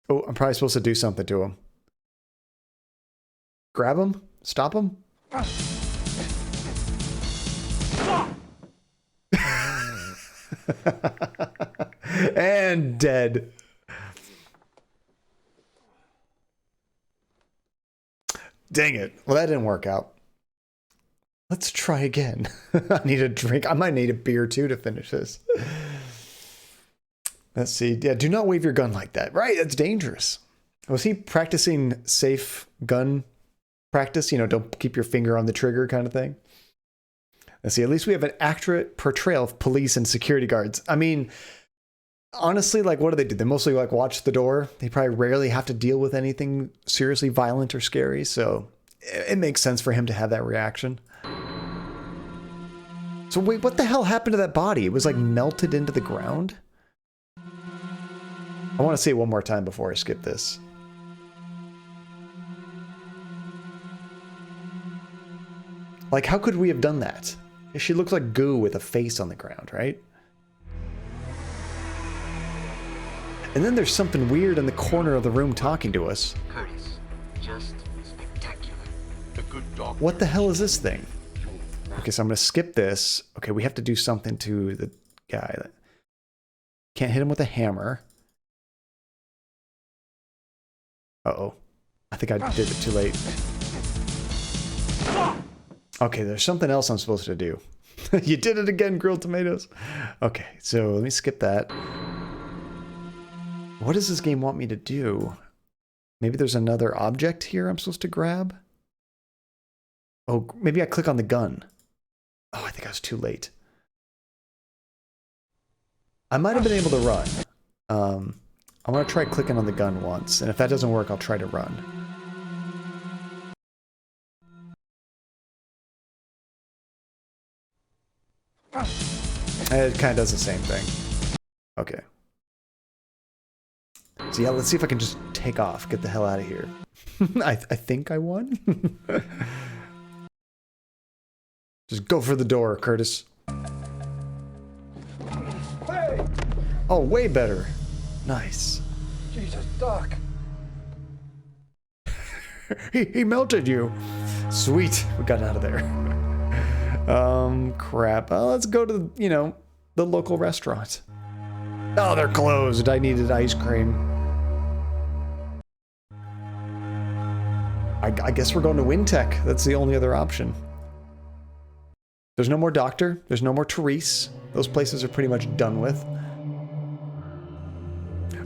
Oh, I'm probably supposed to do something to him. Grab him? Stop him? And dead. Dang it. Well, that didn't work out. Let's try again. I need a drink. I might need a beer too to finish this. Let's see. Yeah, do not wave your gun like that. Right, that's dangerous. Was he practicing safe gun practice? You know, don't keep your finger on the trigger kind of thing. Let's see. At least we have an accurate portrayal of police and security guards. I mean, honestly, like, what do? They mostly, like, watch the door. They probably rarely have to deal with anything seriously violent or scary. So it makes sense for him to have that reaction. So wait, what the hell happened to that body? It was, like, melted into the ground? I want to see it one more time before I skip this. Like, how could we have done that? She looks like goo with a face on the ground, right? And then there's something weird in the corner of the room talking to us. Curtis, just spectacular. The good doctor. What the hell is this thing? Okay, so I'm going to skip this. Okay, we have to do something to the guy. Can't hit him with a hammer. Uh-oh. I think I did it too late. Okay, there's something else I'm supposed to do. You did it again, grilled tomatoes. Okay, so let me skip that. What does this game want me to do? Maybe there's another object here I'm supposed to grab? Oh, maybe I click on the gun. Oh, I think I was too late. I might have been able to run. I want to try clicking on the gun once, and if that doesn't work, I'll try to run. It kind of does the same thing. Okay. So yeah, let's see if I can just take off, get the hell out of here. I think I won. Just go for the door, Curtis. Hey! Oh, way better. Nice. Jesus, Doc. He melted you. Sweet. We got out of there. Crap. Let's go to, you know, the local restaurant. Oh, they're closed. I needed ice cream. I guess we're going to Wintech. That's the only other option. There's no more Doctor. There's no more Therese. Those places are pretty much done with.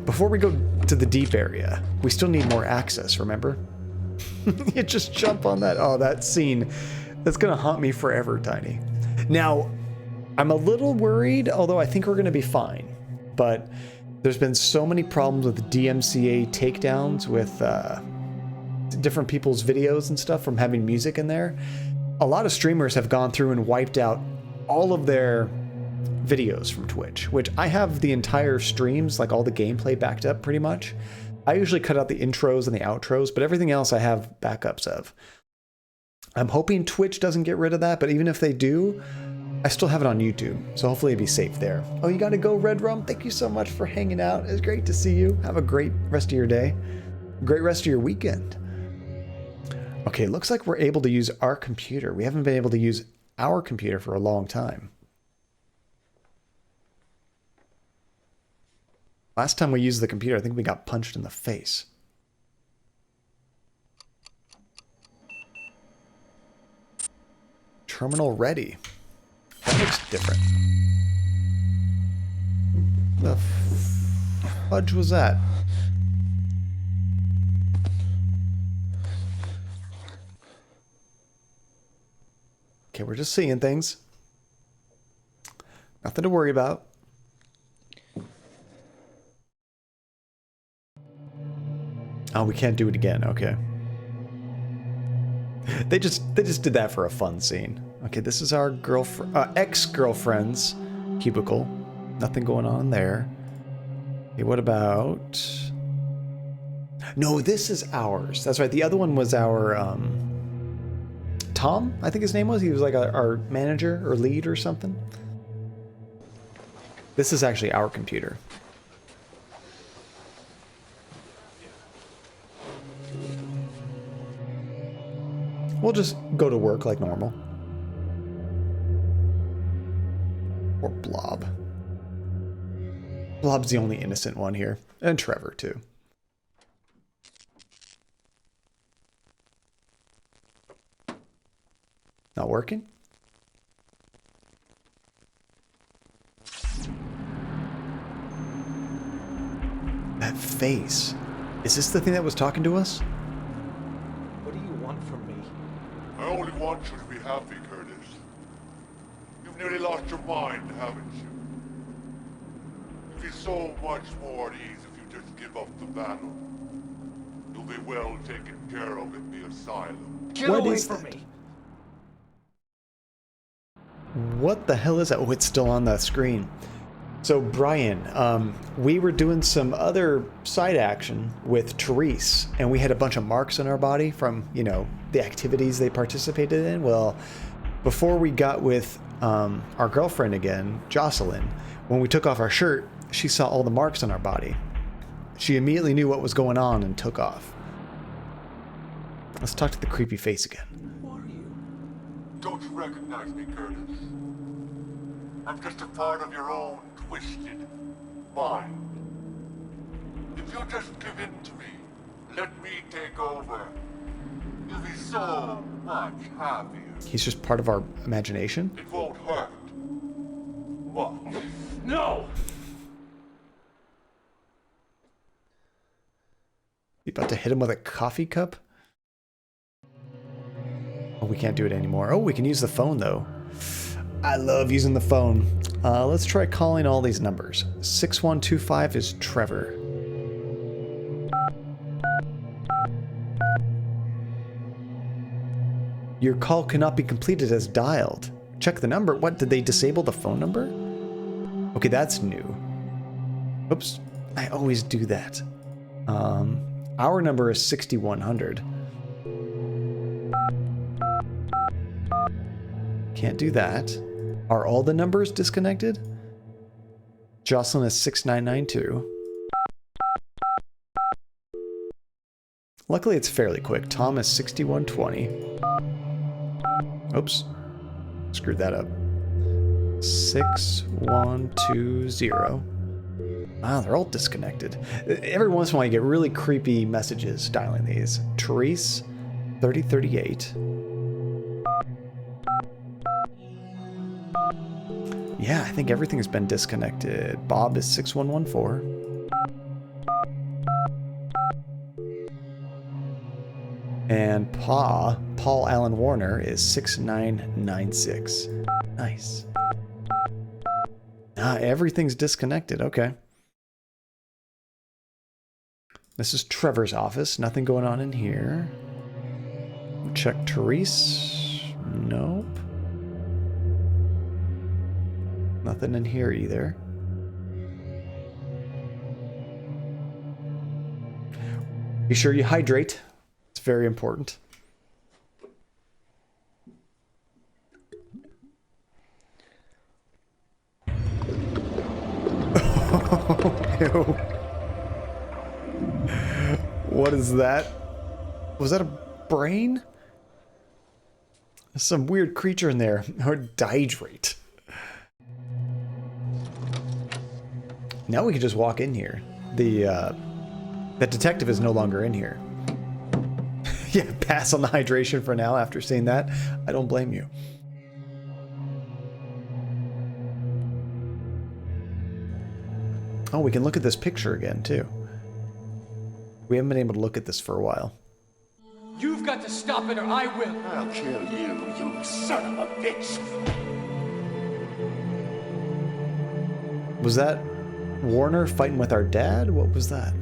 Before we go to the deep area, we still need more access, remember? You just jump on that. Oh, that scene. That's going to haunt me forever, Tiny. Now, I'm a little worried, although I think we're going to be fine. But there's been so many problems with DMCA takedowns with different people's videos and stuff from having music in there. A lot of streamers have gone through and wiped out all of their videos from Twitch, which I have the entire streams, like all the gameplay backed up pretty much. I usually cut out the intros and the outros, but everything else I have backups of. I'm hoping Twitch doesn't get rid of that, but even if they do, I still have it on YouTube, so hopefully it'll be safe there. Oh, you gotta go, Red Rum. Thank you so much for hanging out. It's great to see you. Have a great rest of your day. Great rest of your weekend. Okay, looks like we're able to use our computer. We haven't been able to use our computer for a long time. Last time we used the computer, I think we got punched in the face. Terminal ready. That looks different. The fudge was that? Okay, we're just seeing things. Nothing to worry about. Oh, we can't do it again. Okay. They just did that for a fun scene. Okay, this is our girlfriend, ex-girlfriend's cubicle. Nothing going on there. Okay, what about? No, this is ours. That's right. The other one was our Tom, I think his name was. He was like our manager or lead or something. This is actually our computer. We'll just go to work like normal. Or Blob. Blob's the only innocent one here. And Trevor, too. Not working? That face. Is this the thing that was talking to us? What do you want from me? I only want you to be happy, Curtis. You've nearly lost your mind, haven't you? You'll be so much more at ease if you just give up the battle. You'll be well taken care of in the asylum. Get away from me! What the hell is that? Oh, it's still on the screen. So, Brian, we were doing some other side action with Therese, and we had a bunch of marks on our body from, you know, the activities they participated in. Well, before we got with our girlfriend again, Jocelyn, when we took off our shirt, she saw all the marks on our body. She immediately knew what was going on and took off. Let's talk to the creepy face again. Who are you? Don't you recognize me, Curtis? I'm just a part of your own twisted mind. If you just give in to me, let me take over, you'll be so much happier. He's just part of our imagination? It won't hurt. What? No! You about to hit him with a coffee cup? Oh, we can't do it anymore. Oh, we can use the phone, though. I love using the phone. Let's try calling all these numbers. 6125 is Trevor. Your call cannot be completed as dialed. Check the number. What, did they disable the phone number? Okay, that's new. Oops, I always do that. Our number is 6100. Can't do that. Are all the numbers disconnected? Jocelyn is 6992. Luckily, it's fairly quick. Tom is 6120. Oops. Screwed that up. 6120. Wow, they're all disconnected. Every once in a while, you get really creepy messages dialing these. Therese, 3038. Yeah, I think everything's been disconnected. Bob is 6114. And Paul Allen Warner is 6996. Nice. Ah, everything's disconnected. Okay. This is Trevor's office. Nothing going on in here. Check Therese. Nope. Nothing in here either. Be sure you hydrate. It's very important. Ew. What is that? Was that a brain? There's some weird creature in there. Or dihydrate. Now we can just walk in here. The detective is no longer in here. Yeah, pass on the hydration for now after seeing that. I don't blame you. Oh, we can look at this picture again, too. We haven't been able to look at this for a while. You've got to stop it or I will. I'll kill you, you son of a bitch. Was that Warner fighting with our dad? What was that?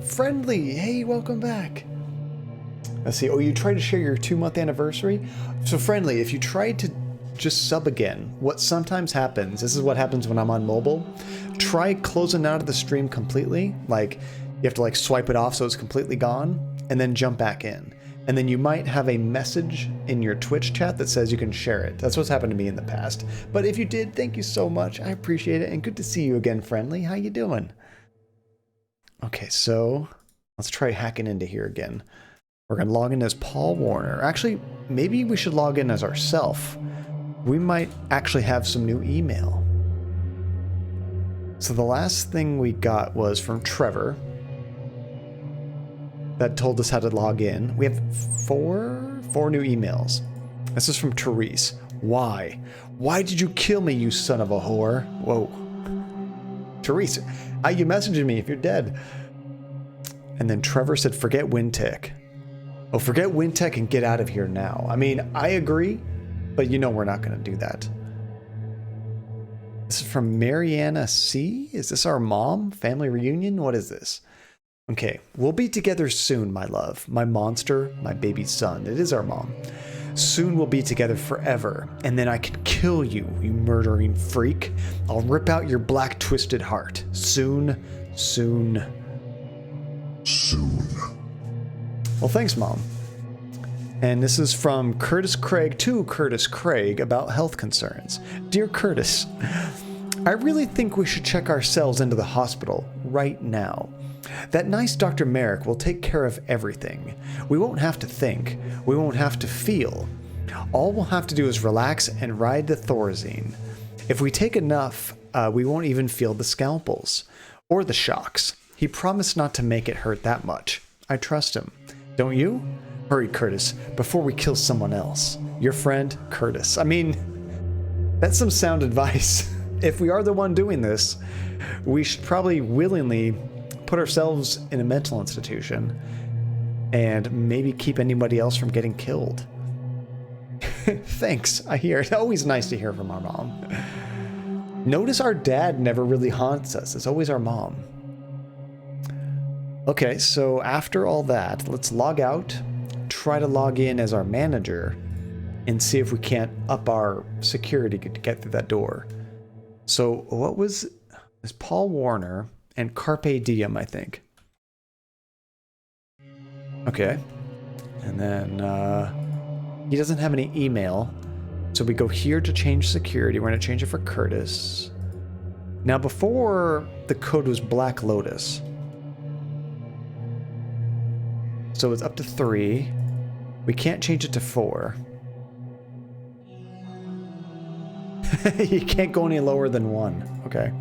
Friendly! Hey, welcome back. Let's see. Oh, you tried to share your 2-month anniversary? So Friendly, if you tried to just sub again, what sometimes happens, this is what happens when I'm on mobile, try closing out of the stream completely. Like, you have to like swipe it off so it's completely gone, and then jump back in. And then you might have a message in your Twitch chat that says you can share it. That's what's happened to me in the past. But if you did, thank you so much. I appreciate it, and good to see you again, Friendly. How you doing? Okay, so let's try hacking into here again. We're going to log in as Paul Warner. Actually, maybe we should log in as ourselves. We might actually have some new email. So the last thing we got was from Trevor. That told us how to log in. We have four new emails. This is from Therese. Why? Why did you kill me, you son of a whore? Whoa. Therese, how you messaging me if you're dead? And then Trevor said, forget Wintech. Oh, forget Wintech and get out of here now. I mean, I agree, but you know we're not going to do that. This is from Mariana C. Is this our mom? Family reunion? What is this? Okay, we'll be together soon, my love. My monster, my baby son. It is our mom. Soon we'll be together forever, and then I can kill you, you murdering freak. I'll rip out your black twisted heart. Soon, soon, soon. Well, thanks, Mom. And this is from Curtis Craig to Curtis Craig about health concerns. Dear Curtis, I really think we should check ourselves into the hospital right now. That nice Dr. Merrick will take care of everything. We won't have to think. We won't have to feel. All we'll have to do is relax and ride the Thorazine. If we take enough, we won't even feel the scalpels or the shocks. He promised not to make it hurt that much. I trust him. Don't you? Hurry, Curtis, before we kill someone else. Your friend, Curtis. I mean, that's some sound advice. If we are the one doing this, we should probably willingly put ourselves in a mental institution and maybe keep anybody else from getting killed. Thanks, I hear. It's always nice to hear from our mom. Notice our dad never really haunts us. It's always our mom. Okay, so after all that, let's log out, try to log in as our manager, and see if we can't up our security to get through that door. So what was this? Paul Warner and Carpe Diem, I think. Okay. And then he doesn't have any email. So we go here to change security. We're going to change it for Curtis. Now before, the code was Black Lotus. So it's up to 3. We can't change it to 4. You can't go any lower than 1. Okay.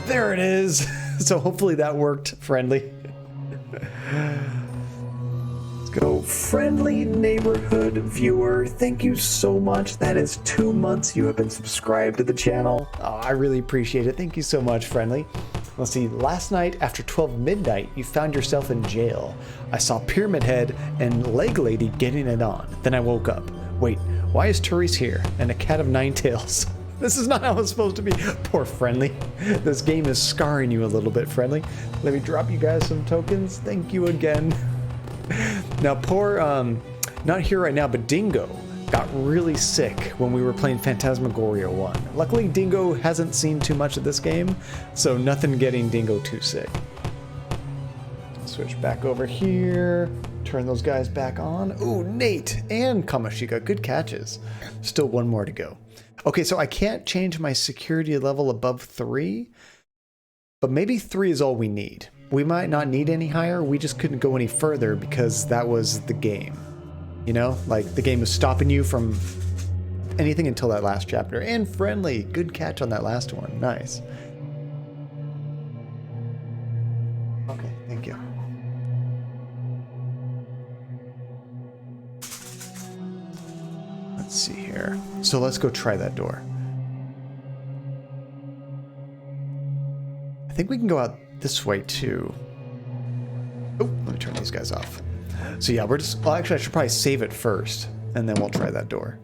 There it is. So hopefully that worked, friendly. Let's go. Friendly neighborhood viewer, thank you so much. That is 2 months you have been subscribed to the channel. Oh, I really appreciate it. Thank you so much, friendly. Let's see, last night after 12 midnight, you found yourself in jail. I saw Pyramid Head and Leg Lady getting it on. Then I woke up. Wait, why is Therese here? And a cat of 9 tails. This is not how it's supposed to be. Poor Friendly. This game is scarring you a little bit, Friendly. Let me drop you guys some tokens. Thank you again. Now, poor, not here right now, but Dingo got really sick when we were playing Phantasmagoria 1. Luckily, Dingo hasn't seen too much of this game, so nothing getting Dingo too sick. Switch back over here. Turn those guys back on. Ooh, Nate and Kamashika, good catches. Still one more to go. Okay, so I can't change my security level above 3, but maybe 3 is all we need. We might not need any higher, we just couldn't go any further because that was the game. You know, like the game was stopping you from anything until that last chapter. And Friendly, good catch on that last one, nice. Okay, thank you. Let's see here. So let's go try that door. I think we can go out this way too. Oh, let me turn these guys off. So yeah, we're just, well, actually I should probably save it first and then we'll try that door.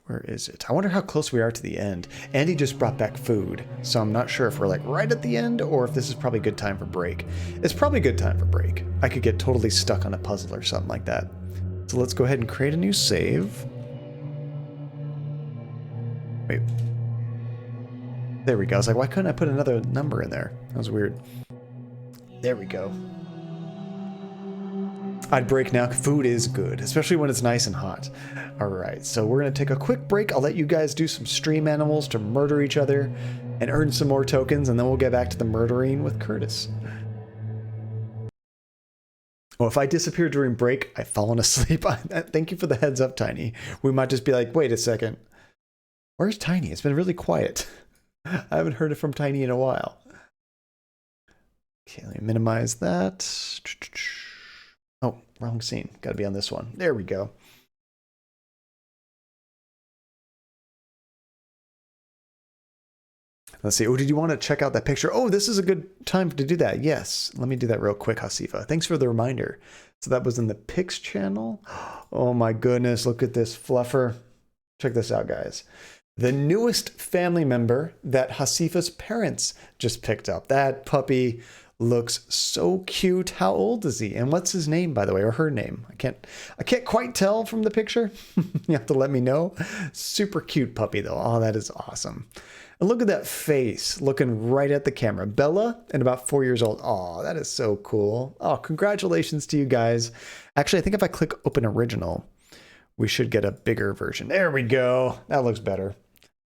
Where is it? I wonder how close we are to the end. Andy just brought back food, so I'm not sure if we're like right at the end or if this is probably a good time for break. It's probably a good time for break. I could get totally stuck on a puzzle or something like that. So let's go ahead and create a new save. Wait. There we go. I was like, why couldn't I put another number in there? That was weird. There we go. I'd break now. Food is good, especially when it's nice and hot. All right, so we're going to take a quick break. I'll let you guys do some stream animals to murder each other and earn some more tokens, and then we'll get back to the murdering with Curtis. Oh, if I disappear during break, I've fallen asleep. Thank you for the heads up, Tiny. We might just be like, wait a second. Where's Tiny? It's been really quiet. I haven't heard it from Tiny in a while. Okay, let me minimize that. Oh, wrong scene. Got to be on this one. There we go. Let's see. Oh, did you want to check out that picture? Oh, this is a good time to do that. Yes. Let me do that real quick, Hasifa. Thanks for the reminder. So that was in the Pics channel. Oh my goodness. Look at this fluffer. Check this out, guys. The newest family member that Hasifa's parents just picked up. That puppy looks so cute. How old is he? And what's his name, by the way, or her name? I can't quite tell from the picture. You have to let me know. Super cute puppy, though. Oh, that is awesome. And look at that face looking right at the camera. Bella, and about 4 years old. Oh, that is so cool. Oh, congratulations to you guys. Actually, I think if I click open original, we should get a bigger version. There we go. That looks better.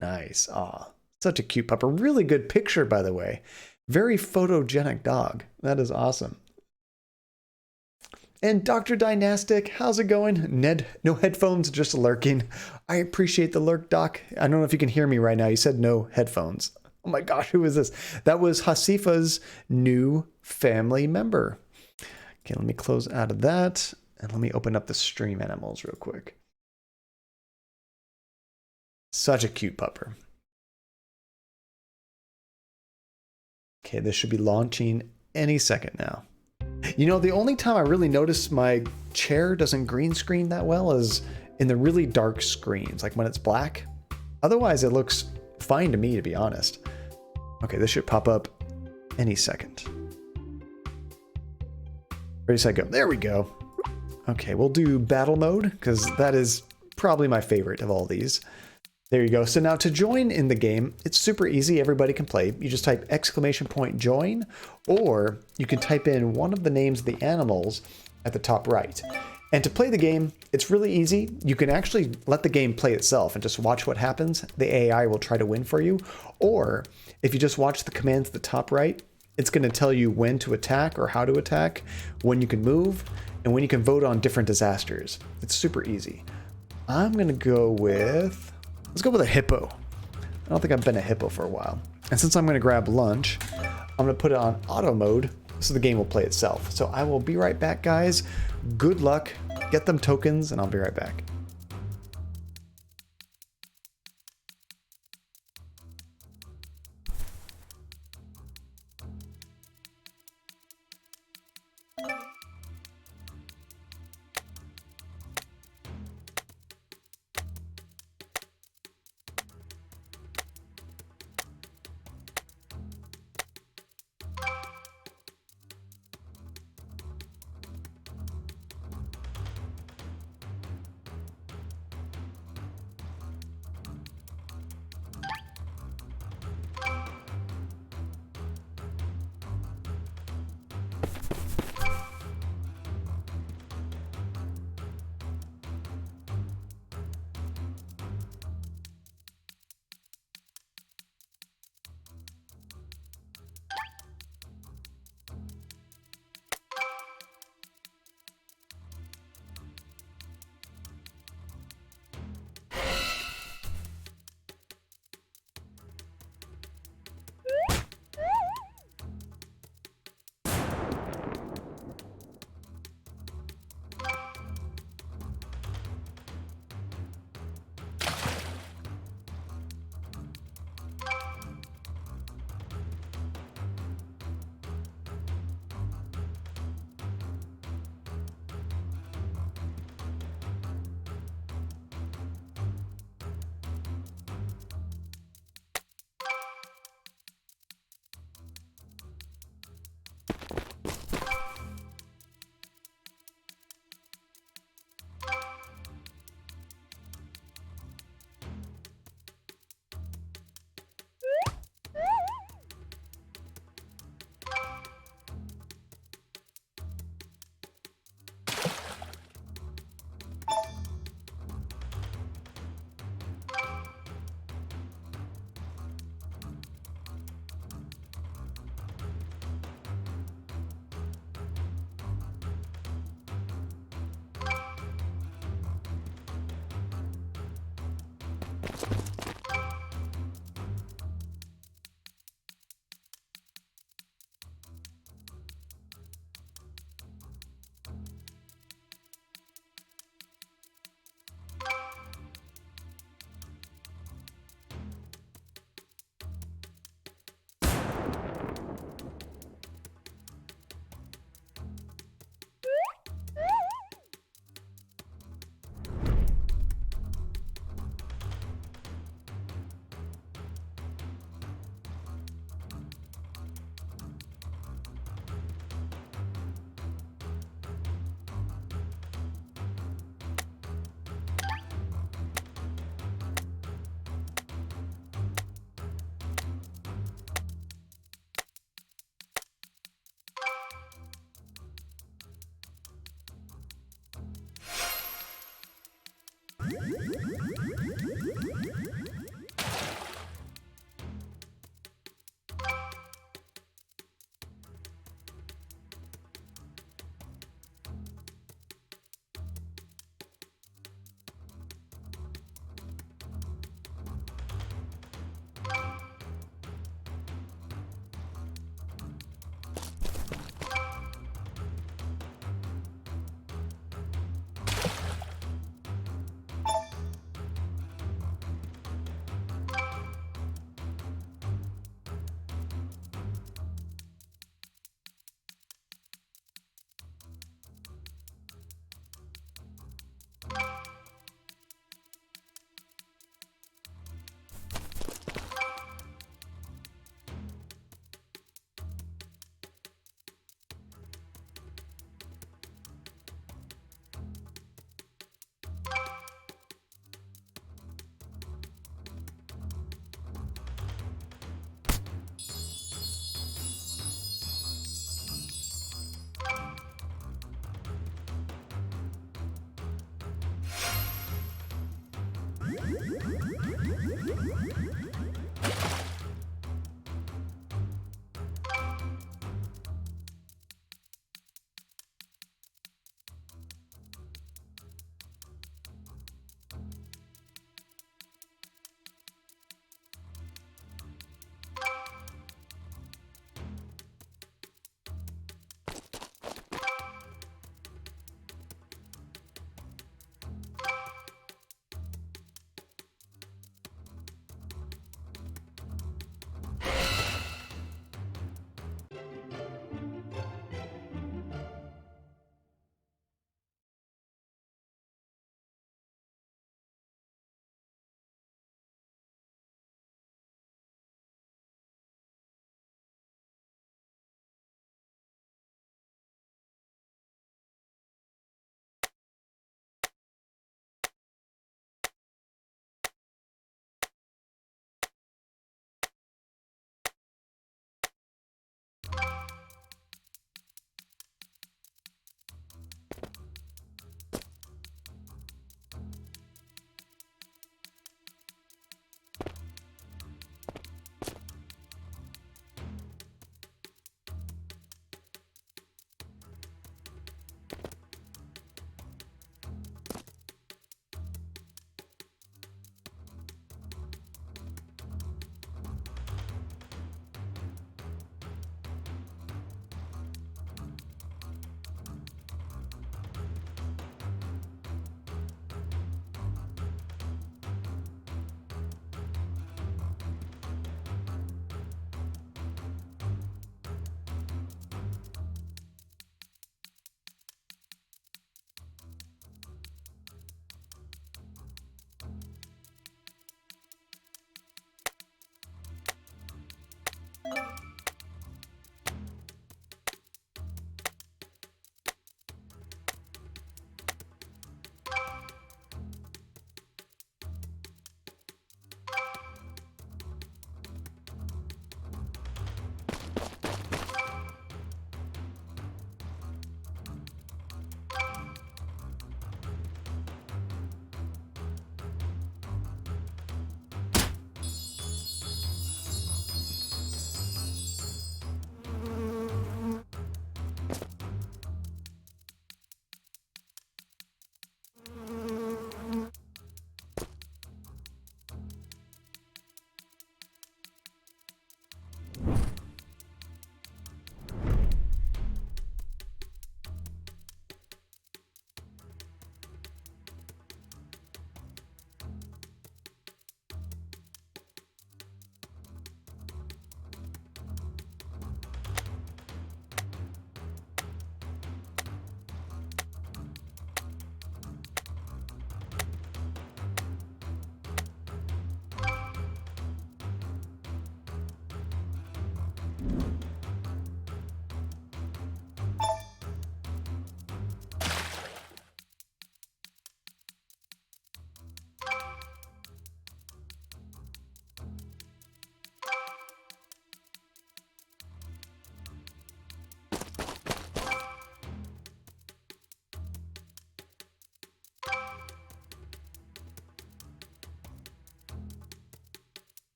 Nice. Oh, such a cute pup. A really good picture, by the way. Very photogenic dog. That is awesome. And Dr. Dynastic, how's it going? Ned, no headphones, just lurking. I appreciate the lurk, Doc. I don't know if you can hear me right now. You said no headphones. Oh my gosh, who is this? That was Hasifa's new family member. Okay, let me close out of that. And let me open up the stream animals real quick. Such a cute pupper. Okay, this should be launching any second now. You know, the only time I really notice my chair doesn't green screen that well is in the really dark screens, like when it's black. Otherwise, it looks fine to me, to be honest. Okay, this should pop up any second. Ready, set, go. There we go. Okay, we'll do battle mode, because that is probably my favorite of all these. There you go. So now to join in the game, it's super easy. Everybody can play. You just type !join, or you can type in one of the names of the animals at the top right. And to play the game, it's really easy. You can actually let the game play itself and just watch what happens. The AI will try to win for you. Or if you just watch the commands at the top right, it's going to tell you when to attack or how to attack, when you can move, and when you can vote on different disasters. It's super easy. I'm going to go with... Let's go with a hippo. don't think I've been a hippo for a while. And since I'm going to grab lunch, I'm going to put it on auto mode so the game will play itself. So I will be right back, guys. Good luck. Get them tokens, and I'll be right back.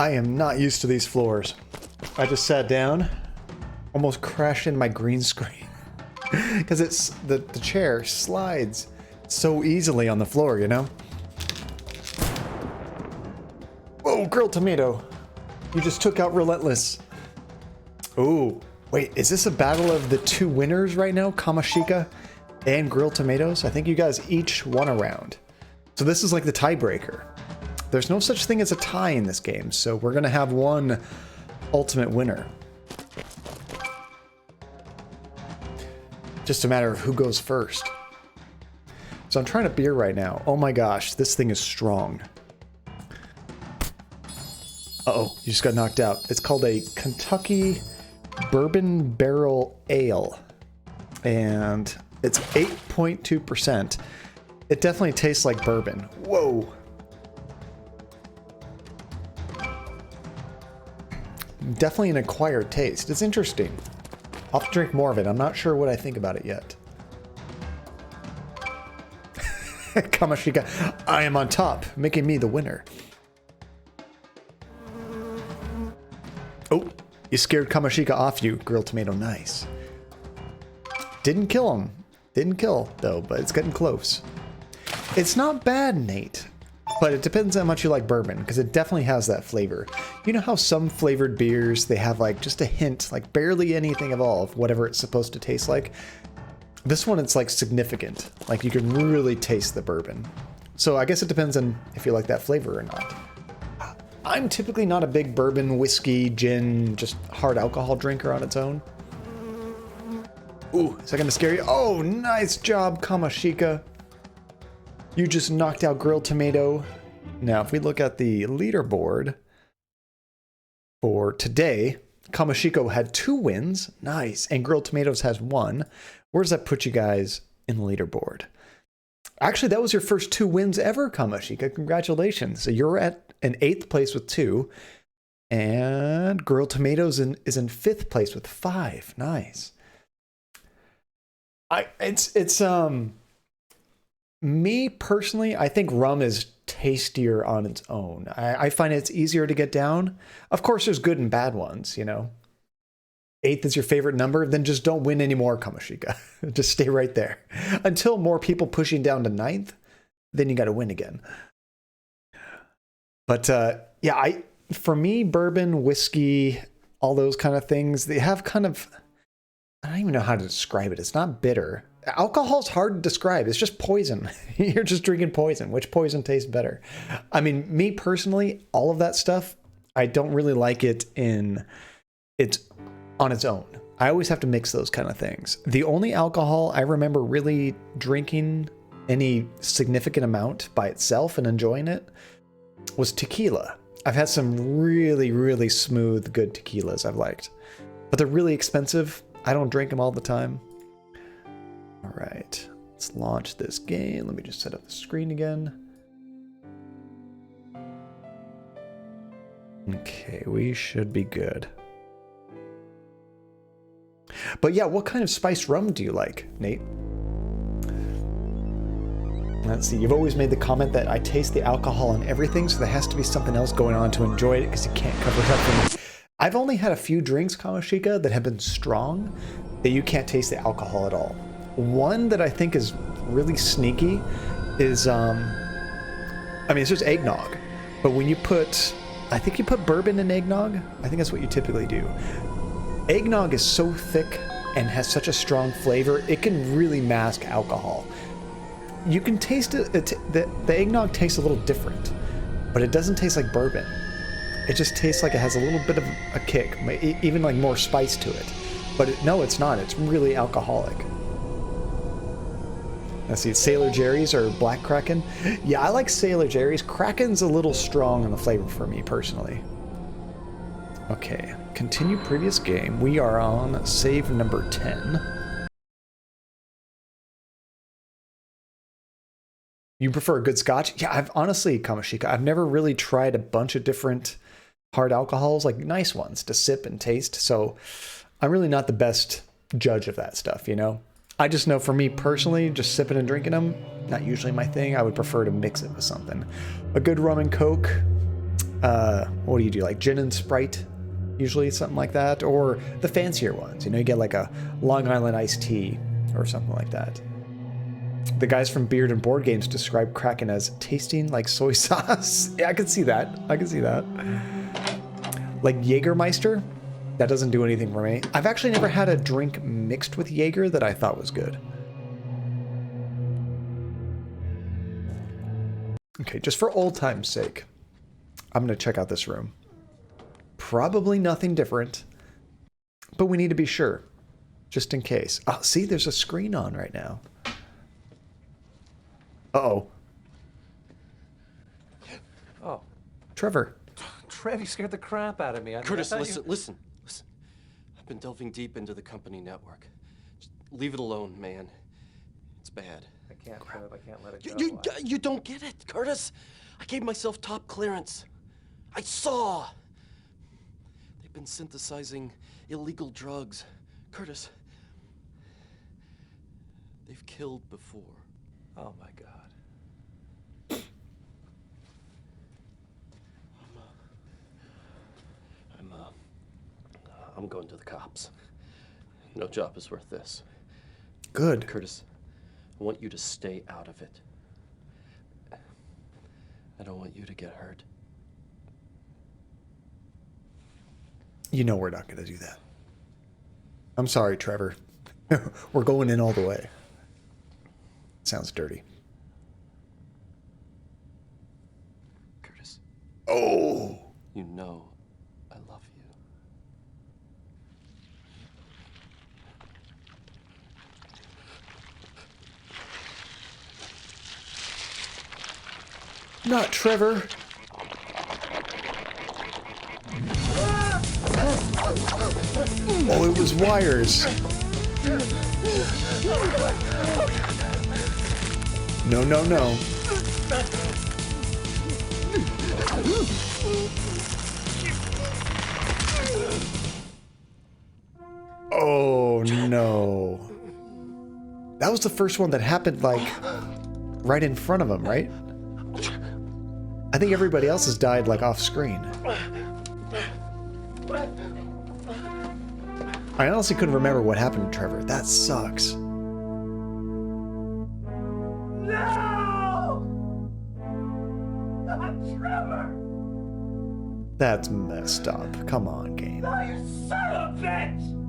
I am not used to these floors. I just sat down, almost crashed into my green screen. Because it's the chair slides so easily on the floor, you know? Whoa, grilled tomato. You just took out Relentless. Ooh, wait, is this a battle of the two winners right now? Kamashika and grilled tomatoes? I think you guys each won a round. So this is like the tiebreaker. There's no such thing as a tie in this game, so we're gonna have one ultimate winner. Just a matter of who goes first. So I'm trying a beer right now. Oh my gosh, this thing is strong. Uh-oh, you just got knocked out. It's called a Kentucky Bourbon Barrel Ale. And it's 8.2%. It definitely tastes like bourbon. Whoa. Definitely an acquired taste. It's interesting. I'll have to drink more of it. I'm not sure what I think about it yet. Kamashika, I am on top, making me the winner. Oh, you scared Kamashika off you, grilled tomato. Nice. Didn't kill him. Didn't kill, though, but it's getting close. It's not bad, Nate, but it depends how much you like bourbon, because it definitely has that flavor. You know how some flavored beers, they have like just a hint, like barely anything at all of whatever it's supposed to taste like? This one, it's like significant. Like you can really taste the bourbon. So I guess it depends on if you like that flavor or not. I'm typically not a big bourbon, whiskey, gin, just hard alcohol drinker on its own. Ooh, is that gonna scare you? Oh, nice job, Kamashika. You just knocked out grilled tomato. Now, if we look at the leaderboard for today, Kamashiko had 2 wins. Nice. And grilled tomatoes has 1. Where does that put you guys in the leaderboard? Actually, that was your first 2 wins ever, Kamashika. Congratulations. So you're at an 8th place with 2. And grilled tomatoes is in 5th place with 5. Nice. Me personally, I think rum is tastier on its own. I find it's easier to get down. Of course, there's good and bad ones, you know. 8th is your favorite number, then just don't win anymore, Kamashika. Just stay right there. Until more people pushing down to 9th, then you got to win again. But yeah, for me, bourbon, whiskey, all those kind of things, they have kind of, I don't even know how to describe it. It's not bitter. Alcohol's hard to describe. It's just poison. You're just drinking poison. Which poison tastes better? I mean, me personally, all of that stuff, I don't really like it on its own. I always have to mix those kind of things. The only alcohol I remember really drinking any significant amount by itself and enjoying it was tequila. I've had some really, really smooth, good tequilas I've liked. But they're really expensive. I don't drink them all the time. All right, let's launch this game. Let me just set up the screen again. Okay, we should be good. But yeah, what kind of spiced rum do you like, Nate? Let's see, you've always made the comment that I taste the alcohol in everything, so there has to be something else going on to enjoy it because you can't cover it up for me. I've only had a few drinks, Kamashika, that have been strong, that you can't taste the alcohol at all. One that I think is really sneaky is, I mean, it's just eggnog. But when you I think you put bourbon in eggnog. I think that's what you typically do. Eggnog is so thick and has such a strong flavor, it can really mask alcohol. You can taste it, the eggnog tastes a little different, but it doesn't taste like bourbon. It just tastes like it has a little bit of a kick, even like more spice to it. But no, it's not. It's really alcoholic. Let's see, Sailor Jerry's or Black Kraken. Yeah, I like Sailor Jerry's. Kraken's a little strong on the flavor for me, personally. Okay, continue previous game. We are on save number 10. You prefer a good scotch? Yeah, I've honestly, Kamashika, I've never really tried a bunch of different hard alcohols, like nice ones to sip and taste. So I'm really not the best judge of that stuff, you know? I just know for me personally, just sipping and drinking them, not usually my thing. I would prefer to mix it with something. A good rum and coke, what do you do? Like gin and Sprite? Usually something like that. Or the fancier ones. You know, you get like a Long Island iced tea or something like that. The guys from Beard and Board Games describe Kraken as tasting like soy sauce. Yeah, I can see that. I can see that. Like Jägermeister? That doesn't do anything for me. I've actually never had a drink mixed with Jaeger that I thought was good. Okay, just for old time's sake, I'm going to check out this room. Probably nothing different, but we need to be sure, just in case. Oh, see, there's a screen on right now. Uh-oh. Oh. Trevor. Trev, you scared the crap out of me. Curtis, listen. I've been delving deep into the company network. Just leave it alone, man. It's bad. I can't, Trev. I can't let it go. You don't get it, Curtis. I gave myself top clearance. I saw. They've been synthesizing illegal drugs. Curtis, they've killed before. Oh, my God. I'm going to the cops. No job is worth this. Good. Curtis, I want you to stay out of it. I don't want you to get hurt. You know we're not going to do that. I'm sorry, Trevor. We're going in all the way. Sounds dirty. Curtis. Oh! You know I love you. Not Trevor. Oh, it was wires. No, no, no. Oh, no. That was the first one that happened, like, right in front of him, right? I think everybody else has died, like, off screen. I honestly couldn't remember what happened to Trevor. That sucks. No! Not Trevor! That's messed up. Come on, game. No, you son of a bitch!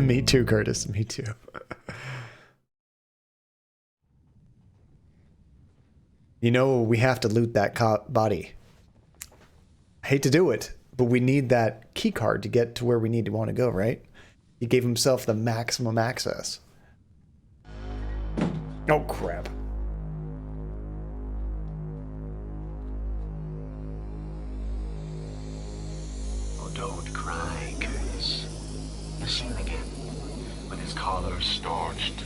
Me too, Curtis. Me too. You know, we have to loot that cop body. I hate to do it, but we need that key card to get to where we need to want to go, right? He gave himself the maximum access. Oh, crap. Oh, don't cry, Curtis. Listen again. With his collar starched,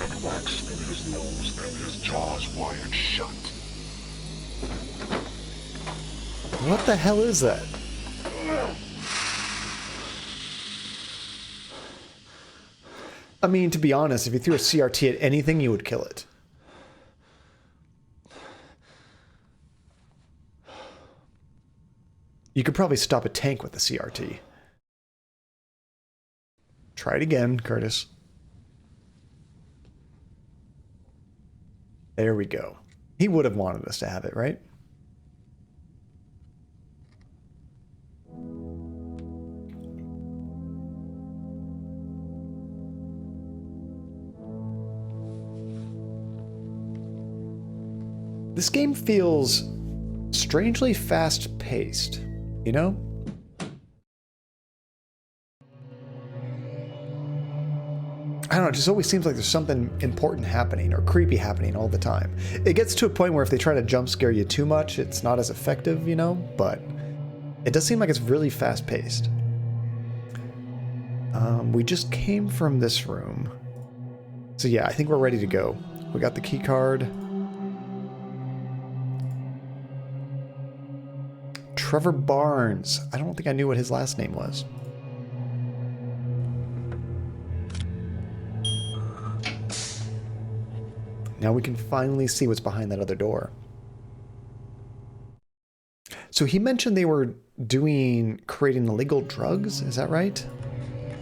and wax in his nose and his jaws wired shut. What the hell is that? I mean, to be honest, if you threw a CRT at anything, you would kill it. You could probably stop a tank with a CRT. Try it again, Curtis. There we go. He would have wanted us to have it, right? This game feels strangely fast-paced, you know? I don't know, it just always seems like there's something important happening or creepy happening all the time. It gets to a point where if they try to jump scare you too much, it's not as effective, you know? But it does seem like it's really fast-paced. We just came from this room. So yeah, I think we're ready to go. We got the key card. Trevor Barnes. I don't think I knew what his last name was. Now we can finally see what's behind that other door. So he mentioned they were creating illegal drugs, is that right?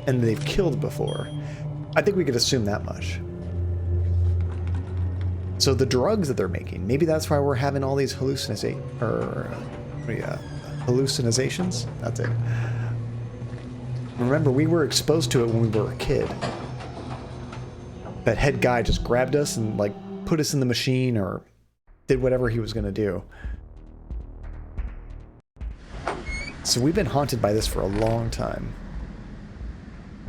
And they've killed before. I think we could assume that much. So the drugs that they're making, maybe that's why we're having all these hallucinations. That's it. Remember, we were exposed to it when we were a kid. That head guy just grabbed us and like put us in the machine or did whatever he was going to do. So we've been haunted by this for a long time.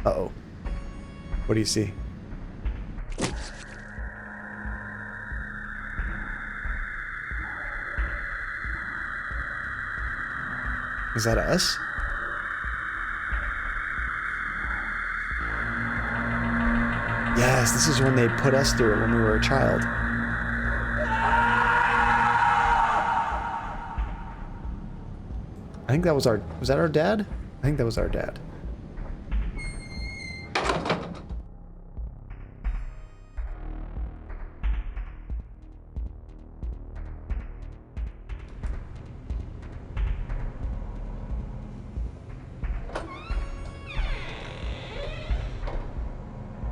Uh-oh. What do you see? Is that us? Yes, this is when they put us through it when we were a child. I think that was was that our dad? I think that was our dad.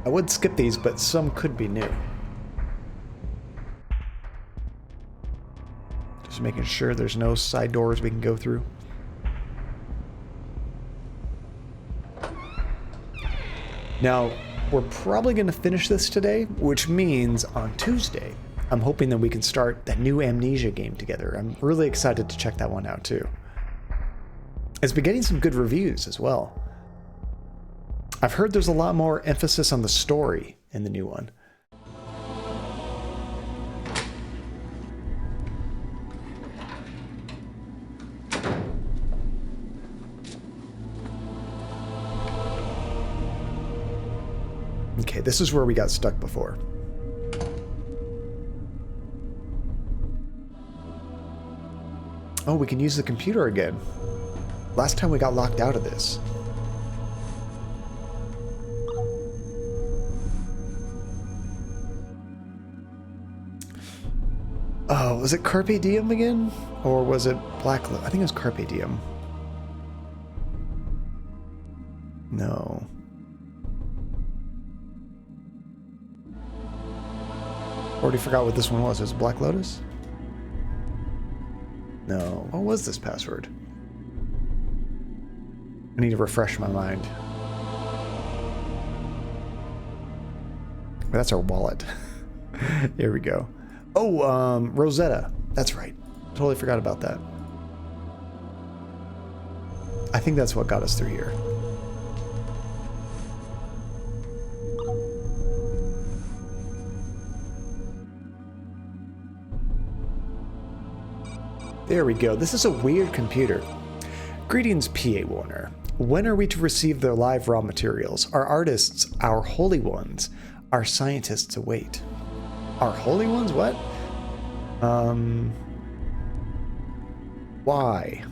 I would skip these, but some could be new. Just making sure there's no side doors we can go through. Now, we're probably going to finish this today, which means on Tuesday, I'm hoping that we can start that new Amnesia game together. I'm really excited to check that one out too. It's been getting some good reviews as well. I've heard there's a lot more emphasis on the story in the new one. Okay, this is where we got stuck before. Oh, we can use the computer again. Last time we got locked out of this. Oh, was it Carpe Diem again? Or was it Black I think it was Carpe Diem. No. Already forgot what this one was. It was Black Lotus? No. What was this password? I need to refresh my mind. That's our wallet. Here we go. Oh, Rosetta. That's right. Totally forgot about that. I think that's what got us through here. There we go. This is a weird computer. Greetings, PA Warner. When are we to receive their live raw materials? Our artists, our holy ones, our scientists await. Our holy ones? What? Why?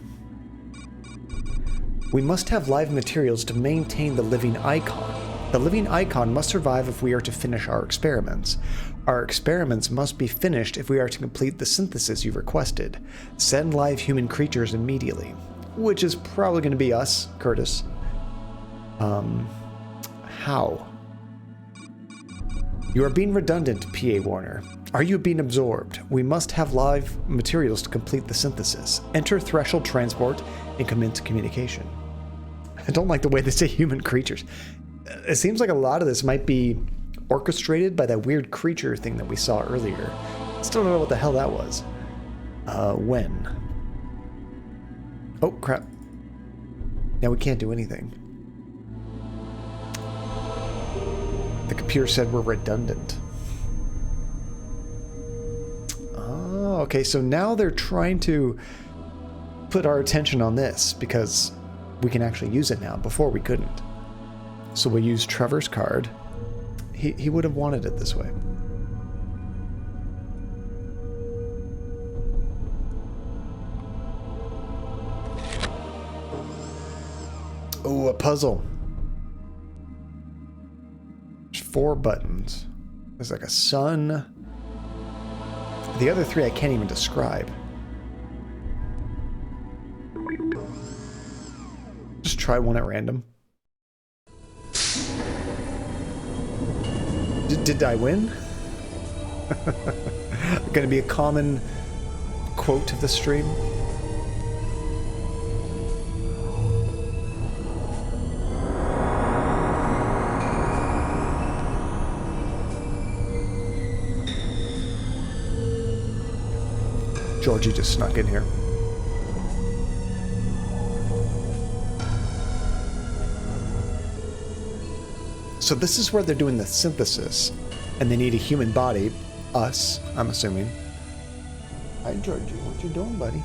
We must have live materials to maintain the living icon. The living icon must survive if we are to finish our experiments. Our experiments must be finished if we are to complete the synthesis you requested. Send live human creatures immediately. Which is probably going to be us, Curtis. How? You are being redundant, PA Warner. Are you being absorbed? We must have live materials to complete the synthesis. Enter threshold transport and commence communication. I don't like the way they say human creatures. It seems like a lot of this might be orchestrated by that weird creature thing that we saw earlier. Still don't know what the hell that was. When? Oh, crap. Now we can't do anything. The computer said we're redundant. Oh, okay, so now they're trying to put our attention on this because we can actually use it now. Before we couldn't. So we'll use Trevor's card. He would have wanted it this way. Oh, a puzzle. There's 4 buttons. There's like a sun, The other three I can't even describe. Just try one at random. Did I win? Gonna be a common quote of the stream. Georgie just snuck in here. So this is where they're doing the synthesis, and they need a human body. Us, I'm assuming. Hi, Georgie. What you doing, buddy?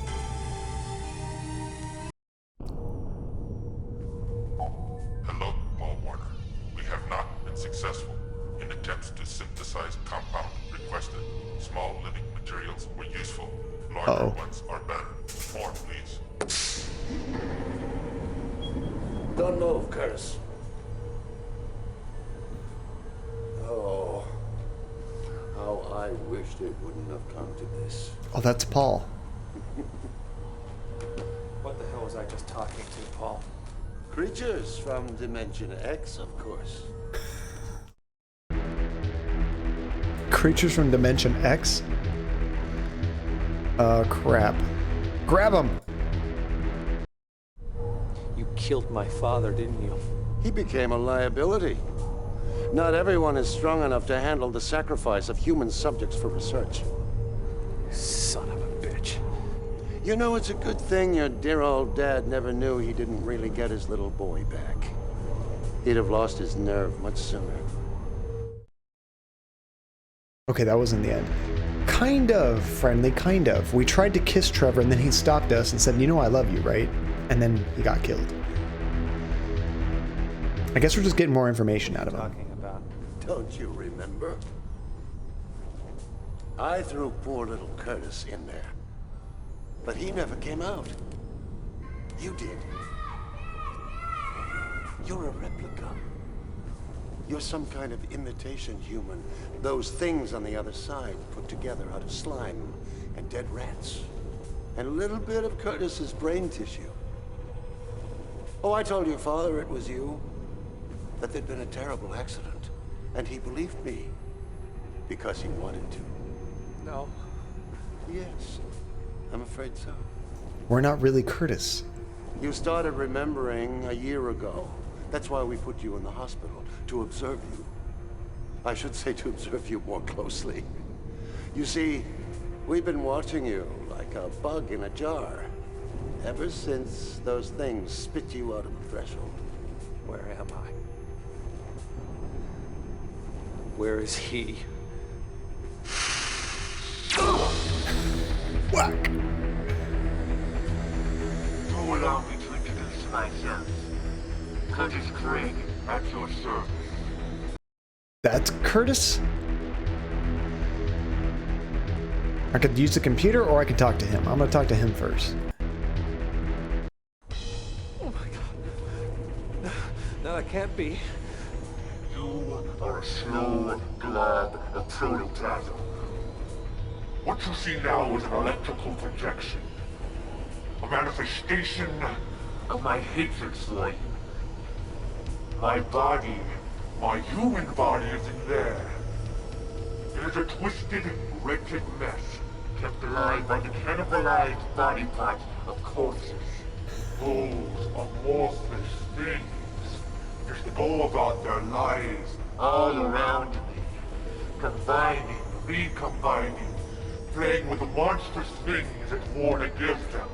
Hello, Paul Warner. We have not been successful in attempts to synthesize compound requested. Small living materials were useful. Larger ones are better. More, please. Don't move, Curtis. Oh, how I wished it wouldn't have come to this. Oh, that's Paul. What the hell was I just talking to, Paul? Creatures from Dimension X, of course. Creatures from Dimension X? Crap. Grab him! You killed my father, didn't you? He became a liability. Not everyone is strong enough to handle the sacrifice of human subjects for research. Son of a bitch. You know, it's a good thing your dear old dad never knew he didn't really get his little boy back. He'd have lost his nerve much sooner. Okay, that was in the end. Kind of friendly, kind of. We tried to kiss Trevor and then he stopped us and said, "You know I love you, right?" And then he got killed. I guess we're just getting more information out of him. Don't you remember? I threw poor little Curtis in there. But he never came out. You did. You're a replica. You're some kind of imitation human. Those things on the other side put together out of slime and dead rats. And a little bit of Curtis's brain tissue. Oh, I told your father it was you. That there'd been a terrible accident. And he believed me. Because he wanted to. No. Yes. I'm afraid so. We're not really Curtis. You started remembering a year ago. That's why we put you in the hospital. To observe you. I should say to observe you more closely. You see, we've been watching you like a bug in a jar. Ever since those things spit you out of the threshold. Where am I? Where is he? Whack! Do allow me to introduce myself. Curtis Craig, at your service. That's Curtis? I could use the computer or I could talk to him. I'm gonna talk to him first. Oh my god. No, that can't be. You are a slow glob of protoplasm. What you see now is an electrical projection. A manifestation of my hatred for you. My body, my human body is in there. It is a twisted, wretched mess, kept alive by the cannibalized body parts of corpses. Those amorphous things just go about their lives all around me, combining, recombining, playing with the monstrous things that warn against them.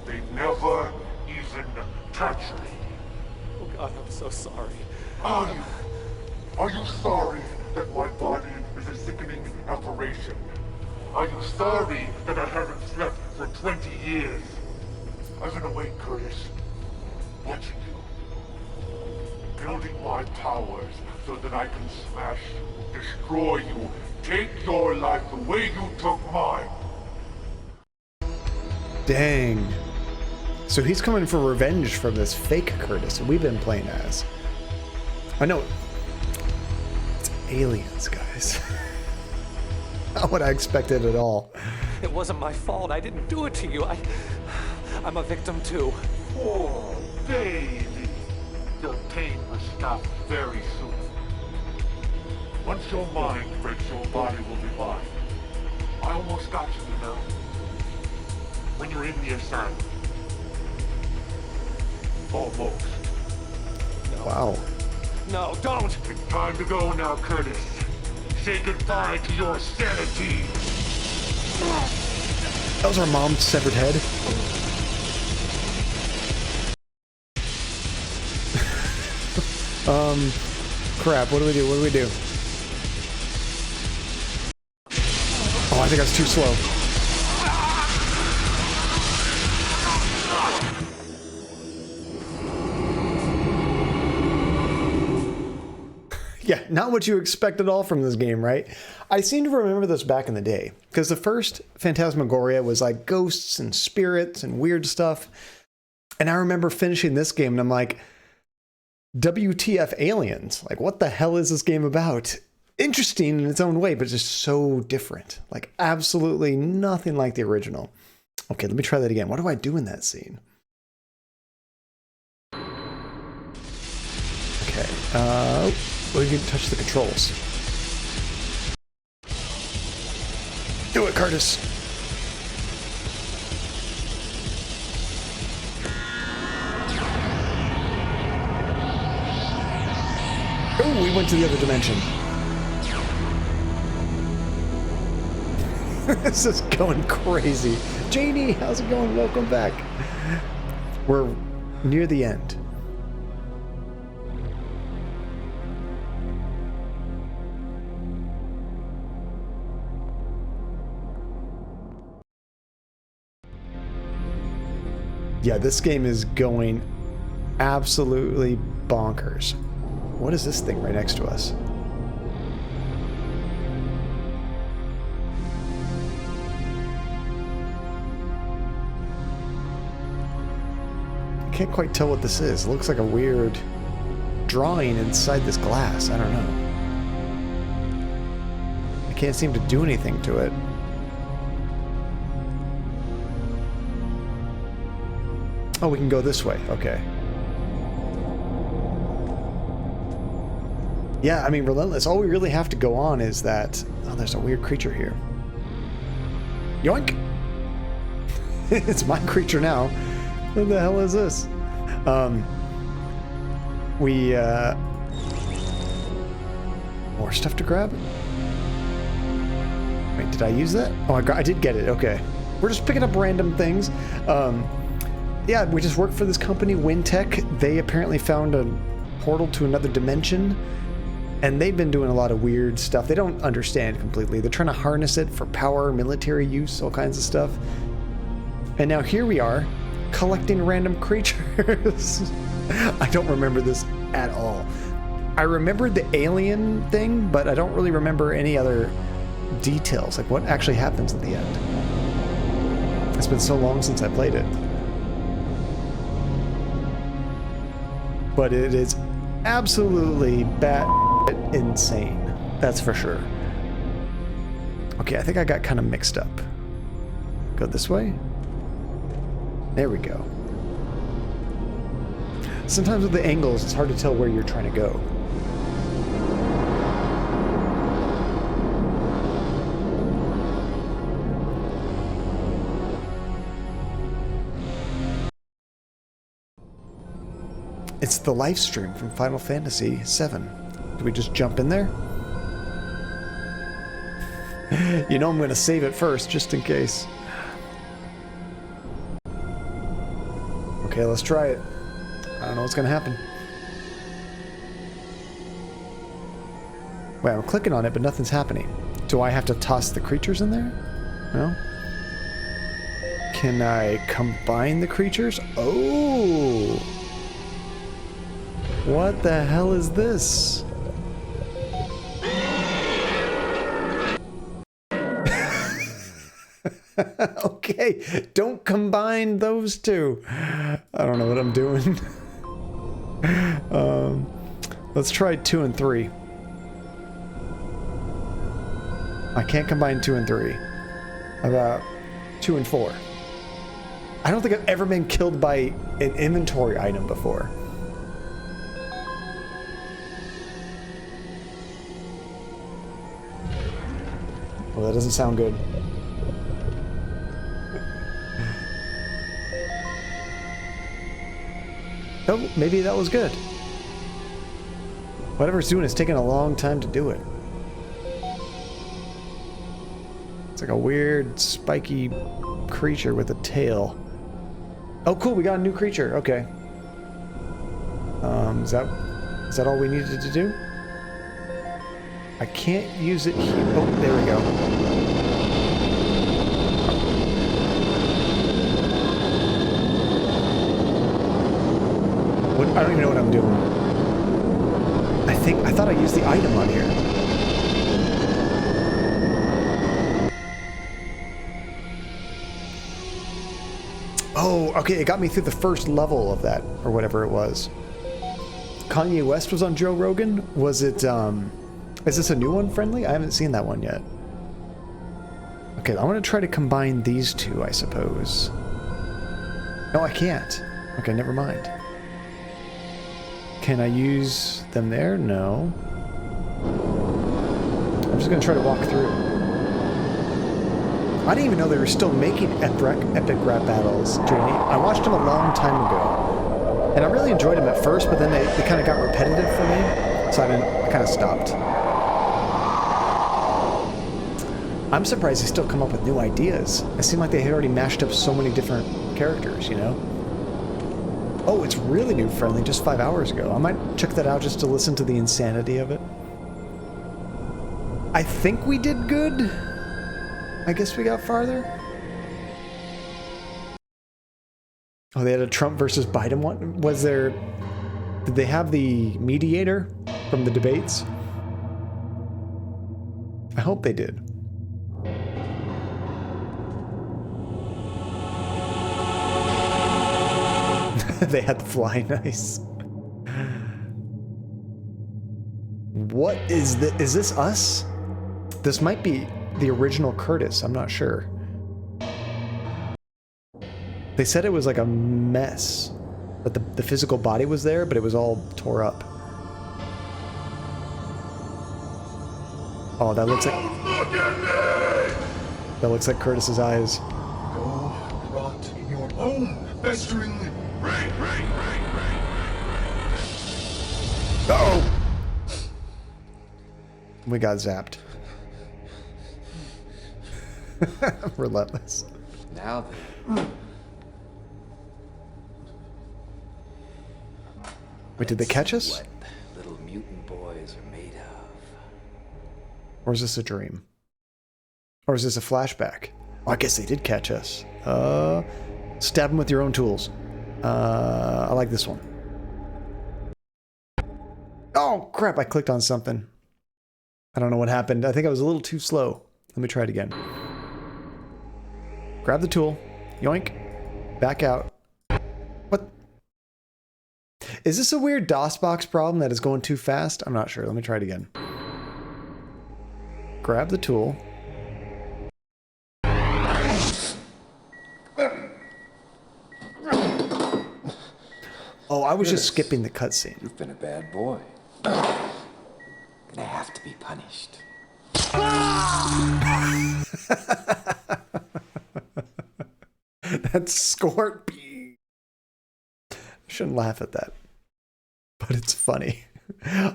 They never even touch me. Oh God, I'm so sorry. Are you? Are you sorry that my body is a sickening aberration? Are you sorry that I haven't slept for 20 years? I've been awake, Curtis, watching you, building my powers so that I can smash you, destroy you, take your life the way you took mine. Dang. So he's coming for revenge from this fake Curtis that we've been playing as. I know. It's aliens, guys. not what I expected at all. It wasn't my fault. I didn't do it to you. I'm a victim too. Poor baby. Your pain will stop very soon. Once your mind breaks, your body will be mine. I almost got you, you know. When you're in the asylum. Almost. Wow. No, don't! It's time to go now, Curtis. Say goodbye to your sanity. That was our mom's severed head. Crap, what do we do? What do we do? Oh, I think I was too slow. Yeah, not what you expect at all from this game, right? I seem to remember this back in the day, because the first Phantasmagoria was like ghosts and spirits and weird stuff. And I remember finishing this game and I'm like, WTF aliens? Like, what the hell is this game about? Interesting in its own way, but just so different. Like, absolutely nothing like the original. Okay, let me try that again. What do I do in that scene? Okay, well, you can touch the controls. Do it, Curtis. Oh, we went to the other dimension. This is going crazy. Janie, how's it going? Welcome back. We're near the end. Yeah, this game is going absolutely bonkers. What is this thing right next to us? I can't quite tell what this is. It looks like a weird drawing inside this glass. I don't know. I can't seem to do anything to it. Oh, we can go this way. Okay. Yeah, I mean, relentless. All we really have to go on is that... Oh, there's a weird creature here. Yoink! It's my creature now. What the hell is this? More stuff to grab? Wait, did I use that? Oh, I did get it. Okay. We're just picking up random things. Yeah, we just work for this company, WinTech. They apparently found a portal to another dimension. And they've been doing a lot of weird stuff. They don't understand completely. They're trying to harness it for power, military use, all kinds of stuff. And now here we are, collecting random creatures. I don't remember this at all. I remembered the alien thing, but I don't really remember any other details, like what actually happens at the end. It's been so long since I played it. But it is absolutely bat insane. That's for sure. Okay, I think I got kind of mixed up. Go this way? There we go. Sometimes with the angles, it's hard to tell where you're trying to go. It's the live stream from Final Fantasy VII. Do we just jump in there? You know I'm going to save it first, just in case. Okay, let's try it. I don't know what's going to happen. Wait, I'm clicking on it, but nothing's happening. Do I have to toss the creatures in there? No? Can I combine the creatures? Oh! What the hell is this? Okay, don't combine those two. I don't know what I'm doing. Let's try 2 and 3. I can't combine 2 and 3. About 2 and 4. I don't think I've ever been killed by an inventory item before. Well, that doesn't sound good. Oh, maybe that was good. Whatever's doing is taking a long time to do it. It's like a weird, spiky creature with a tail. Oh, cool, we got a new creature. Okay. Is that all we needed to do? I can't use it here. Oh, there we go. What, I don't even know what I'm doing. I thought I used the item on here. Oh, okay, it got me through the first level of that, or whatever it was. Kanye West was on Joe Rogan? Was it, is this a new one, Friendly? I haven't seen that one yet. Okay, I want to try to combine these two, I suppose. No, I can't. Okay, never mind. Can I use them there? No. I'm just going to try to walk through. I didn't even know they were still making epic rap battles, Janie. I watched them a long time ago. And I really enjoyed them at first, but then they kind of got repetitive for me. So I kind of stopped. I'm surprised they still come up with new ideas. It seemed like they had already mashed up so many different characters, you know? Oh, it's really new, Friendly, just 5 hours ago. I might check that out just to listen to the insanity of it. I think we did good. I guess we got farther. Oh, they had a Trump versus Biden one? Was there... Did they have the mediator from the debates? I hope they did. They had the fly, nice. What is this? Is this us? This might be the original Curtis, I'm not sure. They said it was like a mess. That the physical body was there, but it was all tore up. Oh, that looks like... That looks like Curtis's eyes. Go rot in your own festering... Uh-oh! We got zapped. Relentless. Now then. Wait, did they catch us? What little mutant boys are made of. Or is this a dream? Or is this a flashback? Oh, I guess they did catch us. Stab them with your own tools. I like this one. Oh, crap, I clicked on something. I don't know what happened. I think I was a little too slow. Let me try it again. Grab the tool. Yoink. Back out. What? Is this a weird DOSBox problem that is going too fast? I'm not sure. Let me try it again. Grab the tool. Oh, I was just skipping the cutscene. You've been a bad boy. Gonna have to be punished. That's Scorp. I shouldn't laugh at that, but it's funny.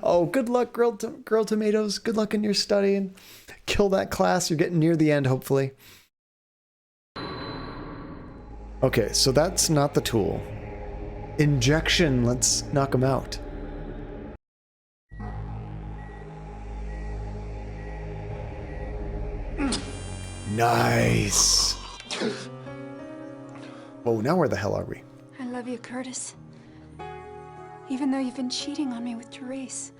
Oh, good luck, girl tomatoes. Good luck in your studying. Kill that class. You're getting near the end, hopefully. Okay, so that's not the tool. Injection. Let's knock him out. Nice. Whoa, now where the hell are we? I love you, Curtis. Even though you've been cheating on me with Therese.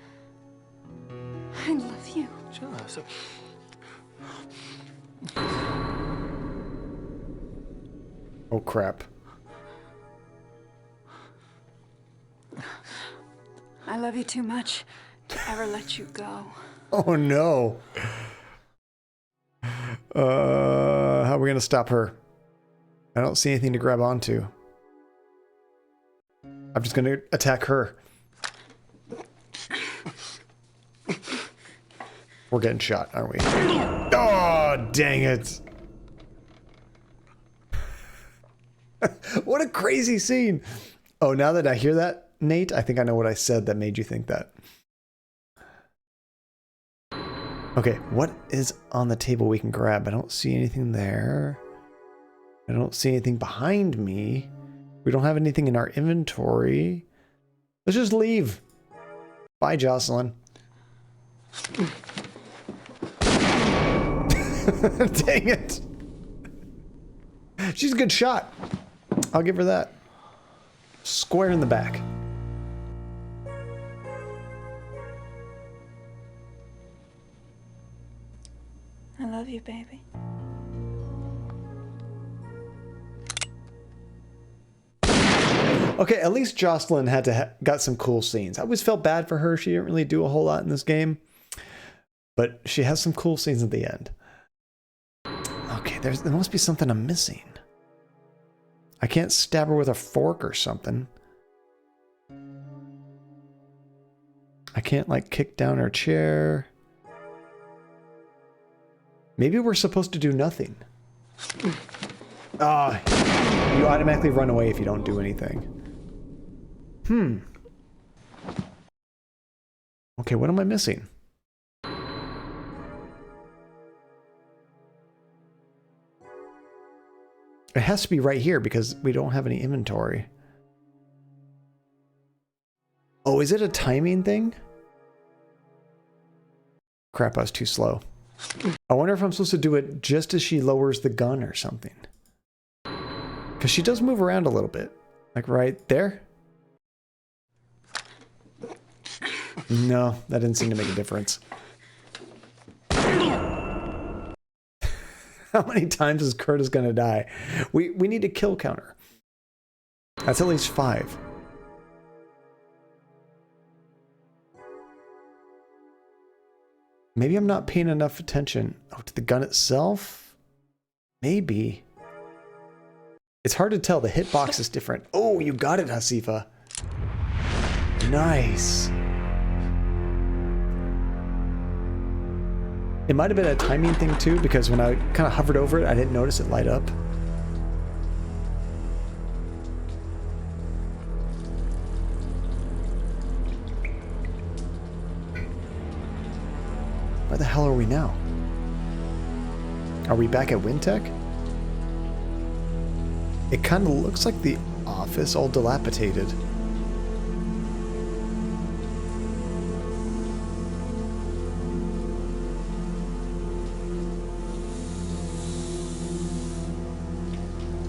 I love you. Oh, crap. I love you too much to ever let you go. Oh, no. How are we gonna stop her? I don't see anything to grab onto. I'm just gonna attack her. We're getting shot, aren't we? Oh, dang it. What a crazy scene. Oh, now that I hear that, Nate, I think I know what I said that made you think that. Okay, what is on the table we can grab? I don't see anything there. I don't see anything behind me. We don't have anything in our inventory. Let's just leave. Bye, Jocelyn. Dang it. She's a good shot. I'll give her that. Square in the back. I love you, baby. Okay, at least Jocelyn had to got some cool scenes. I always felt bad for her. She didn't really do a whole lot in this game. But she has some cool scenes at the end. Okay, there must be something I'm missing. I can't stab her with a fork or something. I can't, like, kick down her chair. Maybe we're supposed to do nothing. Ah, you automatically run away if you don't do anything. Okay, what am I missing? It has to be right here because we don't have any inventory. Oh, is it a timing thing? Crap, I was too slow. I wonder if I'm supposed to do it just as she lowers the gun or something. Because she does move around a little bit. Like right there. No, that didn't seem to make a difference. How many times is Curtis gonna die? We need a kill counter. That's at least 5. Maybe I'm not paying enough attention. Oh, to the gun itself? Maybe. It's hard to tell. The hitbox is different. Oh, you got it, Hasifa. Nice. It might have been a timing thing too, because when I kind of hovered over it, I didn't notice it light up. Where the hell are we now? Are we back at Wintech? It kind of looks like the office, all dilapidated.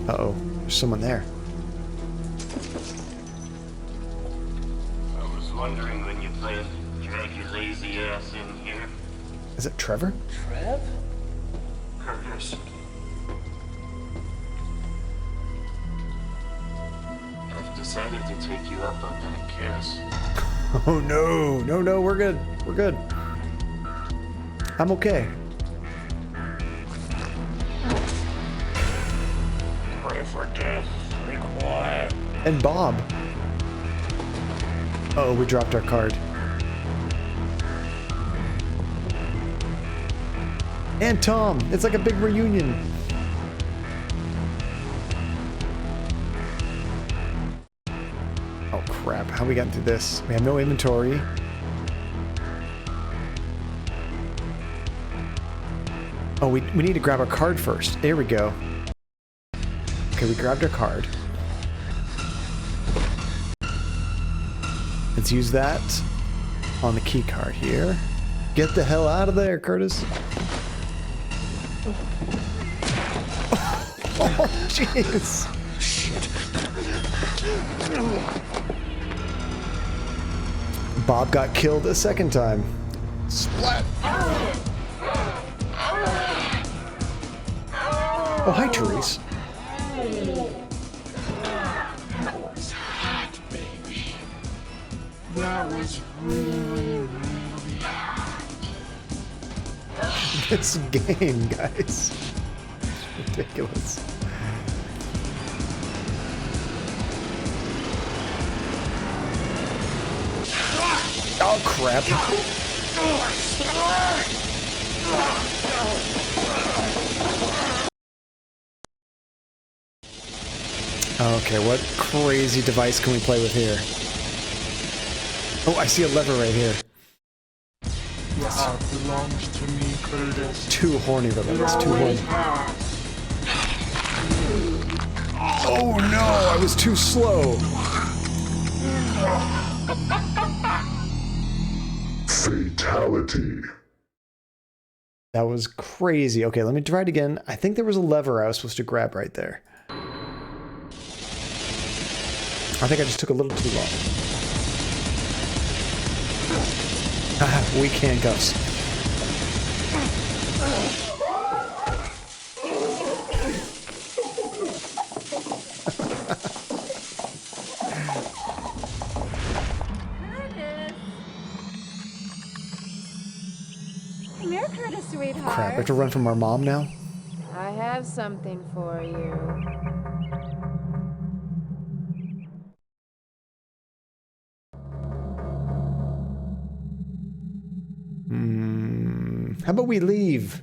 Uh-oh, there's someone there. I was wondering when you plan to drag your lazy ass in here. Is it Trevor? Trev? Curtis. I've decided to take you up on that kiss. Oh no, no, we're good. We're good. I'm okay. Pray for death. Be quiet. And Bob. Oh, we dropped our card. And Tom. It's like a big reunion. Oh crap, how we gotten through this? We have no inventory. Oh, we need to grab our card first. There we go. Okay, we grabbed our card. Let's use that on the key card here. Get the hell out of there, Curtis. Oh, jeez. Shit. Bob got killed a second time. Splat. Oh, hi, Therese. That was hot, baby. That was really, really hot. this game, guys. It's ridiculous. Oh, crap. Okay, what crazy device can we play with here? Oh, I see a lever right here. Your heart belongs to me, Curtis. Too horny for that. It's too horny. Oh no, I was too slow. Fatality. That was crazy. Okay, let me try it again. I think there was a lever I was supposed to grab right there. I think I just took a little too long. Weak handcuffs. Come here, Curtis, sweetheart. Crap, I have to run from our mom now? I have something for you. How about we leave?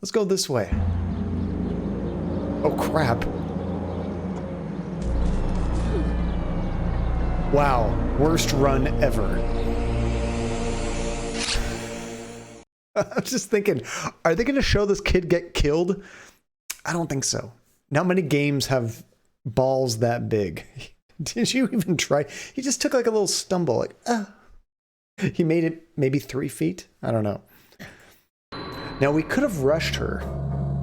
Let's go this way. Oh, crap. Wow, worst run ever. I'm just thinking, are they going to show this kid get killed? I don't think so. Not many games have balls that big. Did you even try? He just took like a little stumble, like, He made it maybe 3 feet? I don't know. Now, we could have rushed her,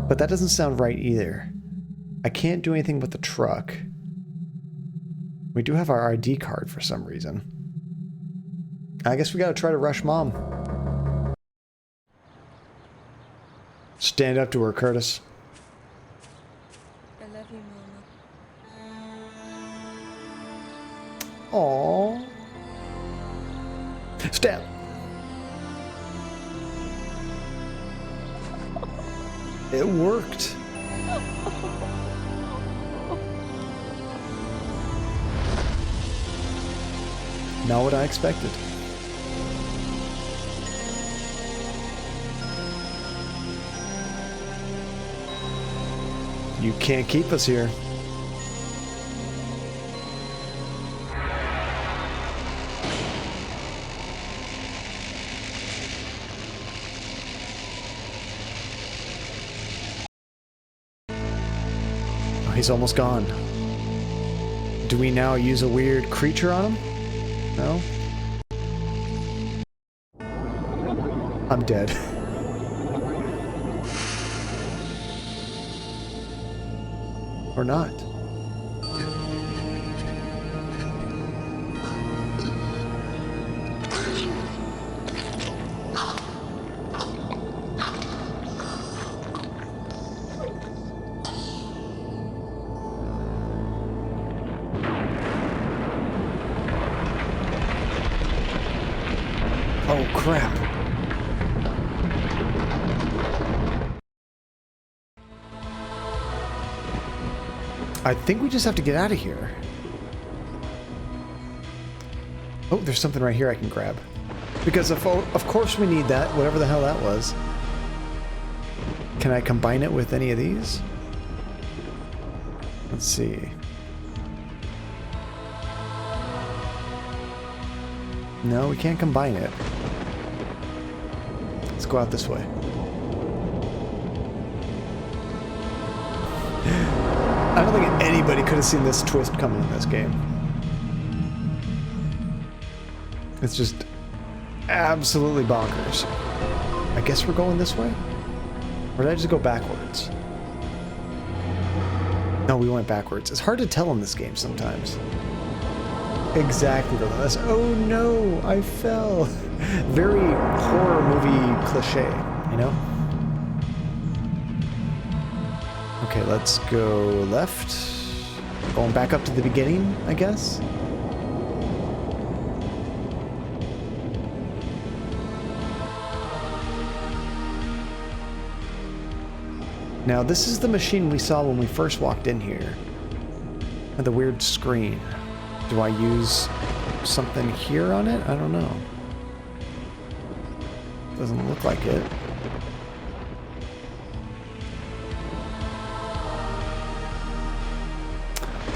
but that doesn't sound right either. I can't do anything with the truck. We do have our ID card for some reason. I guess we gotta try to rush Mom. Stand up to her, Curtis. I love you, Mama. Aww. Stab. It worked. Not what I expected. You can't keep us here. Oh, he's almost gone. Do we now use a weird creature on him? No? I'm dead. Or not. Oh, crap. I think we just have to get out of here. Oh, there's something right here I can grab. Because of course we need that, whatever the hell that was. Can I combine it with any of these? Let's see. No, we can't combine it. Let's go out this way. I don't think anybody could have seen this twist coming in this game. It's just absolutely bonkers. I guess we're going this way? Or did I just go backwards? No, we went backwards. It's hard to tell in this game sometimes. Exactly. Oh no, I fell. Very horror movie cliche, you know? Okay, let's go left. Going back up to the beginning, I guess. Now, this is the machine we saw when we first walked in here. And the weird screen. Do I use something here on it? I don't know. Doesn't look like it.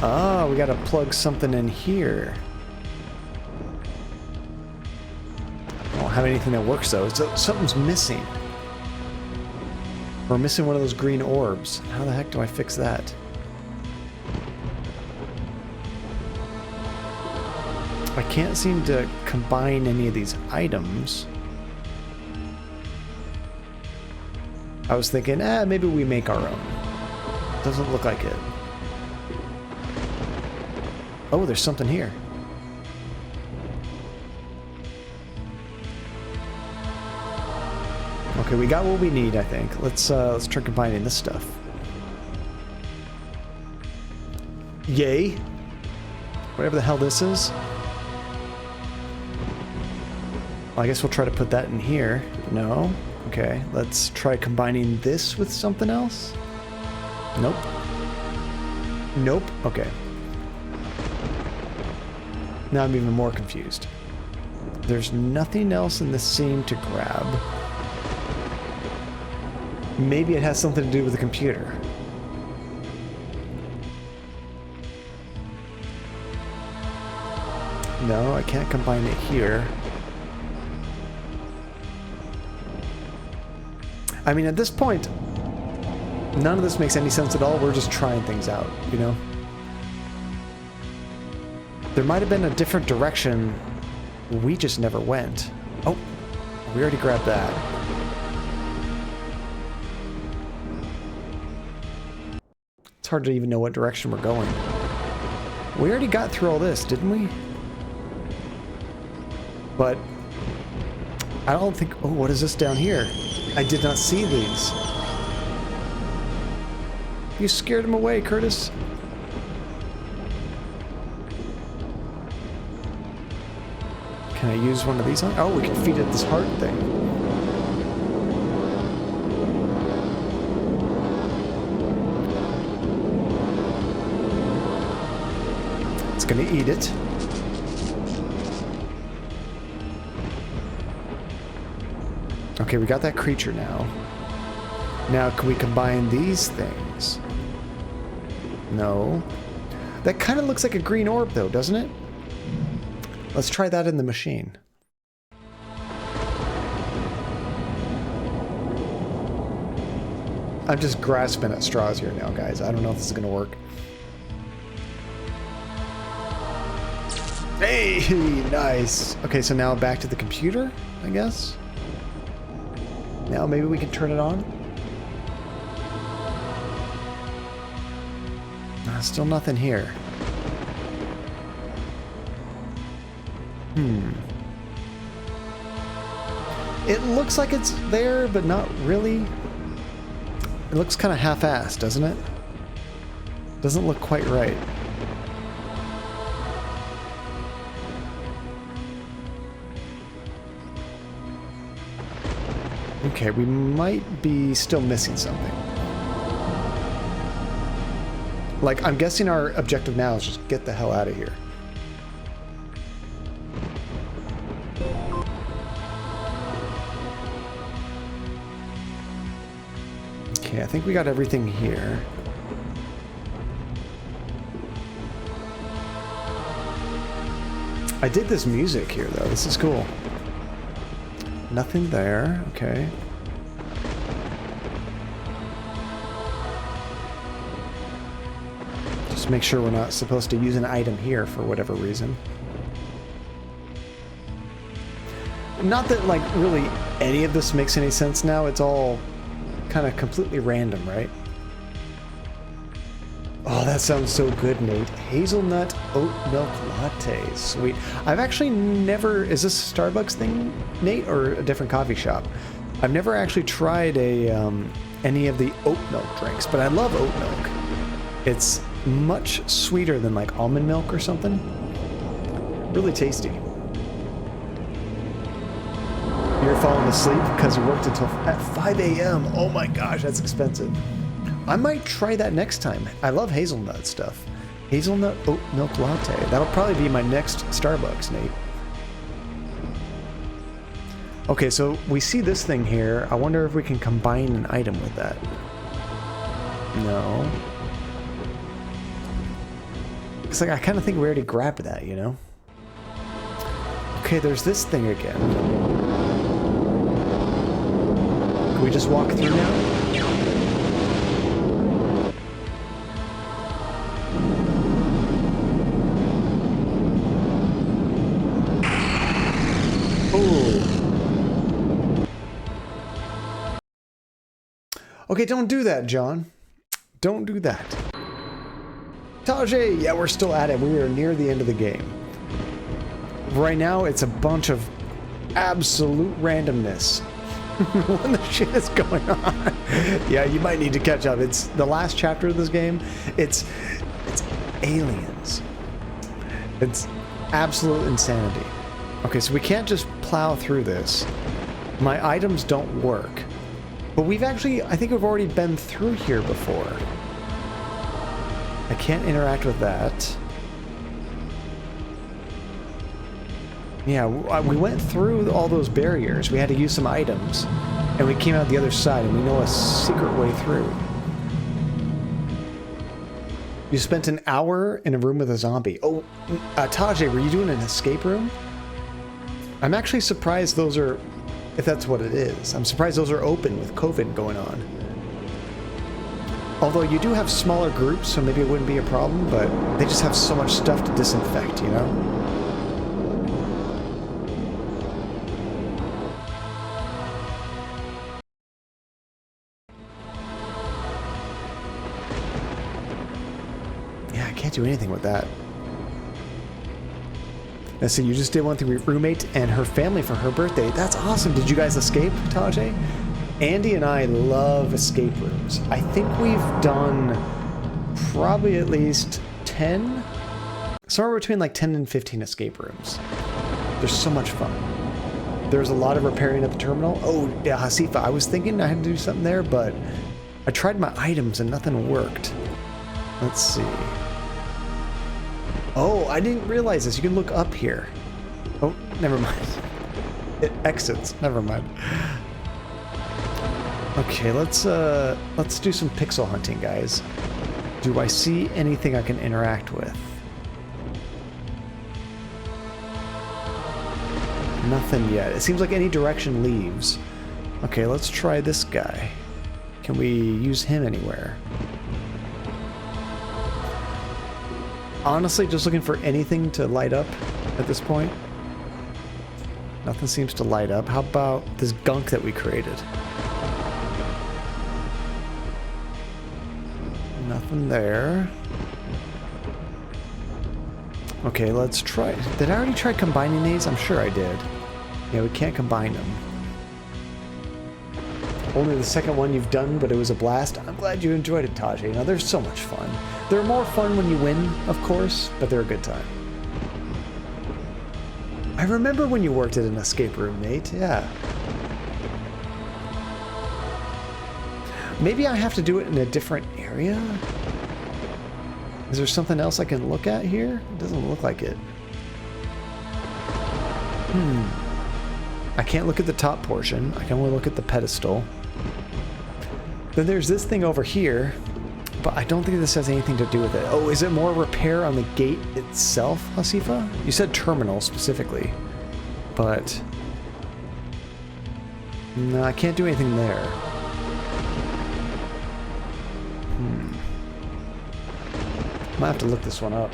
Ah, we gotta plug something in here. I don't have anything that works though. So something's missing. We're missing one of those green orbs. How the heck do I fix that? I can't seem to combine any of these items. I was thinking, maybe we make our own. Doesn't look like it. Oh, there's something here. Okay, we got what we need, I think. Let's try combining this stuff. Yay. Whatever the hell this is. Well, I guess we'll try to put that in here. No? Okay, let's try combining this with something else. Nope. Nope. Okay. Now I'm even more confused. There's nothing else in this scene to grab. Maybe it has something to do with the computer. No, I can't combine it here. I mean, at this point, none of this makes any sense at all. We're just trying things out, you know? There might have been a different direction. We just never went. Oh, we already grabbed that. It's hard to even know what direction we're going. We already got through all this, didn't we? But I don't think... Oh, what is this down here? I did not see these. You scared him away, Curtis. Can I use one of these on? Oh, we can feed it this heart thing. It's gonna eat it. Okay, we got that creature now. Now, can we combine these things? No. That kind of looks like a green orb, though, doesn't it? Let's try that in the machine. I'm just grasping at straws here now, guys. I don't know if this is going to work. Hey, nice. Okay, so now back to the computer, I guess. Now maybe we can turn it on. Still nothing here. It looks like it's there, but not really. It looks kind of half-assed, doesn't it? Doesn't look quite right. Okay, we might be still missing something. Like, I'm guessing our objective now is just get the hell out of here. Okay, I think we got everything here. I dig this music here, though. This is cool. Nothing there. Okay. Just make sure we're not supposed to use an item here for whatever reason. Not that, like, really any of this makes any sense now. It's all kind of completely random, right? Oh, that sounds so good, Nate. Hazelnut oat milk latte. Sweet. I've actually never... Is this a Starbucks thing, Nate, or a different coffee shop? I've never actually tried any of the oat milk drinks, but I love oat milk. It's much sweeter than like almond milk or something. Really tasty. You're falling asleep because you worked until at 5 a.m. Oh my gosh, that's expensive. I might try that next time. I love hazelnut stuff. Hazelnut oat milk latte. That'll probably be my next Starbucks, Nate. Okay, so we see this thing here. I wonder if we can combine an item with that. No. It's like I kind of think we already grabbed that, you know? Okay, there's this thing again. Can we just walk through now? Okay, don't do that, John. Don't do that. Tajay! Yeah, we're still at it. We are near the end of the game. Right now, it's a bunch of absolute randomness. When the shit is going on. Yeah, you might need to catch up. It's the last chapter of this game. It's aliens. It's absolute insanity. Okay, so we can't just plow through this. My items don't work. But we've actually, I think we've already been through here before. I can't interact with that. Yeah, we went through all those barriers. We had to use some items. And we came out the other side, and we know a secret way through. You spent an hour in a room with a zombie. Oh, Tajay, were you doing an escape room? I'm actually surprised those are... if that's what it is. I'm surprised those are open with COVID going on. Although you do have smaller groups, so maybe it wouldn't be a problem, but they just have so much stuff to disinfect, you know? Yeah, I can't do anything with that. Let's see, you just did one thing with your roommate and her family for her birthday. That's awesome. Did you guys escape, Tajay? Andy and I love escape rooms. I think we've done probably at least 10, somewhere between like 10 and 15 escape rooms. They're so much fun. There's a lot of repairing at the terminal. Oh, yeah, Hasifa, I was thinking I had to do something there, but I tried my items and nothing worked. Let's see. Oh, I didn't realize this. You can look up here. Oh, never mind. It exits. Never mind. Okay, let's do some pixel hunting, guys. Do I see anything I can interact with? Nothing yet. It seems like any direction leaves. Okay, let's try this guy. Can we use him anywhere? Honestly, just looking for anything to light up at this point. Nothing seems to light up. How about this gunk that we created? Nothing there. Okay, let's try. Did I already try combining these? I'm sure I did. Yeah, we can't combine them. Only the second one you've done, but it was a blast. I'm glad you enjoyed it, Tajay. Now, they're so much fun. They're more fun when you win, of course, but they're a good time. I remember when you worked at an escape room, Nate. Yeah. Maybe I have to do it in a different area? Is there something else I can look at here? It doesn't look like it. I can't look at the top portion. I can only look at the pedestal. Then there's this thing over here, but I don't think this has anything to do with it. Oh, is it more repair on the gate itself, Hasifa? You said terminal specifically, but no, I can't do anything there. Might have to look this one up.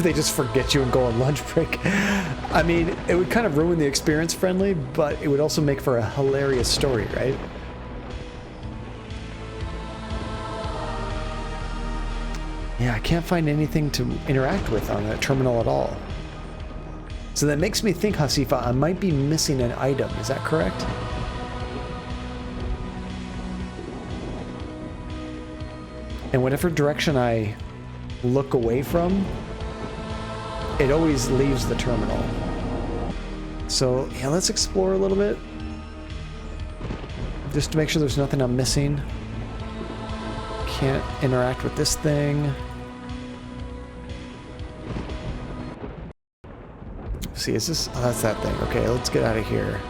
They just forget you and go on lunch break. I mean, it would kind of ruin the experience, Friendly, but it would also make for a hilarious story, right? Yeah, I can't find anything to interact with on that terminal at all. So that makes me think, Hasifa, I might be missing an item. Is that correct? And whatever direction I look away from, it always leaves the terminal. So, yeah, let's explore a little bit. just to make sure there's nothing I'm missing. Can't interact with this thing. See, is this... Oh, that's that thing. Okay, let's get out of here.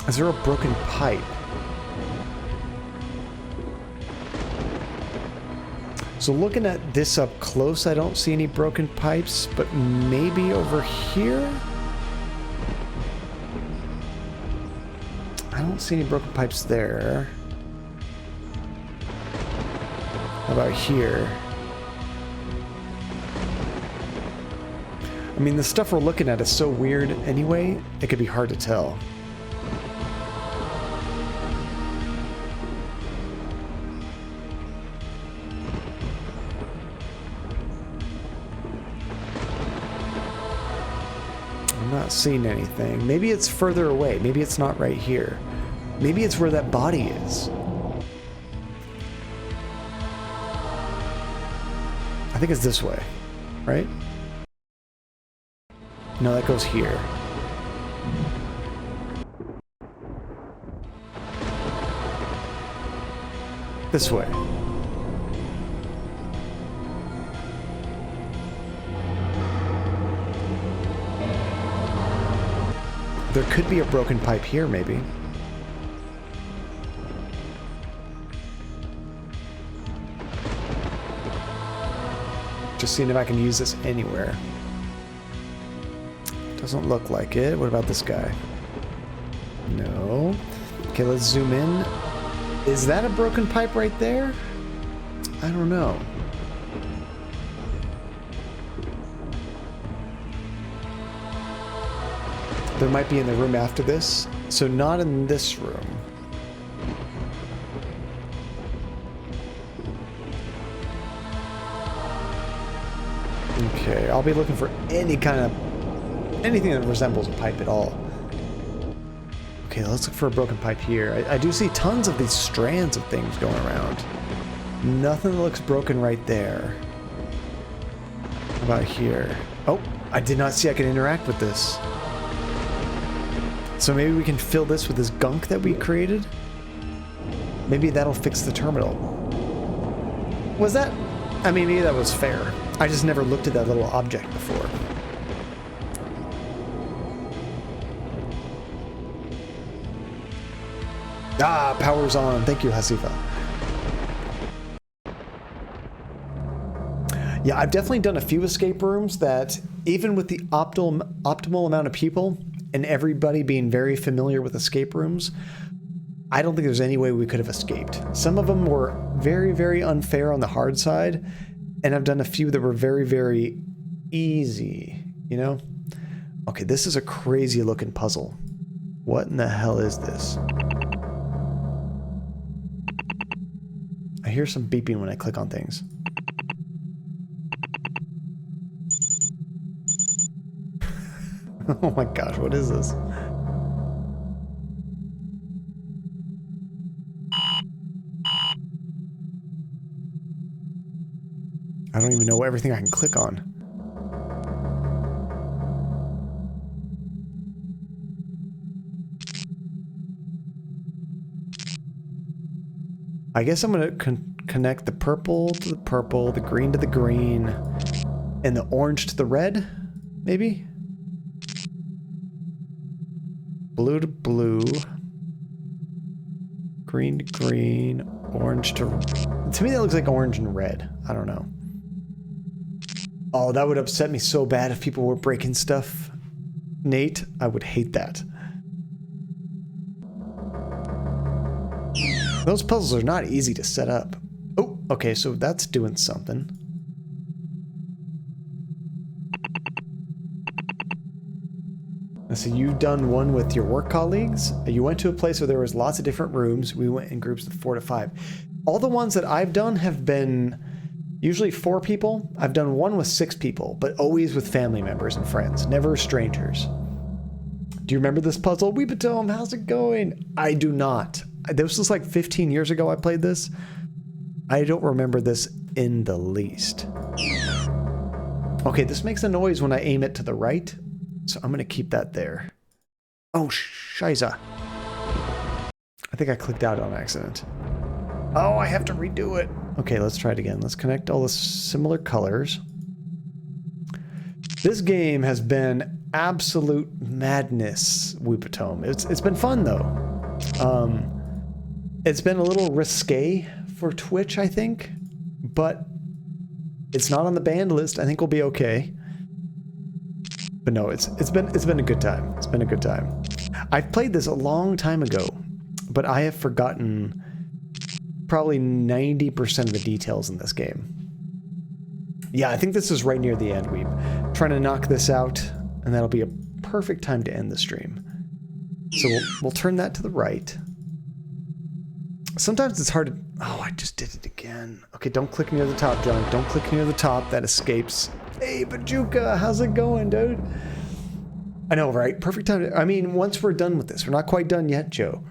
Is there a broken pipe? So looking at this up close, I don't see any broken pipes, but maybe over here? I don't see any broken pipes there. How about here? I mean, the stuff we're looking at is so weird anyway, it could be hard to tell. I'm not seeing anything. Maybe it's further away. Maybe it's not right here. Maybe it's where that body is. I think it's this way, right? No, that goes here. This way. There could be a broken pipe here, maybe. Just seeing if I can use this anywhere. Doesn't look like it. What about this guy? No. Okay, let's zoom in. Is that a broken pipe right there? I don't know. There might be in the room after this. So not in this room. Okay, I'll be looking for any kind of... anything that resembles a pipe at all. Okay, let's look for a broken pipe here. I do see tons of these strands of things going around. Nothing that looks broken right there. How about here? Oh, I did not see I could interact with this. So maybe we can fill this with this gunk that we created? Maybe that'll fix the terminal. Was that... I mean, maybe that was fair. I just never looked at that little object before. Ah, power's on. Thank you, Hasifa. Yeah, I've definitely done a few escape rooms that, even with the optimal amount of people and everybody being very familiar with escape rooms, I don't think there's any way we could have escaped. Some of them were very, very unfair on the hard side, and I've done a few that were very, very easy, you know? Okay, this is a crazy looking puzzle. What in the hell is this? I hear some beeping when I click on things. Oh my gosh, what is this? I don't even know everything I can click on. I guess I'm going to connect the purple to the purple, the green to the green, and the orange to the red, maybe? Blue to blue, green to green, orange to... To me that looks like orange and red. I don't know. Oh, that would upset me so bad if people were breaking stuff. Nate, I would hate that. Those puzzles are not easy to set up. Oh, okay, so that's doing something. So you've done one with your work colleagues. You went to a place where there was lots of different rooms. We went in groups of 4 to 5. All the ones that I've done have been usually 4 people. I've done one with 6 people, but always with family members and friends, never strangers. Do you remember this puzzle? Weepatom, how's it going? I do not. This was like 15 years ago I played this. I don't remember this in the least. Okay, this makes a noise when I aim it to the right, so I'm going to keep that there. Oh, shiza. I think I clicked out on accident. Oh, I have to redo it. Okay, let's try it again. Let's connect all the similar colors. This game has been absolute madness, Whoopatome. It's been fun, though. It's been a little risque for Twitch, I think. But it's not on the banned list. I think we'll be okay. But no, it's been a good time. It's been a good time. I've played this a long time ago, but I have forgotten probably 90% of the details in this game. Yeah, I think this is right near the end. We're trying to knock this out, and that'll be a perfect time to end the stream. So we'll turn that to the right. Sometimes it's hard to... Oh, I just did it again. Okay, don't click near the top, John. Don't click near the top. That escapes. Hey, Bajuka, how's it going, dude? I know, right? Perfect time to... I mean, once we're done with this. We're not quite done yet, Joe.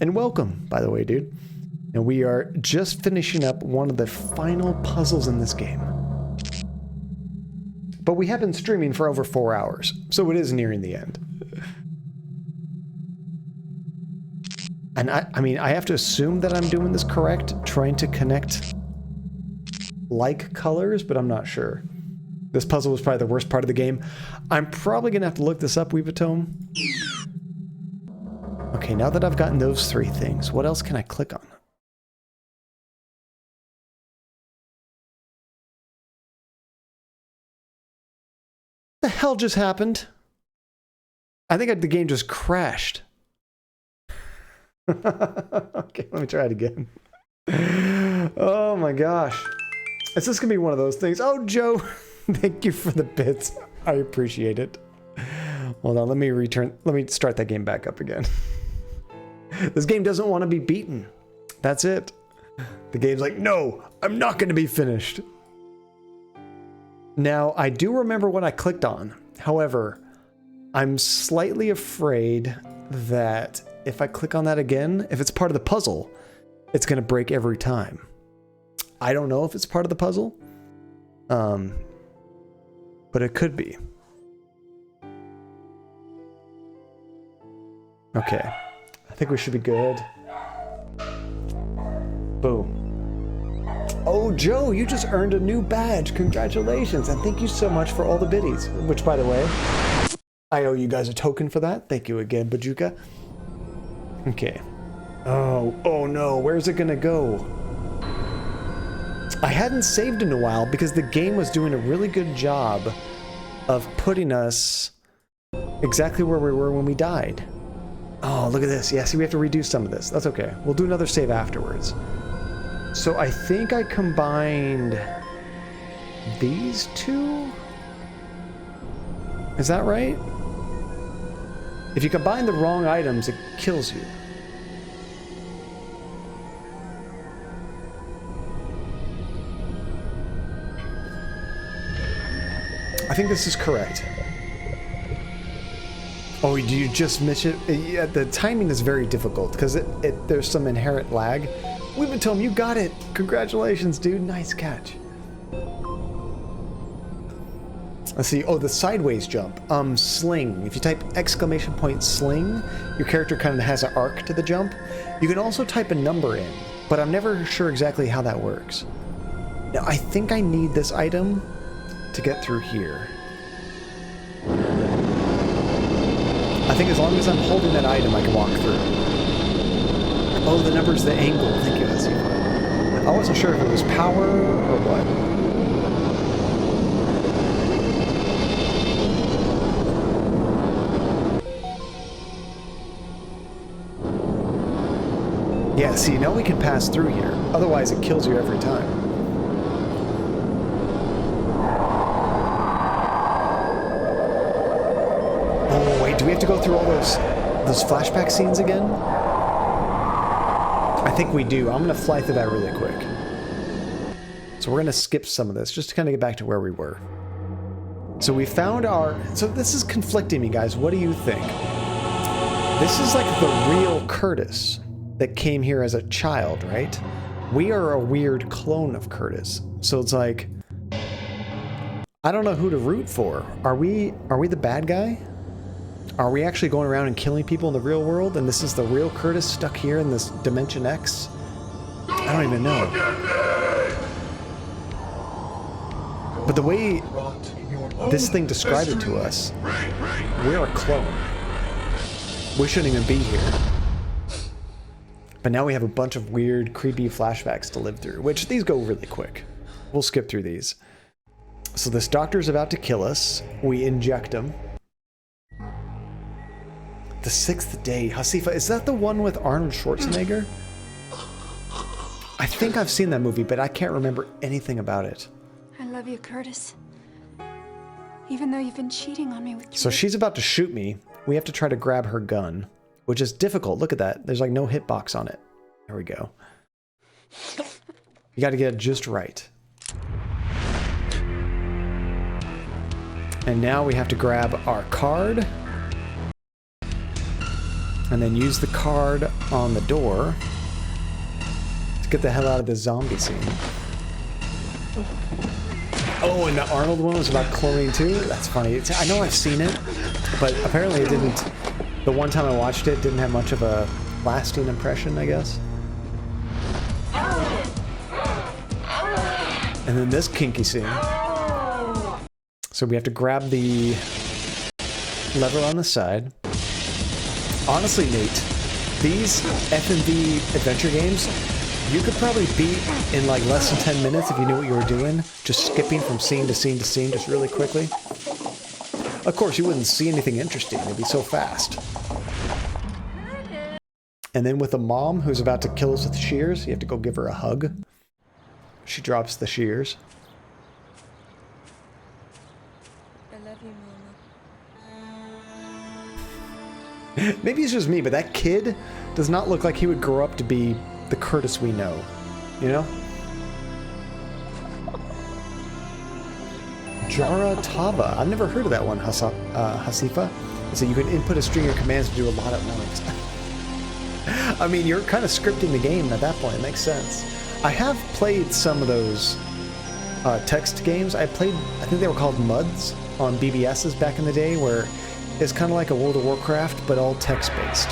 And welcome, by the way, dude. And we are just finishing up one of the final puzzles in this game. But we have been streaming for over 4 hours, so it is nearing the end. And I mean, I have to assume that I'm doing this correct, trying to connect like colors, but I'm not sure. This puzzle was probably the worst part of the game. I'm probably gonna have to look this up, Weevatome. Okay, now that I've gotten those 3 things, what else can I click on? What the hell just happened? I think the game just crashed. Okay, let me try it again. Oh my gosh. Is this gonna be one of those things? Oh, Joe, thank you for the bits. I appreciate it. Hold on, let me start that game back up again. This game doesn't want to be beaten. That's it. The game's like, no, I'm not gonna be finished. Now, I do remember what I clicked on. However, I'm slightly afraid that if I click on that again, if it's part of the puzzle, it's going to break every time. I don't know if it's part of the puzzle, but it could be. Okay, I think we should be good. Boom. Oh, Joe, you just earned a new badge. Congratulations, and thank you so much for all the biddies. Which, by the way, I owe you guys a token for that. Thank you again, Bajuka. Okay. Oh no, where's it gonna go? I hadn't saved in a while because the game was doing a really good job of putting us exactly where we were when we died. Oh, look at this. Yeah, see, we have to redo some of this. That's okay. We'll do another save afterwards. So I think I combined these 2? Is that right? If you combine the wrong items, it kills you. I think this is correct. Oh, do you just miss it? Yeah, the timing is very difficult because there's some inherent lag. Weevatome, you got it! Congratulations, dude. Nice catch. Let's see. Oh, the sideways jump. Sling. If you type !sling, your character kind of has an arc to the jump. You can also type a number in, but I'm never sure exactly how that works. Now, I think I need this item to get through here. I think as long as I'm holding that item, I can walk through. Oh, the number's the angle. Thank you. That's I wasn't sure if it was power or what. Yeah, see, now we can pass through here. Otherwise, it kills you every time. Oh, wait, do we have to go through all those flashback scenes again? I think we do. I'm going to fly through that really quick. So we're going to skip some of this, just to kind of get back to where we were. So we found our... So this is conflicting me, guys. What do you think? This is like the real Curtis that came here as a child, right? We are a weird clone of Curtis. So it's like, I don't know who to root for. Are we the bad guy? Are we actually going around and killing people in the real world? And this is the real Curtis stuck here in this Dimension X? I don't even know. But the way this thing described it to us, we're a clone. We shouldn't even be here. But now we have a bunch of weird, creepy flashbacks to live through, which these go really quick. We'll skip through these. So this doctor's about to kill us. We inject him. The Sixth Day. Hasifa, is that the one with Arnold Schwarzenegger? I think I've seen that movie, but I can't remember anything about it. I love you, Curtis. Even though you've been cheating on me with... So she's about to shoot me. We have to try to grab her gun, which is difficult. Look at that. There's like no hitbox on it. There we go. You got to get it just right. And now we have to grab our card. And then use the card on the door to get the hell out of this zombie scene. Oh, and the Arnold one was about cloning too? That's funny. I know I've seen it, but apparently it didn't... The one time I watched it, didn't have much of a lasting impression, I guess. And then this kinky scene. So we have to grab the lever on the side. Honestly, Nate, these FMV adventure games, you could probably beat in like less than 10 minutes if you knew what you were doing. Just skipping from scene to scene to scene just really quickly. Of course, you wouldn't see anything interesting. It'd be so fast. And then with a mom who's about to kill us with shears, you have to go give her a hug. She drops the shears. I love you, Mama. Maybe it's just me, but that kid does not look like he would grow up to be the Curtis we know. You know? Jara Tava. I've never heard of that one, Hasifa. So you can input a string of commands to do a lot at once. I mean, you're kind of scripting the game at that point. It makes sense. I have played some of those text games. I think they were called MUDs on BBS's back in the day, where it's kind of like a World of Warcraft, but all text-based.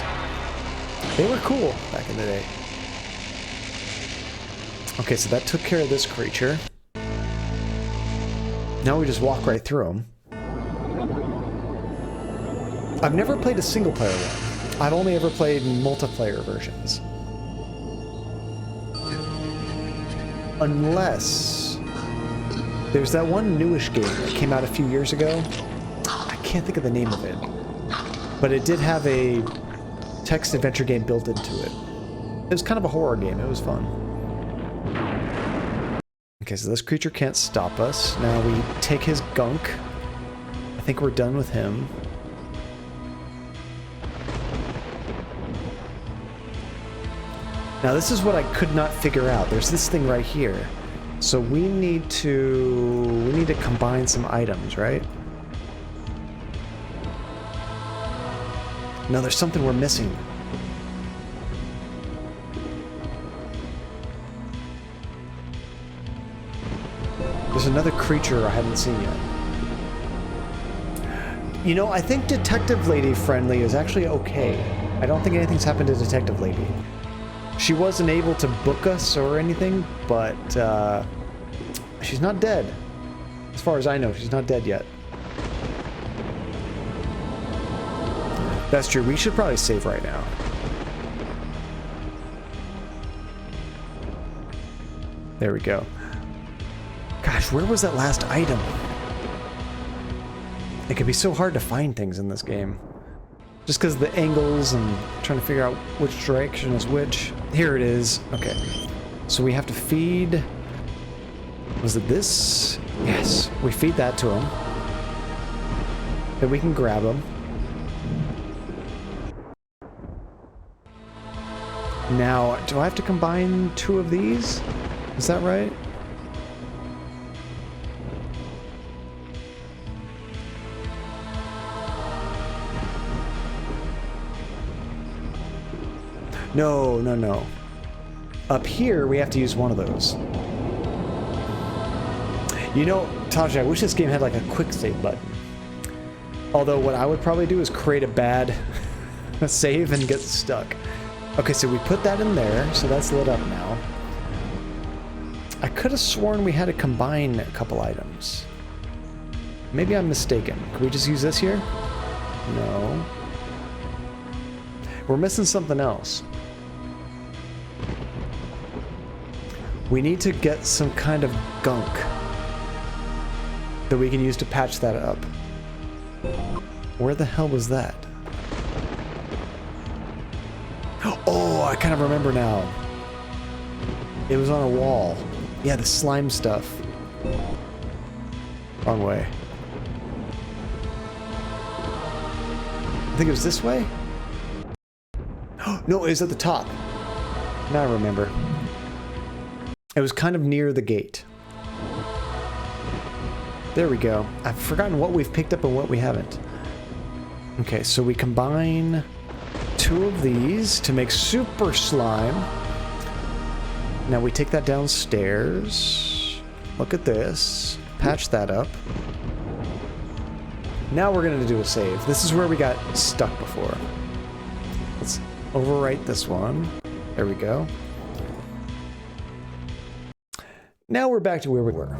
They were cool back in the day. Okay, so that took care of this creature. Now we just walk right through them. I've never played a single-player one. I've only ever played multiplayer versions. Unless... there's that one newish game that came out a few years ago. I can't think of the name of it. But it did have a text adventure game built into it. It was kind of a horror game. It was fun. Okay, so this creature can't stop us. Now we take his gunk. I think we're done with him. Now this is what I could not figure out. There's this thing right here. So we need to combine some items, right? No, there's something we're missing. There's another creature I haven't seen yet. You know, I think Detective Lady Friendly is actually okay. I don't think anything's happened to Detective Lady. She wasn't able to book us or anything, but she's not dead. As far as I know, she's not dead yet. That's true. We should probably save right now. There we go. Gosh, where was that last item? It can be so hard to find things in this game. Just because of the angles and trying to figure out which direction is which. Here it is. Okay. So we have to feed... was it this? Yes. We feed that to him. Then we can grab him. Now, do I have to combine two of these? Is that right? No, no, no. Up here, we have to use one of those. You know, Taj, I wish this game had like a quick save button. Although what I would probably do is create a bad save and get stuck. Okay, so we put that in there, so that's lit up now. I could have sworn we had to combine a couple items. Maybe I'm mistaken. Can we just use this here? No. We're missing something else. We need to get some kind of gunk that we can use to patch that up. Where the hell was that? Oh, I kind of remember now. It was on a wall. Yeah, the slime stuff. Wrong way. I think it was this way? No, it was at the top. Now I remember. It was kind of near the gate. There we go. I've forgotten what we've picked up and what we haven't. Okay, so we combine 2 of these to make super slime. Now we take that downstairs. Look at this. Patch that up. Now we're going to do a save. This is where we got stuck before. Let's overwrite this one. There we go. Now we're back to where we were.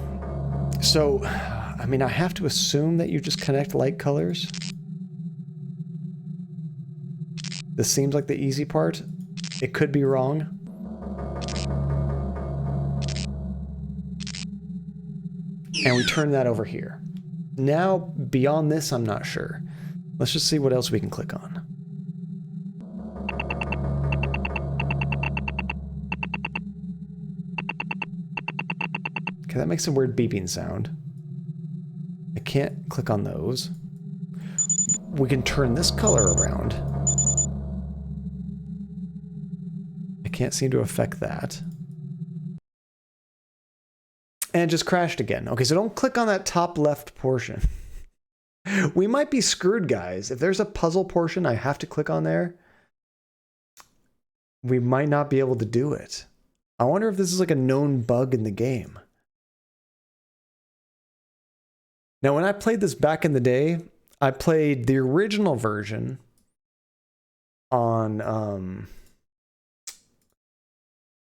So, I mean, I have to assume that you just connect light colors. This seems like the easy part. It could be wrong. And we turn that over here. Now, beyond this, I'm not sure. Let's just see what else we can click on. Okay, that makes a weird beeping sound. I can't click on those. We can turn this color around. I can't seem to affect that. And it just crashed again. Okay, so don't click on that top left portion. We might be screwed, guys. If there's a puzzle portion I have to click on there, we might not be able to do it. I wonder if this is like a known bug in the game. Now, when I played this back in the day, I played the original version on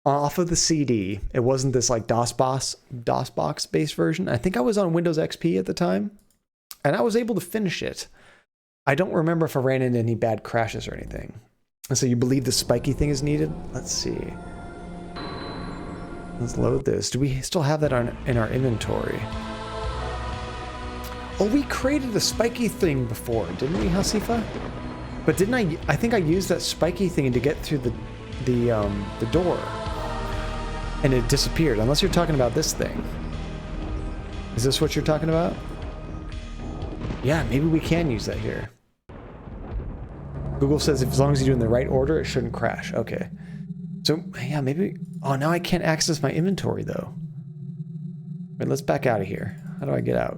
off of the CD. It wasn't this like DOSBox based version. I think I was on Windows XP at the time, and I was able to finish it. I don't remember if I ran into any bad crashes or anything. And so you believe the spiky thing is needed? Let's see. Let's load this. Do we still have that in our inventory? Oh, we created a spiky thing before, didn't we, Hasifa? But didn't I think I used that spiky thing to get through the door. And it disappeared, unless you're talking about this thing. Is this what you're talking about? Yeah, maybe we can use that here. Google says as long as you do it in the right order, it shouldn't crash. Okay. So, yeah, maybe... Oh, now I can't access my inventory, though. Wait, let's back out of here. How do I get out?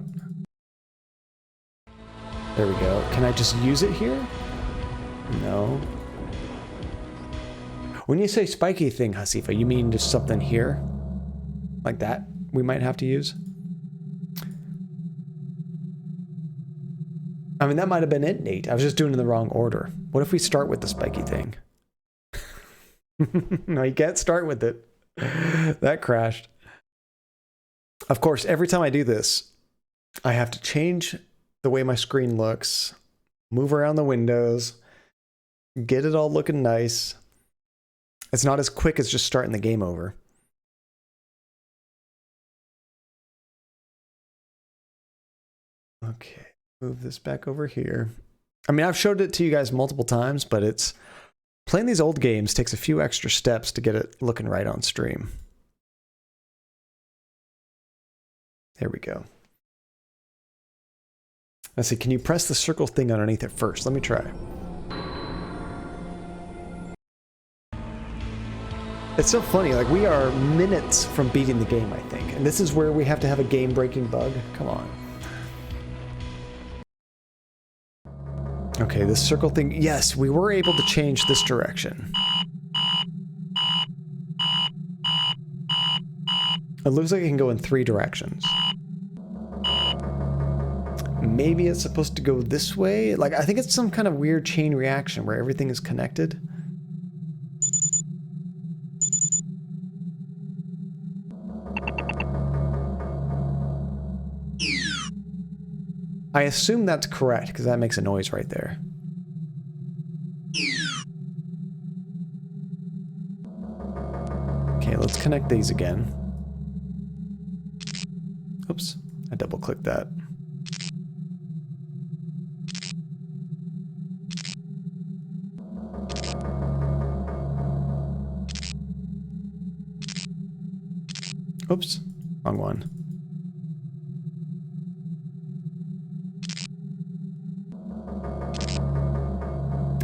There we go. Can I just use it here? No. When you say spiky thing, Hasifa, you mean just something here? Like that we might have to use? I mean, that might have been it, Nate. I was just doing it in the wrong order. What if we start with the spiky thing? No, you can't start with it. That crashed. Of course, every time I do this, I have to change the way my screen looks, move around the windows, get it all looking nice. It's not as quick as just starting the game over. Okay, move this back over here. I mean, I've showed it to you guys multiple times, but it's playing these old games takes a few extra steps to get it looking right on stream. There we go. Let's see, can you press the circle thing underneath it first? Let me try. It's so funny, like we are minutes from beating the game, I think. And this is where we have to have a game-breaking bug? Come on. Okay, this circle thing, yes, we were able to change this direction. It looks like it can go in 3 directions. maybe it's supposed to go this way. Like, I think it's some kind of weird chain reaction where everything is connected. I assume that's correct, because that makes a noise right there. Okay, let's connect these again. Oops, I double-clicked that. Oops, wrong one.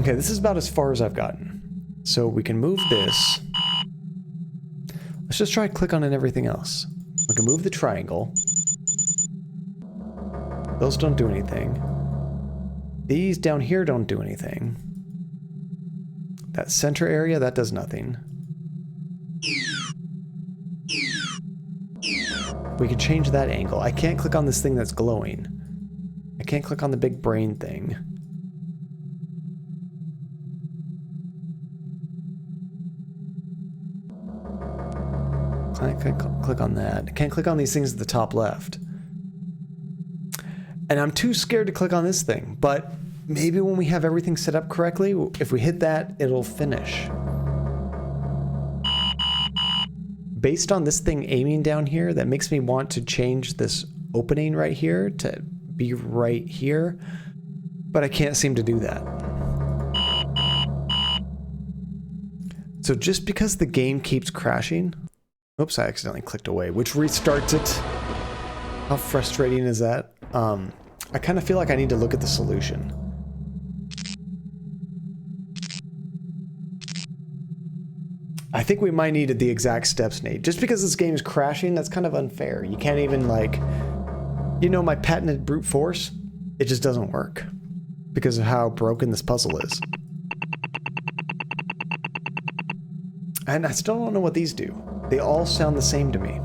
Okay, this is about as far as I've gotten. So we can move this. Let's just try to click on everything else. We can move the triangle. Those don't do anything. These down here don't do anything. That center area, that does nothing. We can change that angle. I can't click on this thing that's glowing. I can't click on the big brain thing. I can't click on that. I can't click on these things at the top left. And I'm too scared to click on this thing, but maybe when we have everything set up correctly, if we hit that, it'll finish. Based on this thing aiming down here, that makes me want to change this opening right here to be right here, but I can't seem to do that. So just because the game keeps crashing... Oops, I accidentally clicked away, which restarts it. How frustrating is that? I kind of feel like I need to look at the solution. I think we might need the exact steps, Nate. Just because this game is crashing, that's kind of unfair. You can't even, like... You know my patented brute force? It just doesn't work. Because of how broken this puzzle is. And I still don't know what these do. They all sound the same to me.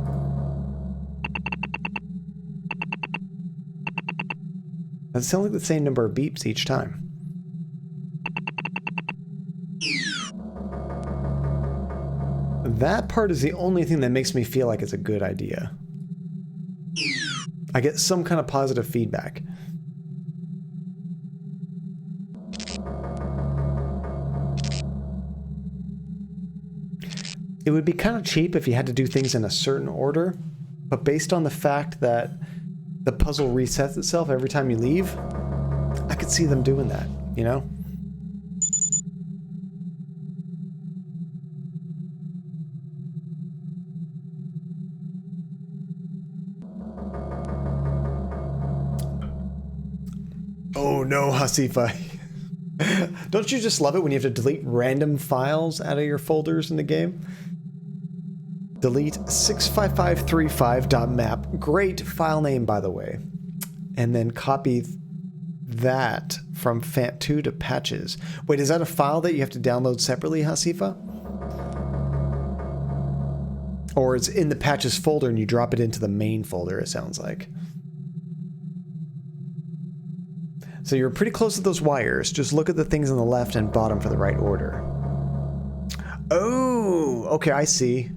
That sounds like the same number of beeps each time. That part is the only thing that makes me feel like it's a good idea. I get some kind of positive feedback. It would be kind of cheap if you had to do things in a certain order, but based on the fact that the puzzle resets itself every time you leave, I could see them doing that, you know? Oh no, Hasifa. Don't you just love it when you have to delete random files out of your folders in the game? Delete 65535.map. Great file name, by the way. And then copy that from Fant2 to patches. Wait, is that a file that you have to download separately, Hasifa? Or it's in the patches folder and you drop it into the main folder, it sounds like. So you're pretty close to those wires. Just look at the things on the left and bottom for the right order. Oh, okay, I see.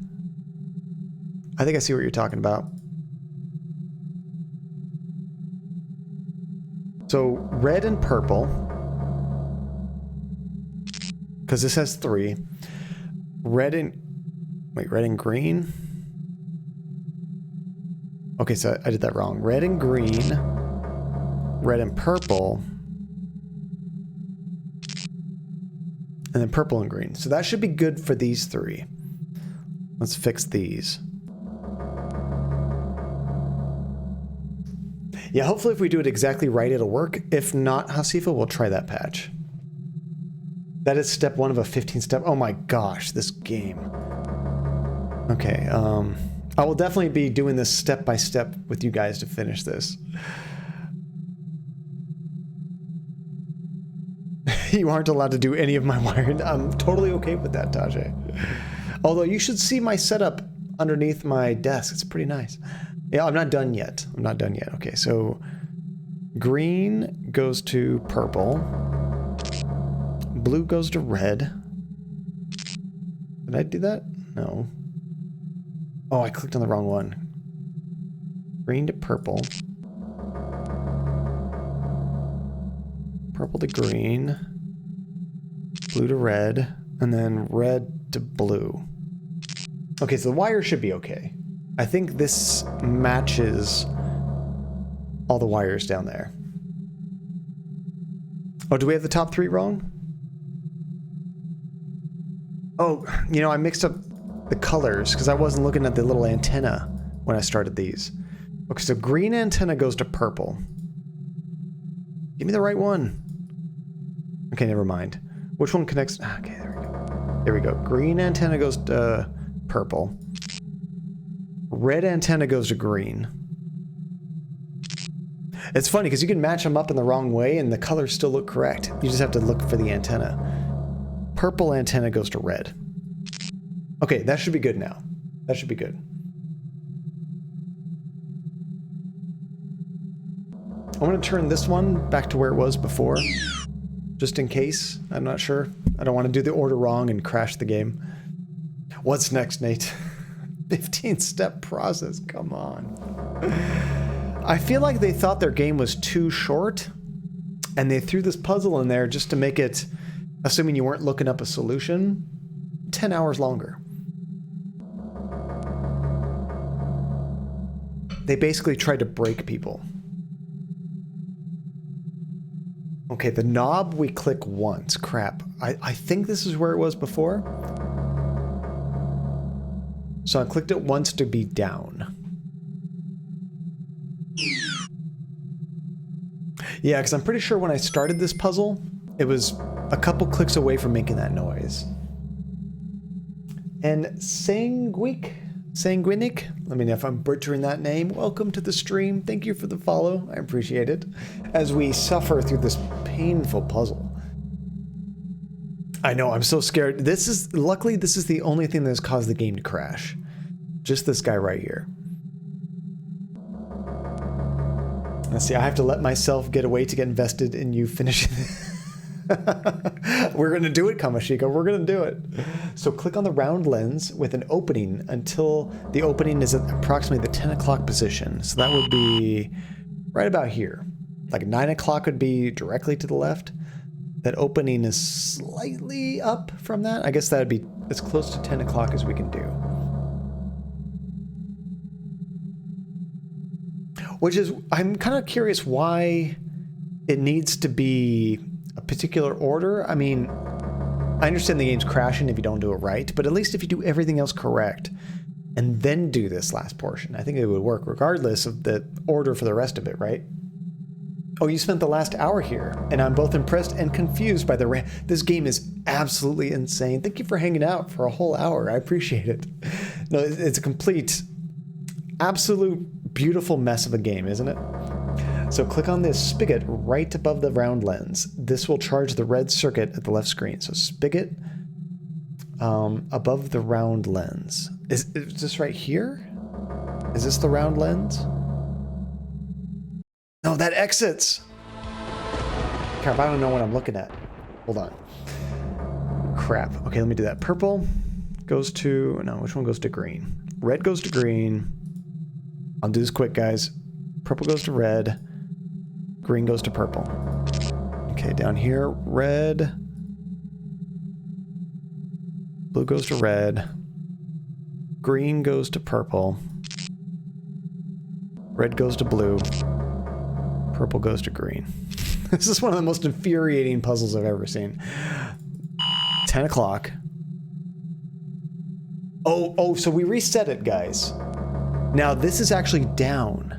I think I see what you're talking about. So red and purple, because this has 3. Red and green. Okay, so I did that wrong. Red and green. Red and purple, and then purple and green. So that should be good for these 3. Let's fix these. Yeah, hopefully if we do it exactly right, it'll work. If not, Hasifa, we'll try that patch. That is step 1 of a 15-step. Oh my gosh, this game. Okay, I will definitely be doing this step by step with you guys to finish this. You aren't allowed to do any of my wiring. I'm totally okay with that, Tajay. Although you should see my setup underneath my desk. It's pretty nice. Yeah, I'm not done yet. I'm not done yet. Okay, so Green goes to purple. Blue goes to red. Did I do that? No. Oh, I clicked on the wrong one. Green to purple. Purple to green. Blue to red. And then red to blue. Okay, so the wire should be okay. I think this matches all the wires down there. Oh, do we have the top 3 wrong? Oh, you know, I mixed up the colors because I wasn't looking at the little antenna when I started these. Okay, so green antenna goes to purple. Give me the right one. Okay, never mind. Which one connects? Okay, there we go. There we go. Green antenna goes to purple. Red antenna goes to green. It's funny because you can match them up in the wrong way and the colors still look correct. You just have to look for the antenna. Purple antenna goes to red. Okay, that should be good now. That should be good. I want to turn this one back to where it was before. Just in case. I'm not sure. I don't want to do the order wrong and crash the game. What's next, Nate? 15-step process. Come on. I feel like they thought their game was too short, and they threw this puzzle in there just to make it, assuming you weren't looking up a solution, 10 hours longer. They basically tried to break people. Okay, the knob we click once. Crap. I think this is where it was before. So I clicked it once to be down. Yeah, because I'm pretty sure when I started this puzzle, it was a couple clicks away from making that noise. And Sanguinic, let me know if I'm butchering that name. Welcome to the stream. Thank you for the follow. I appreciate it. As we suffer through this painful puzzle. I know, I'm so scared. Luckily, this is the only thing that has caused the game to crash. Just this guy right here. Let's see, I have to let myself get away to get invested in you finishing We're gonna do it, Kamashika. We're gonna do it. So click on the round lens with an opening until the opening is at approximately the 10 o'clock position. So that would be right about here. Like 9 o'clock would be directly to the left. That opening is slightly up from that. I guess that would be as close to 10 o'clock as we can do. Which is, I'm kind of curious why it needs to be a particular order. I mean, I understand the game's crashing if you don't do it right, but at least if you do everything else correct and then do this last portion, I think it would work regardless of the order for the rest of it, right? Oh, you spent the last hour here, and I'm both impressed and confused by the this game is absolutely insane. Thank you for hanging out for a whole hour. I appreciate it. No, it's a complete, absolute beautiful mess of a game, isn't it? So click on this spigot right above the round lens. This will charge the red circuit at the left screen. So spigot above the round lens. Is this right here? Is this the round lens? No, that exits. Crap, I don't know what I'm looking at. Hold on. Crap. Okay, let me do that. Purple goes to, no, which one goes to green? Red goes to green. I'll do this quick, guys. Purple goes to red. Green goes to purple. Okay, down here, red. Blue goes to red. Green goes to purple. Red goes to blue. Purple goes to green. This is one of the most infuriating puzzles I've ever seen. 10 o'clock. Oh, so we reset it, guys. Now, this is actually down.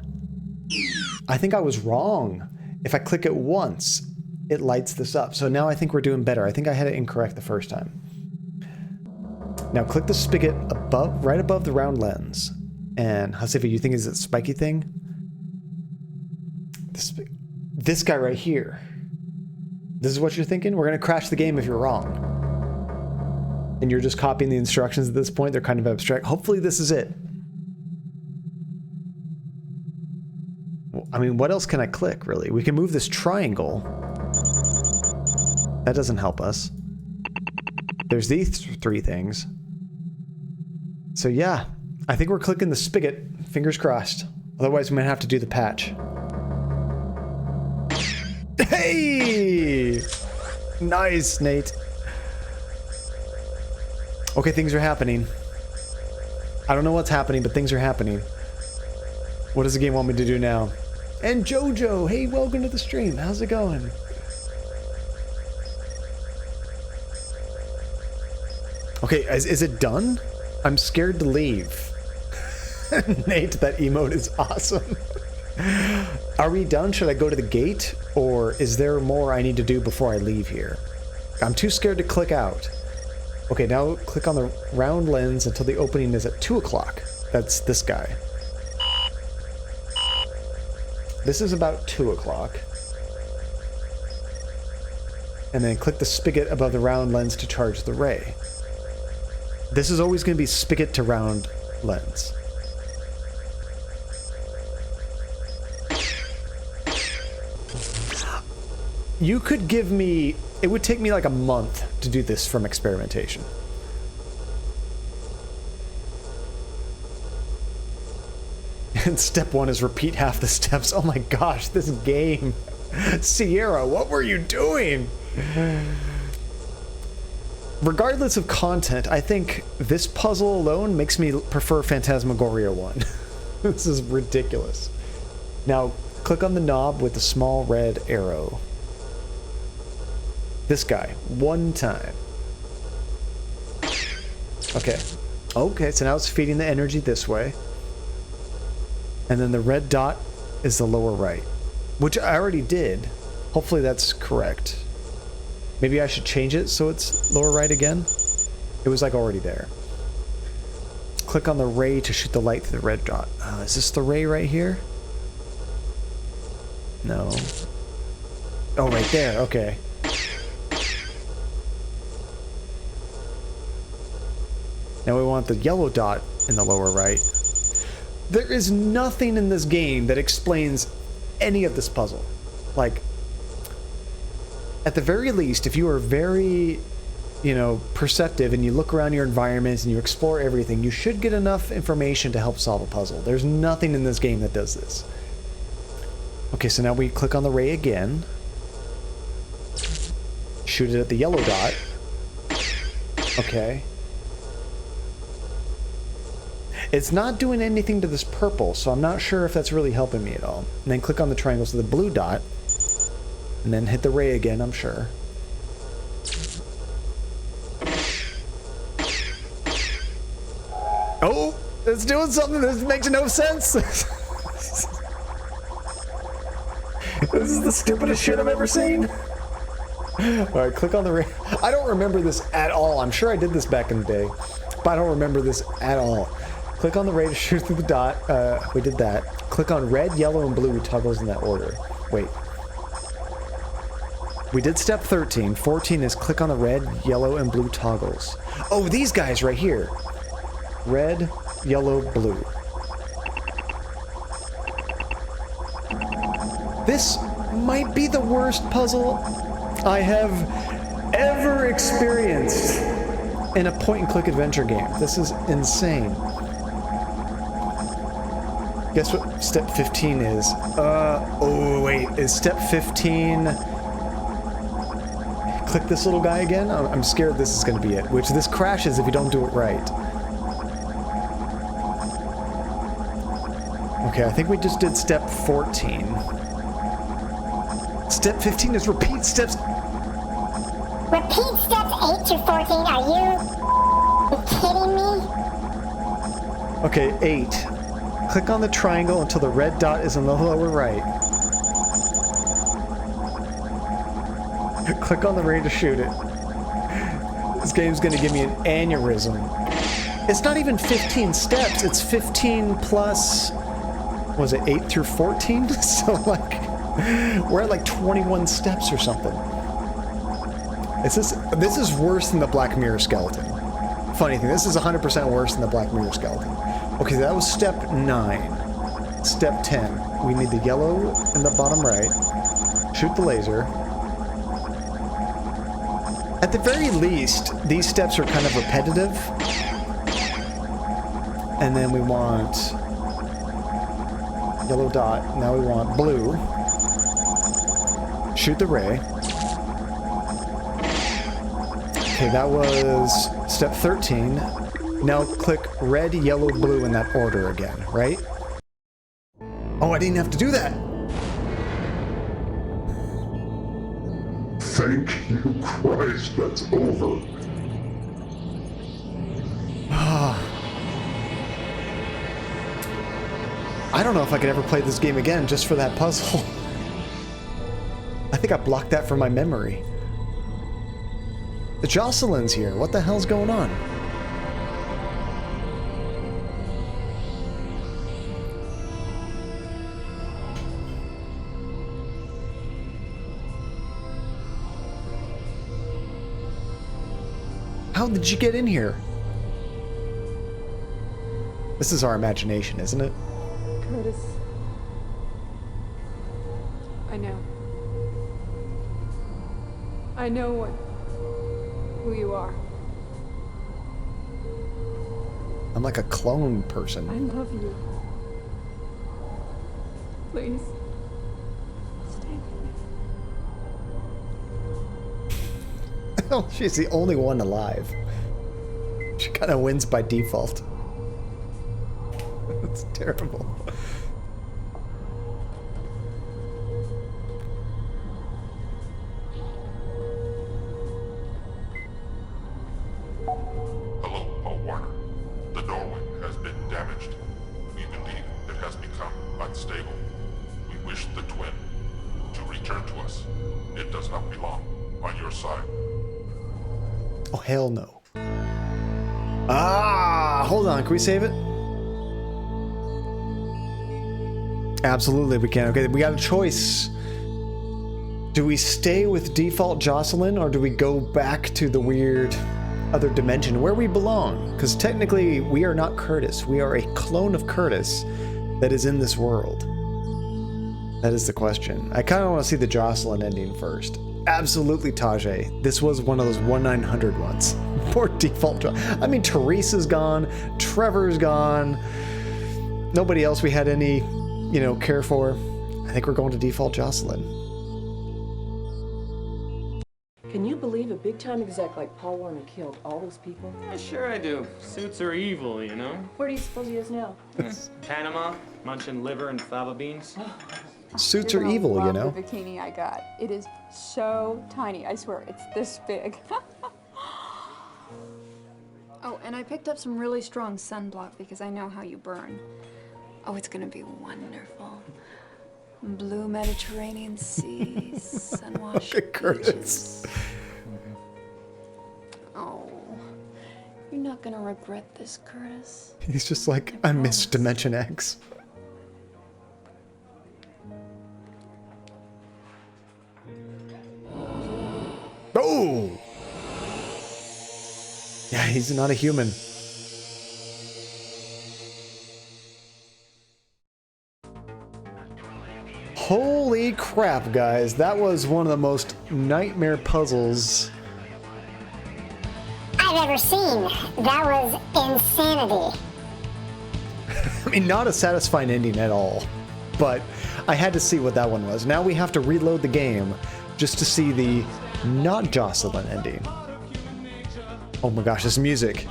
I think I was wrong. If I click it once, it lights this up. So now I think we're doing better. I think I had it incorrect the first time. Now click the spigot above, right above the round lens. And Hasifa, you think is it spiky thing? This guy right here. This is what you're thinking? We're going to crash the game if you're wrong. And you're just copying the instructions at this point. They're kind of abstract. Hopefully this is it. I mean, what else can I click, really? We can move this triangle. That doesn't help us. There's these three things. So yeah, I think we're clicking the spigot. Fingers crossed. Otherwise, we might have to do the patch. Hey! Nice, Nate. Okay, things are happening. I don't know what's happening, but things are happening. What does the game want me to do now? And Jojo, hey, welcome to the stream. How's it going? Okay, is it done? I'm scared to leave. Nate, that emote is awesome. Are we done? Should I go to the gate? Or is there more I need to do before I leave here? I'm too scared to click out. Okay, now click on the round lens until the opening is at 2 o'clock. That's this guy. This is about 2 o'clock. And then click the spigot above the round lens to charge the ray. This is always going to be spigot to round lens. You could give me... It would take me like a month to do this from experimentation. And step 1 is repeat half the steps. Oh my gosh, this game. Sierra, what were you doing? Regardless of content, I think this puzzle alone makes me prefer Phantasmagoria 1. This is ridiculous. Now, click on the knob with the small red arrow. This guy, one time. Okay. Okay, so now it's feeding the energy this way. And then the red dot is the lower right, which I already did. Hopefully that's correct. Maybe I should change it so it's lower right again. It was like already there. Click on the ray to shoot the light through the red dot. Is this the ray right here? No. Oh, right there. Okay. Now we want the yellow dot in the lower right. There is nothing in this game that explains any of this puzzle. Like, at the very least, if you are very, you know, perceptive and you look around your environments and you explore everything, you should get enough information to help solve a puzzle. There's nothing in this game that does this. Okay, so now we click on the ray again. Shoot it at the yellow dot. Okay. It's not doing anything to this purple, so I'm not sure if that's really helping me at all. And then click on the triangles to the blue dot. And then hit the ray again, I'm sure. Oh! It's doing something that makes no sense! This is the stupidest shit I've ever seen! Alright, click on the ray. I don't remember this at all. I'm sure I did this back in the day. But I don't remember this at all. Click on the ray to shoot through the dot. We did that. Click on red, yellow, and blue toggles in that order. Wait. We did step 13. 14 is click on the red, yellow, and blue toggles. Oh, these guys right here. Red, yellow, blue. This might be the worst puzzle I have ever experienced in a point-and-click adventure game. This is insane. Guess what step 15 is? Oh wait, is step 15... Click this little guy again? I'm scared this is going to be it, which this crashes if you don't do it right. Okay, I think we just did step 14. Step 15 is repeat steps... Repeat steps 8 to 14, are you kidding me? Okay, 8. Click on the triangle until the red dot is in the lower right. Click on the ray to shoot it. This game's gonna give me an aneurysm. It's not even 15 steps, it's 15 plus... Was it 8 through 14? So like... We're at like 21 steps or something. This is worse than the Black Mirror skeleton. Funny thing, this is 100% worse than the Black Mirror skeleton. Okay, that was step 9. step 10. We need the yellow in the bottom right. Shoot the laser. At the very least, these steps are kind of repetitive. And then we want yellow dot. Now we want blue. Shoot the ray. Okay, that was step 13. Now click red, yellow, blue in that order again, right? Oh, I didn't have to do that! Thank you, Christ, that's over. I don't know if I could ever play this game again just for that puzzle. I think I blocked that from my memory. The Jocelyn's here. What the hell's going on? How did you get in here? This is our imagination, isn't it? Curtis. I know. I know who you are. I'm like a clone person. I love you. Please. Stay with me. Oh, she's the only one alive. She kind of wins by default. That's terrible. Hello, Paul Warner. The doorway has been damaged. We believe it has become unstable. We wish the twin to return to us. It does not belong on your side. Oh, hell no. Ah, hold on. Can we save it? Absolutely, we can. Okay, we got a choice. Do we stay with default Jocelyn, or do we go back to the weird other dimension where we belong? Because technically, we are not Curtis. We are a clone of Curtis that is in this world. That is the question. I kind of want to see the Jocelyn ending first. Absolutely, Tajay. This was one of those 1-900 ones. Poor default. I mean, Teresa's gone. Trevor's gone. Nobody else we had any, you know, care for. I think we're going to default Jocelyn. Can you believe a big-time exec like Paul Warner killed all those people? Yeah, sure I do. Suits are evil, you know? Where do you suppose he is now? Panama, munching liver and fava beans. Suits You're are gonna evil, you love know? The bikini I got. It is so tiny. I swear, it's this big. Oh, and I picked up some really strong sunblock because I know how you burn. Oh, it's gonna be wonderful. Blue Mediterranean Sea, sun-washed beaches. Oh, you're not gonna regret this, Curtis. He's just like, I miss Dimension X. Oh! Yeah, he's not a human. Holy crap, guys. That was one of the most nightmare puzzles I've ever seen. That was insanity. I mean, not a satisfying ending at all. But I had to see what that one was. Now we have to reload the game just to see the not Jocelyn ending. Oh my gosh, this music.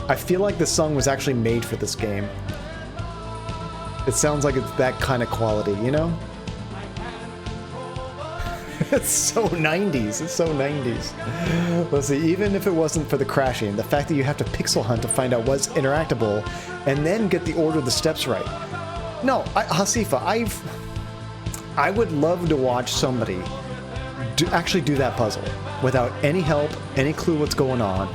I feel like this song was actually made for this game. It sounds like it's that kind of quality, you know? It's so 90s. It's so 90s. Let's see, even if it wasn't for the crashing, the fact that you have to pixel hunt to find out what's interactable and then get the order of the steps right. No, Hasifa, I would love to watch somebody actually do that puzzle without any help, any clue what's going on.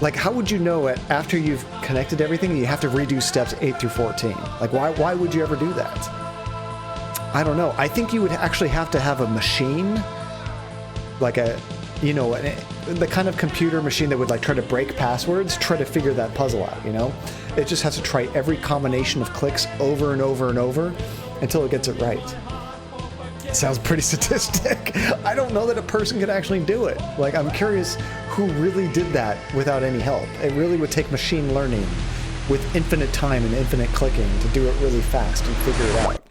Like, how would you know it after you've connected everything you have to redo steps 8 through 14? Like, why would you ever do that? I don't know. I think you would actually have to have a machine, like a you know, the kind of computer machine that would like try to break passwords, try to figure that puzzle out, you know? It just has to try every combination of clicks over and over and over until it gets it right. It sounds pretty sadistic. I don't know that a person could actually do it. Like, I'm curious who really did that without any help. It really would take machine learning with infinite time and infinite clicking to do it really fast and figure it out.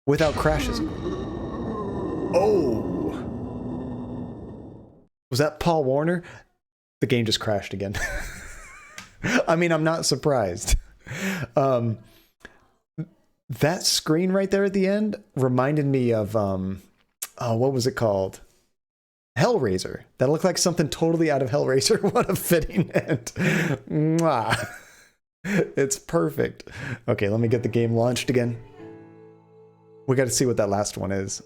Without crashes. Oh! Was that Paul Warner? The game just crashed again. I mean, I'm not surprised. That screen right there at the end reminded me of, oh, what was it called? Hellraiser. That looked like something totally out of Hellraiser. What a fitting end. Mwah. It's perfect. Okay, let me get the game launched again. We got to see what that last one is.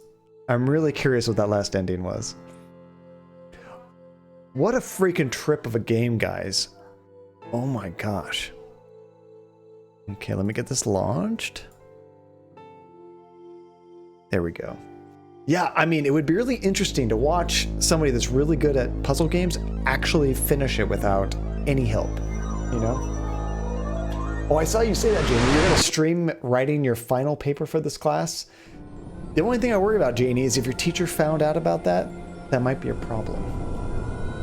I'm really curious what that last ending was. What a freaking trip of a game, guys. Oh my gosh. Okay, let me get this launched. There we go. Yeah, I mean, it would be really interesting to watch somebody that's really good at puzzle games actually finish it without any help, you know? Oh, I saw you say that, Janie. You're going to stream writing your final paper for this class? The only thing I worry about, Janie, is if your teacher found out about that, that might be a problem.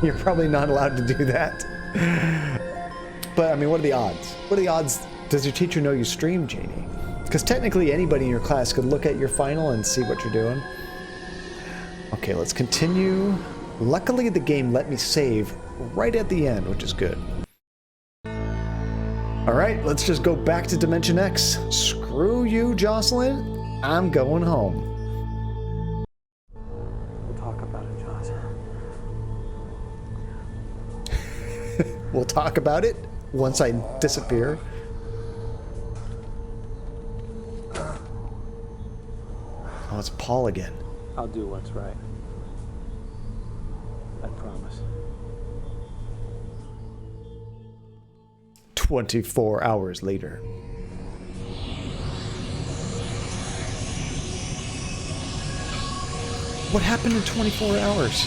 You're probably not allowed to do that. But, I mean, what are the odds? What are the odds? Does your teacher know you stream, Janie? Because technically anybody in your class could look at your final and see what you're doing. Okay, let's continue. Luckily, the game let me save right at the end, which is good. All right, let's just go back to Dimension X. Screw you, Jocelyn. I'm going home. We'll talk about it, Joss. We'll talk about it once I disappear. Oh, it's Paul again. I'll do what's right. I promise. 24 hours later. What happened in 24 hours?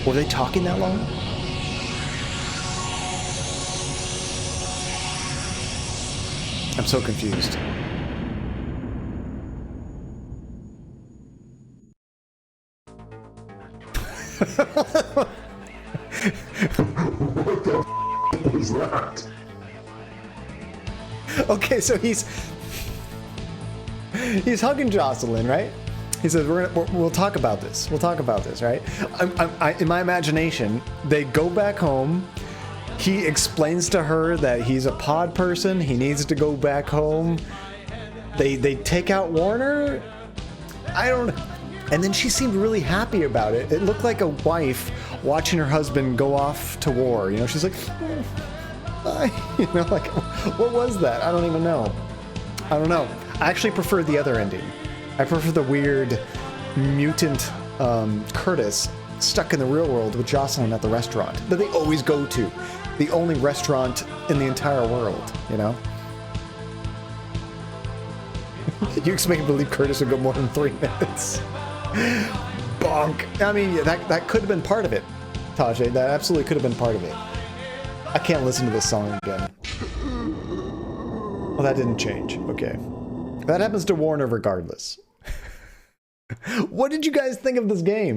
Were they talking that long? I'm so confused. What the f was that? Okay, so he's hugging Jocelyn, right? He says, "We'll talk about this. We'll talk about this, right?" In my imagination, they go back home. He explains to her that he's a pod person. He needs to go back home. They take out Warner. I don't know. And then she seemed really happy about it. It looked like a wife watching her husband go off to war. You know, she's like, you know, like, what was that? I don't even know. I don't know. I actually prefer the other ending. I prefer the weird mutant Curtis stuck in the real world with Jocelyn at the restaurant that they always go to. The only restaurant in the entire world, you know? You expect me to believe Curtis would go more than 3 minutes. Bonk. I mean, that could have been part of it, Tajay. That absolutely could have been part of it. I can't listen to this song again. Well, that didn't change. Okay. That happens to Warner regardless. What did you guys think of this game?